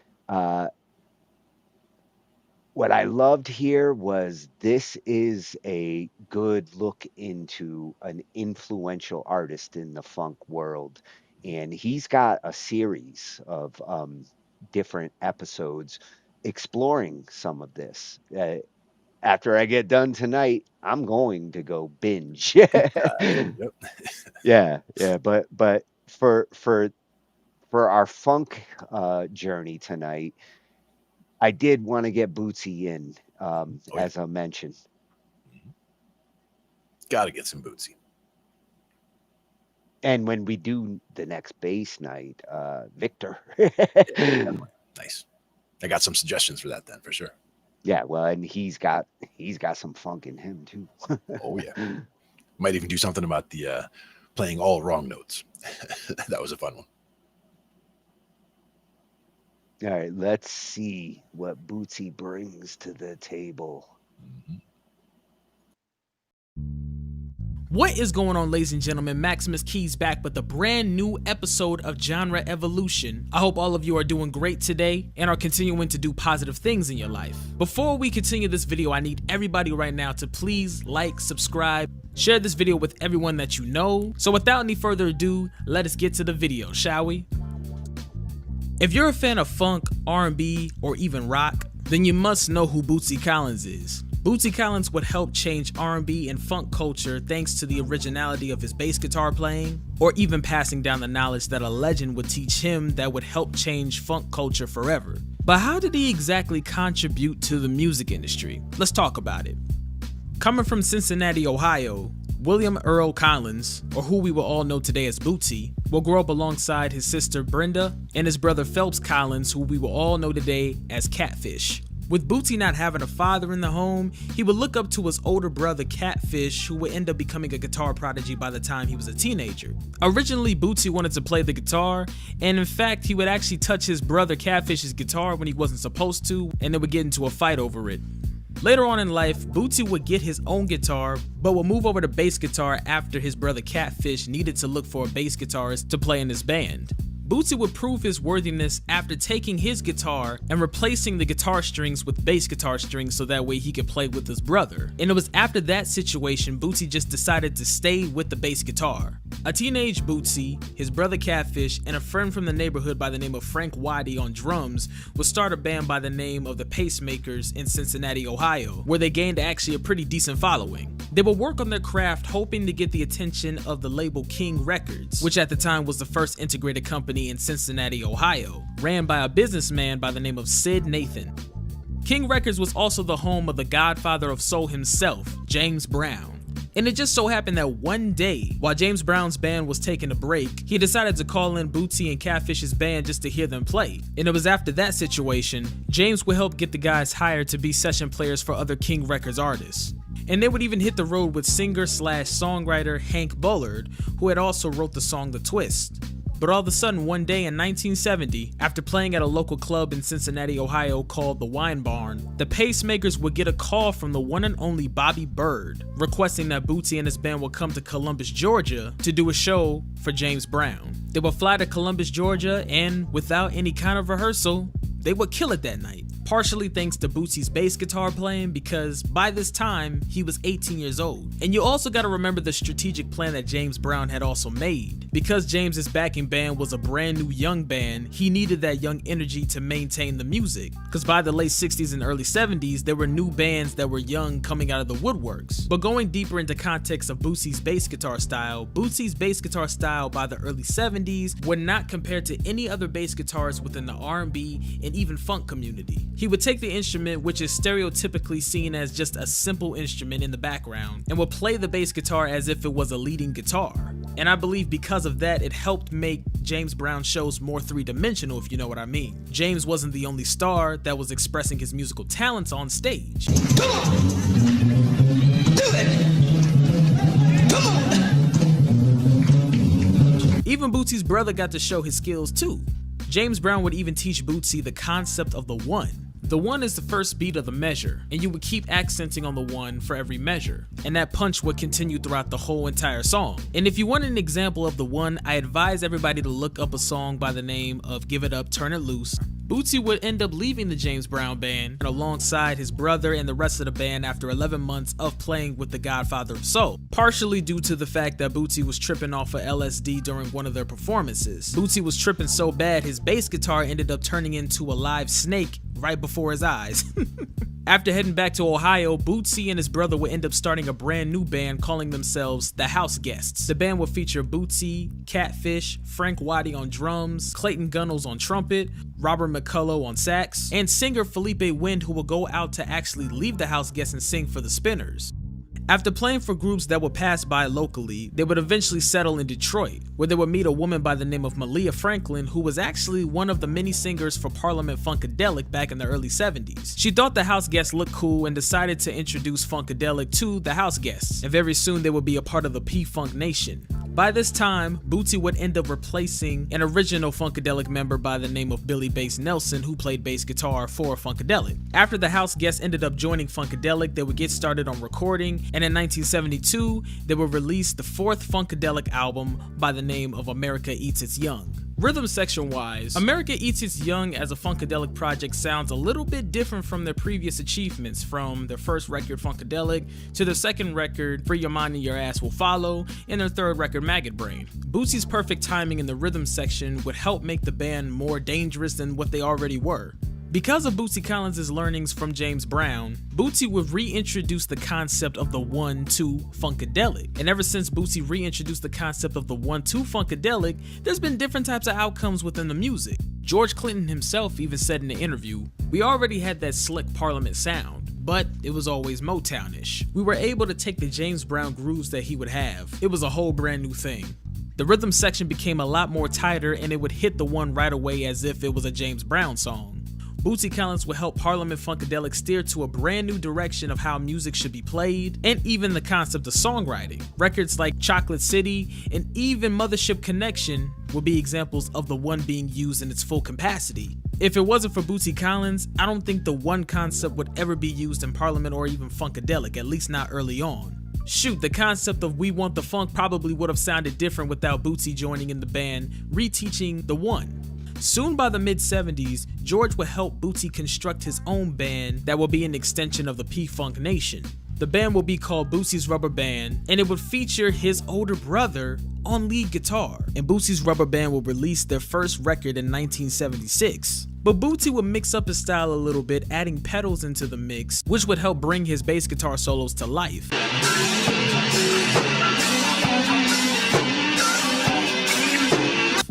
what I loved here was this is a good look into an influential artist in the funk world. And he's got a series of different episodes exploring some of this. After I get done tonight, I'm going to go binge. Yeah. But for our funk journey tonight, I did want to get Bootsy in, as I mentioned. Got to get some Bootsy. And when we do the next bass night, Victor. Nice. I got some suggestions for that then, for sure. Yeah, well, and he's got some funk in him too. Oh yeah. Might even do something about the playing all wrong notes. That was a fun one. All right, let's see what Bootsy brings to the table. What is going on, ladies and gentlemen? Maximus Keys back with a brand new episode of Genre Evolution. I hope all of you are doing great today and are continuing to do positive things in your life. Before we continue this video, I need everybody right now to please like, subscribe, share this video with everyone that you know. So without any further ado, let us get to the video, shall we? If you're a fan of funk, R&B, or even rock, then you must know who Bootsy Collins is. Bootsy Collins would help change R&B and funk culture thanks to the originality of his bass guitar playing, or even passing down the knowledge that a legend would teach him that would help change funk culture forever. But how did he exactly contribute to the music industry? Let's talk about it. Coming from Cincinnati, Ohio, William Earl Collins, or who we will all know today as Bootsy, will grow up alongside his sister Brenda and his brother Phelps Collins, who we will all know today as Catfish. With Bootsy not having a father in the home, he would look up to his older brother Catfish, who would end up becoming a guitar prodigy by the time he was a teenager. Originally, Bootsy wanted to play the guitar, and in fact, he would actually touch his brother Catfish's guitar when he wasn't supposed to, and they would get into a fight over it. Later on in life, Bootsy would get his own guitar, but would move over to bass guitar after his brother Catfish needed to look for a bass guitarist to play in his band. Bootsy would prove his worthiness after taking his guitar and replacing the guitar strings with bass guitar strings so that way he could play with his brother. And it was after that situation Bootsy just decided to stay with the bass guitar. A teenage Bootsy, his brother Catfish, and a friend from the neighborhood by the name of Frank Waddy on drums would start a band by the name of the Pacemakers in Cincinnati, Ohio, where they gained actually a pretty decent following. They would work on their craft hoping to get the attention of the label King Records, which at the time was the first integrated company in Cincinnati, Ohio, ran by a businessman by the name of Sid Nathan. King Records was also the home of the godfather of soul himself, James Brown. And it just so happened that one day, while James Brown's band was taking a break, he decided to call in Bootsy and Catfish's band just to hear them play. And it was after that situation, James would help get the guys hired to be session players for other King Records artists. And they would even hit the road with singer/songwriter Hank Bullard, who had also wrote the song The Twist. But all of a sudden, one day in 1970, after playing at a local club in Cincinnati, Ohio called the Wine Barn, the Pacemakers would get a call from the one and only Bobby Byrd, requesting that Bootsy and his band would come to Columbus, Georgia to do a show for James Brown. They would fly to Columbus, Georgia, and without any kind of rehearsal, they would kill it that night. partially thanks to Bootsy's bass guitar playing because by this time, he was 18 years old. And you also gotta remember the strategic plan that James Brown had also made. Because James's backing band was a brand new young band, he needed that young energy to maintain the music. Because by the late 60s and early 70s, there were new bands that were young coming out of the woodworks. But going deeper into context of Bootsy's bass guitar style, Bootsy's bass guitar style by the early 70s were not compared to any other bass guitarists within the R&B and even funk community. He would take the instrument, which is stereotypically seen as just a simple instrument in the background, and would play the bass guitar as if it was a leading guitar. And I believe because of that, it helped make James Brown's shows more three-dimensional, if you know what I mean. James wasn't the only star that was expressing his musical talents on stage. Come on! Do it! Come on! Even Bootsy's brother got to show his skills too. James Brown would even teach Bootsy the concept of the one. The one is the first beat of the measure, and you would keep accenting on the one for every measure, and that punch would continue throughout the whole entire song. And if you want an example of the one, I advise everybody to look up a song by the name of Give It Up, Turn It Loose. Bootsy would end up leaving the James Brown band alongside his brother and the rest of the band after 11 months of playing with the Godfather of Soul, partially due to the fact that Bootsy was tripping off of LSD during one of their performances. Bootsy was tripping so bad his bass guitar ended up turning into a live snake right before his eyes. After heading back to Ohio, Bootsy and his brother would end up starting a brand new band calling themselves the House Guests. The band would feature Bootsy, Catfish, Frank Waddy on drums, Clayton Gunnels on trumpet, Robert McCullough on sax, and singer Felipe Wind, who would go out to actually leave the House Guests and sing for the Spinners. After playing for groups that would pass by locally, they would eventually settle in Detroit, where they would meet a woman by the name of Malia Franklin, who was actually one of the many singers for Parliament Funkadelic back in the early 70s. She thought the House Guests looked cool and decided to introduce Funkadelic to the House Guests, and very soon they would be a part of the P-Funk Nation. By this time, Bootsy would end up replacing an original Funkadelic member by the name of Billy Bass Nelson, who played bass guitar for Funkadelic. After the House Guests ended up joining Funkadelic, they would get started on recording, and in 1972, they would release the fourth Funkadelic album by the name of America Eats Its Young. Rhythm section wise, America Eats Its Young as a Funkadelic project sounds a little bit different from their previous achievements, from their first record Funkadelic to their second record Free Your Mind and Your Ass Will Follow, and their third record Maggot Brain. Bootsy's perfect timing in the rhythm section would help make the band more dangerous than what they already were. Because of Bootsy Collins' learnings from James Brown, Bootsy would reintroduce the concept of the 1-2 Funkadelic. And ever since Bootsy reintroduced the concept of the 1-2 Funkadelic, there's been different types of outcomes within the music. George Clinton himself even said in the interview, "We already had that slick Parliament sound, but it was always Motownish. We were able to take the James Brown grooves that he would have. It was a whole brand new thing." The rhythm section became a lot more tighter, and it would hit the one right away as if it was a James Brown song. Bootsy Collins would help Parliament Funkadelic steer to a brand new direction of how music should be played, and even the concept of songwriting. Records like Chocolate City and even Mothership Connection would be examples of the one being used in its full capacity. If it wasn't for Bootsy Collins, I don't think the one concept would ever be used in Parliament or even Funkadelic, at least not early on. Shoot, the concept of We Want the Funk probably would have sounded different without Bootsy joining in the band, reteaching the one. Soon by the mid-70s, George would help Bootsy construct his own band that will be an extension of the P-Funk Nation. The band will be called Bootsy's Rubber Band, and it would feature his older brother on lead guitar. And Bootsy's Rubber Band will release their first record in 1976. But Bootsy would mix up his style a little bit, adding pedals into the mix, which would help bring his bass guitar solos to life.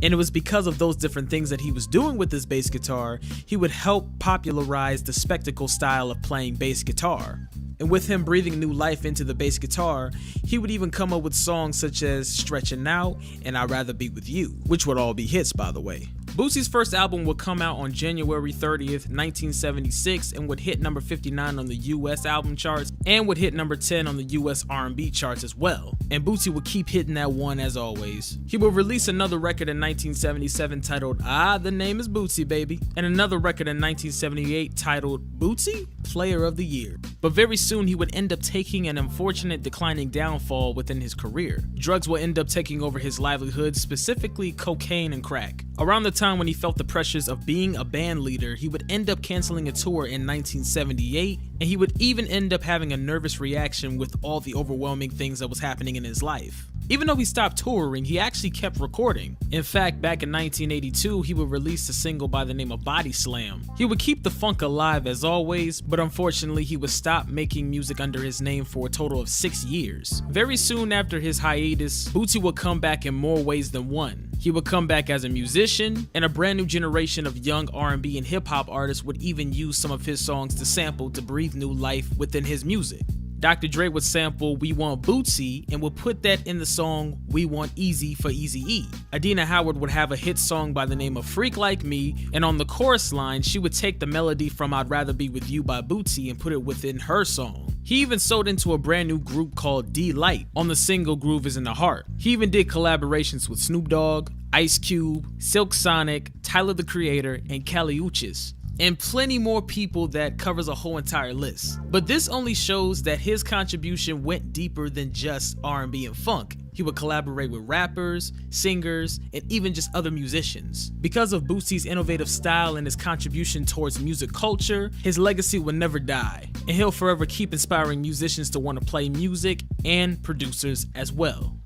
And it was because of those different things that he was doing with his bass guitar, he would help popularize the spectacle style of playing bass guitar. And with him breathing new life into the bass guitar, he would even come up with songs such as Stretching Out and I'd Rather Be With You, which would all be hits, by the way. Bootsy's first album would come out on January 30th, 1976 and would hit number 59 on the US album charts and would hit number 10 on the US R&B charts as well. And Bootsy would keep hitting that one as always. He would release another record in 1977 titled The Name Is Bootsy Baby, and another record in 1978 titled Bootsy, Player of the Year. But very soon he would end up taking an unfortunate declining downfall within his career. Drugs would end up taking over his livelihood, specifically cocaine and crack. Around the time time when he felt the pressures of being a band leader, he would end up canceling a tour in 1978, and he would even end up having a nervous reaction with all the overwhelming things that was happening in his life. Even though he stopped touring, he actually kept recording. In fact, back in 1982, he would release a single by the name of Body Slam. He would keep the funk alive as always, but unfortunately he would stop making music under his name for a total of 6 years. Very soon after his hiatus, Bootsy would come back in more ways than one. He would come back as a musician, and a brand new generation of young R&B and hip hop artists would even use some of his songs to sample to breathe new life within his music. Dr. Dre would sample We Want Bootsy and would put that in the song We Want Easy for Eazy-E. Adina Howard would have a hit song by the name of Freak Like Me, and on the chorus line, she would take the melody from I'd Rather Be With You by Bootsy and put it within her song. He even sold into a brand new group called D-Light on the single Groove Is in the Heart. He even did collaborations with Snoop Dogg, Ice Cube, Silk Sonic, Tyler the Creator, and Kali Uchis, and plenty more people that covers a whole entire list. But this only shows that his contribution went deeper than just R&B and funk. He would collaborate with rappers, singers, and even just other musicians. Because of Bootsy's innovative style and his contribution towards music culture, his legacy will never die, and he'll forever keep inspiring musicians to want to play music and producers as well.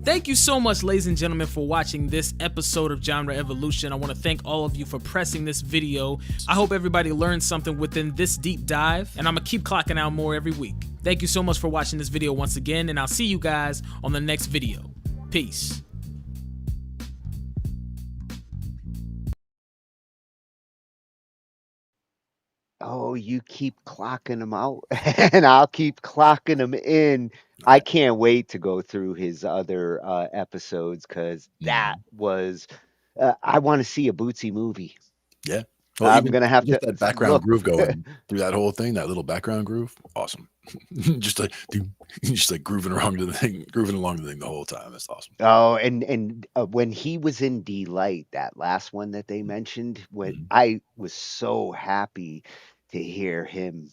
Thank you so much, ladies and gentlemen, for watching this episode of Genre Evolution. I want to thank all of you for pressing this video. I hope everybody learned something within this deep dive, and I'm going to keep clocking out more every week. Thank you so much for watching this video once again, and I'll see you guys on the next video. Peace. Oh, you keep clocking them out, and I'll keep clocking them in. I can't wait to go through his other episodes because that was. I want to see a Bootsy movie. Yeah. Well, I'm even gonna have just to that background look. groove going through that whole thing, that little background groove, awesome. just like grooving along to the thing the whole time. That's awesome. Oh, and when he was in D-Light, that last one that they mentioned, when I was so happy to hear him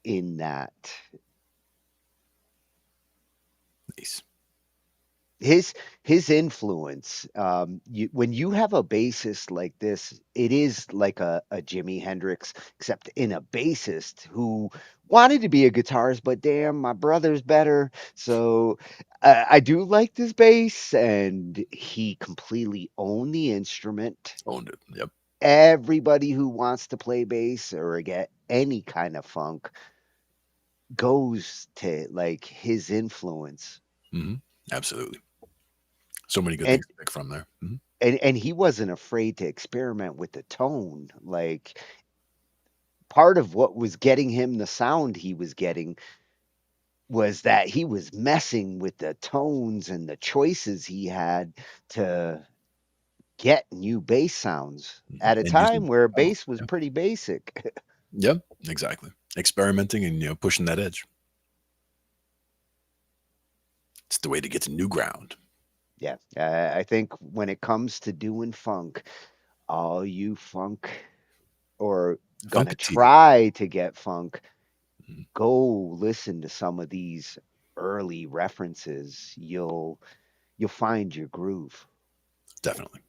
in that. Nice. His influence, when you have a bassist like this, it is like a Jimi Hendrix, except in a bassist who wanted to be a guitarist, but damn, my brother's better. So I do like this bass, and he completely owned the instrument. Owned it. Yep. Everybody who wants to play bass or get any kind of funk goes to like his influence. Mm-hmm. Absolutely. So many good things to pick from there. Mm-hmm. And he wasn't afraid to experiment with the tone. Like part of what was getting him the sound he was getting was that he was messing with the tones and the choices he had to get new bass sounds at a time where bass was pretty basic. Yep, exactly. Experimenting and pushing that edge. It's the way to get to new ground. Yeah, I think when it comes to doing funk, all you funk or gonna try to get funk, go listen to some of these early references. You'll find your groove. Definitely.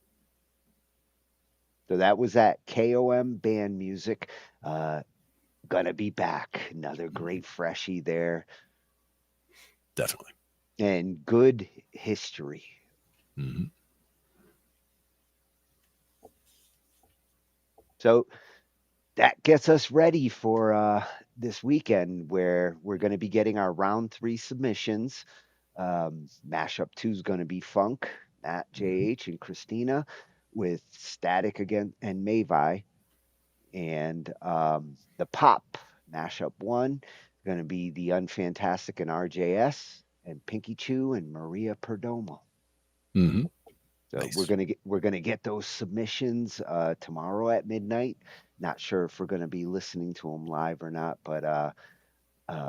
So that was that KOM band music. Gonna be back. Another great freshie there. Definitely. And good history. Mm-hmm. So that gets us ready for this weekend where we're going to be getting our round 3 submissions. Mashup 2 is going to be Funk, Matt, JH, and Christina with Static again and Mavi. And the Pop Mashup 1 is going to be The Unfantastic and RJS and Pinky Chew and Maria Perdomo. Mm-hmm. So nice. we're gonna get those submissions tomorrow at midnight. Not sure if we're gonna be listening to them live or not, but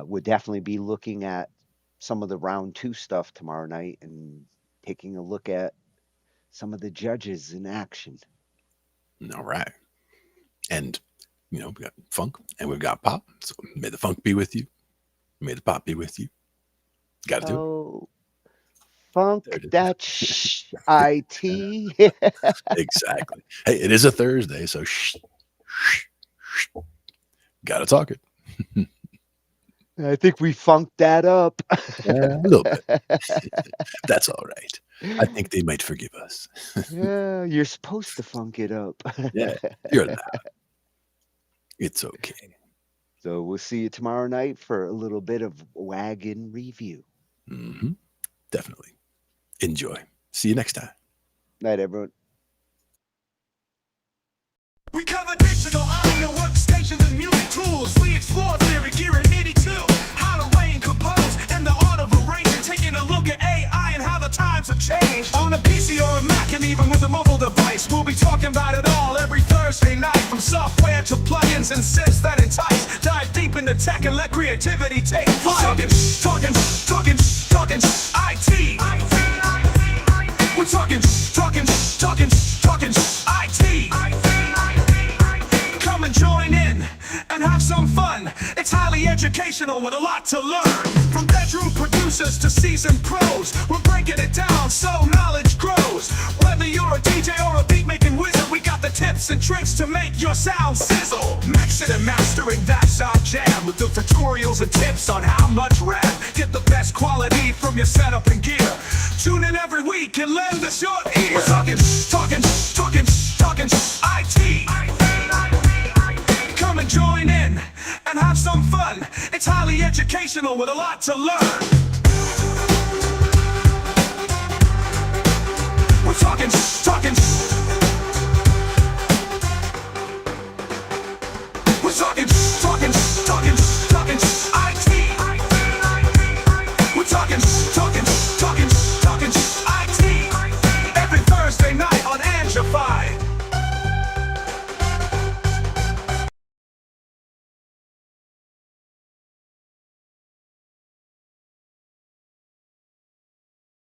we'll definitely be looking at some of the round 2 stuff tomorrow night and taking a look at some of the judges in action. All right. And we got funk and we've got pop. So may the funk be with you. May the pop be with you. Got to do it. Funk There it is. that shh IT. Exactly. Hey, it is a Thursday, so shh, shh, shh. Gotta talk it. I think we funked that up. A little bit. That's all right. I think they might forgive us. Yeah, you're supposed to funk it up. Yeah, you're allowed. It's okay. So we'll see you tomorrow night for a little bit of wagon review. Mm-hmm. Definitely. Enjoy. See you next time. Night, everyone. We cover digital audio workstations and music tools. We explore theory, gear, and MIDI too. How to arrange, compose, and the art of arranging. Taking a look at AI and how the times have changed. On a PC or a Mac and even with a mobile device, we'll be talking about it all every Thursday night. From software to plugins and synths that entice. Dive deep into tech and let creativity take flight. Talkin IT. We're talking IT. Come and join in and have some fun. It's highly educational with a lot to learn. From bedroom producers to seasoned pros, we're breaking it down so knowledge grows. Whether you're a DJ or a beat making wizard, we got the tips and tricks to make your sound sizzle. Mixing and mastering, that's our jam. With the tutorials and tips on how much rev. Get the best quality from your setup and gear. Tune in every week and lend us your ear. We're talking IT. Come and join in and have some fun. It's highly educational with a lot to learn.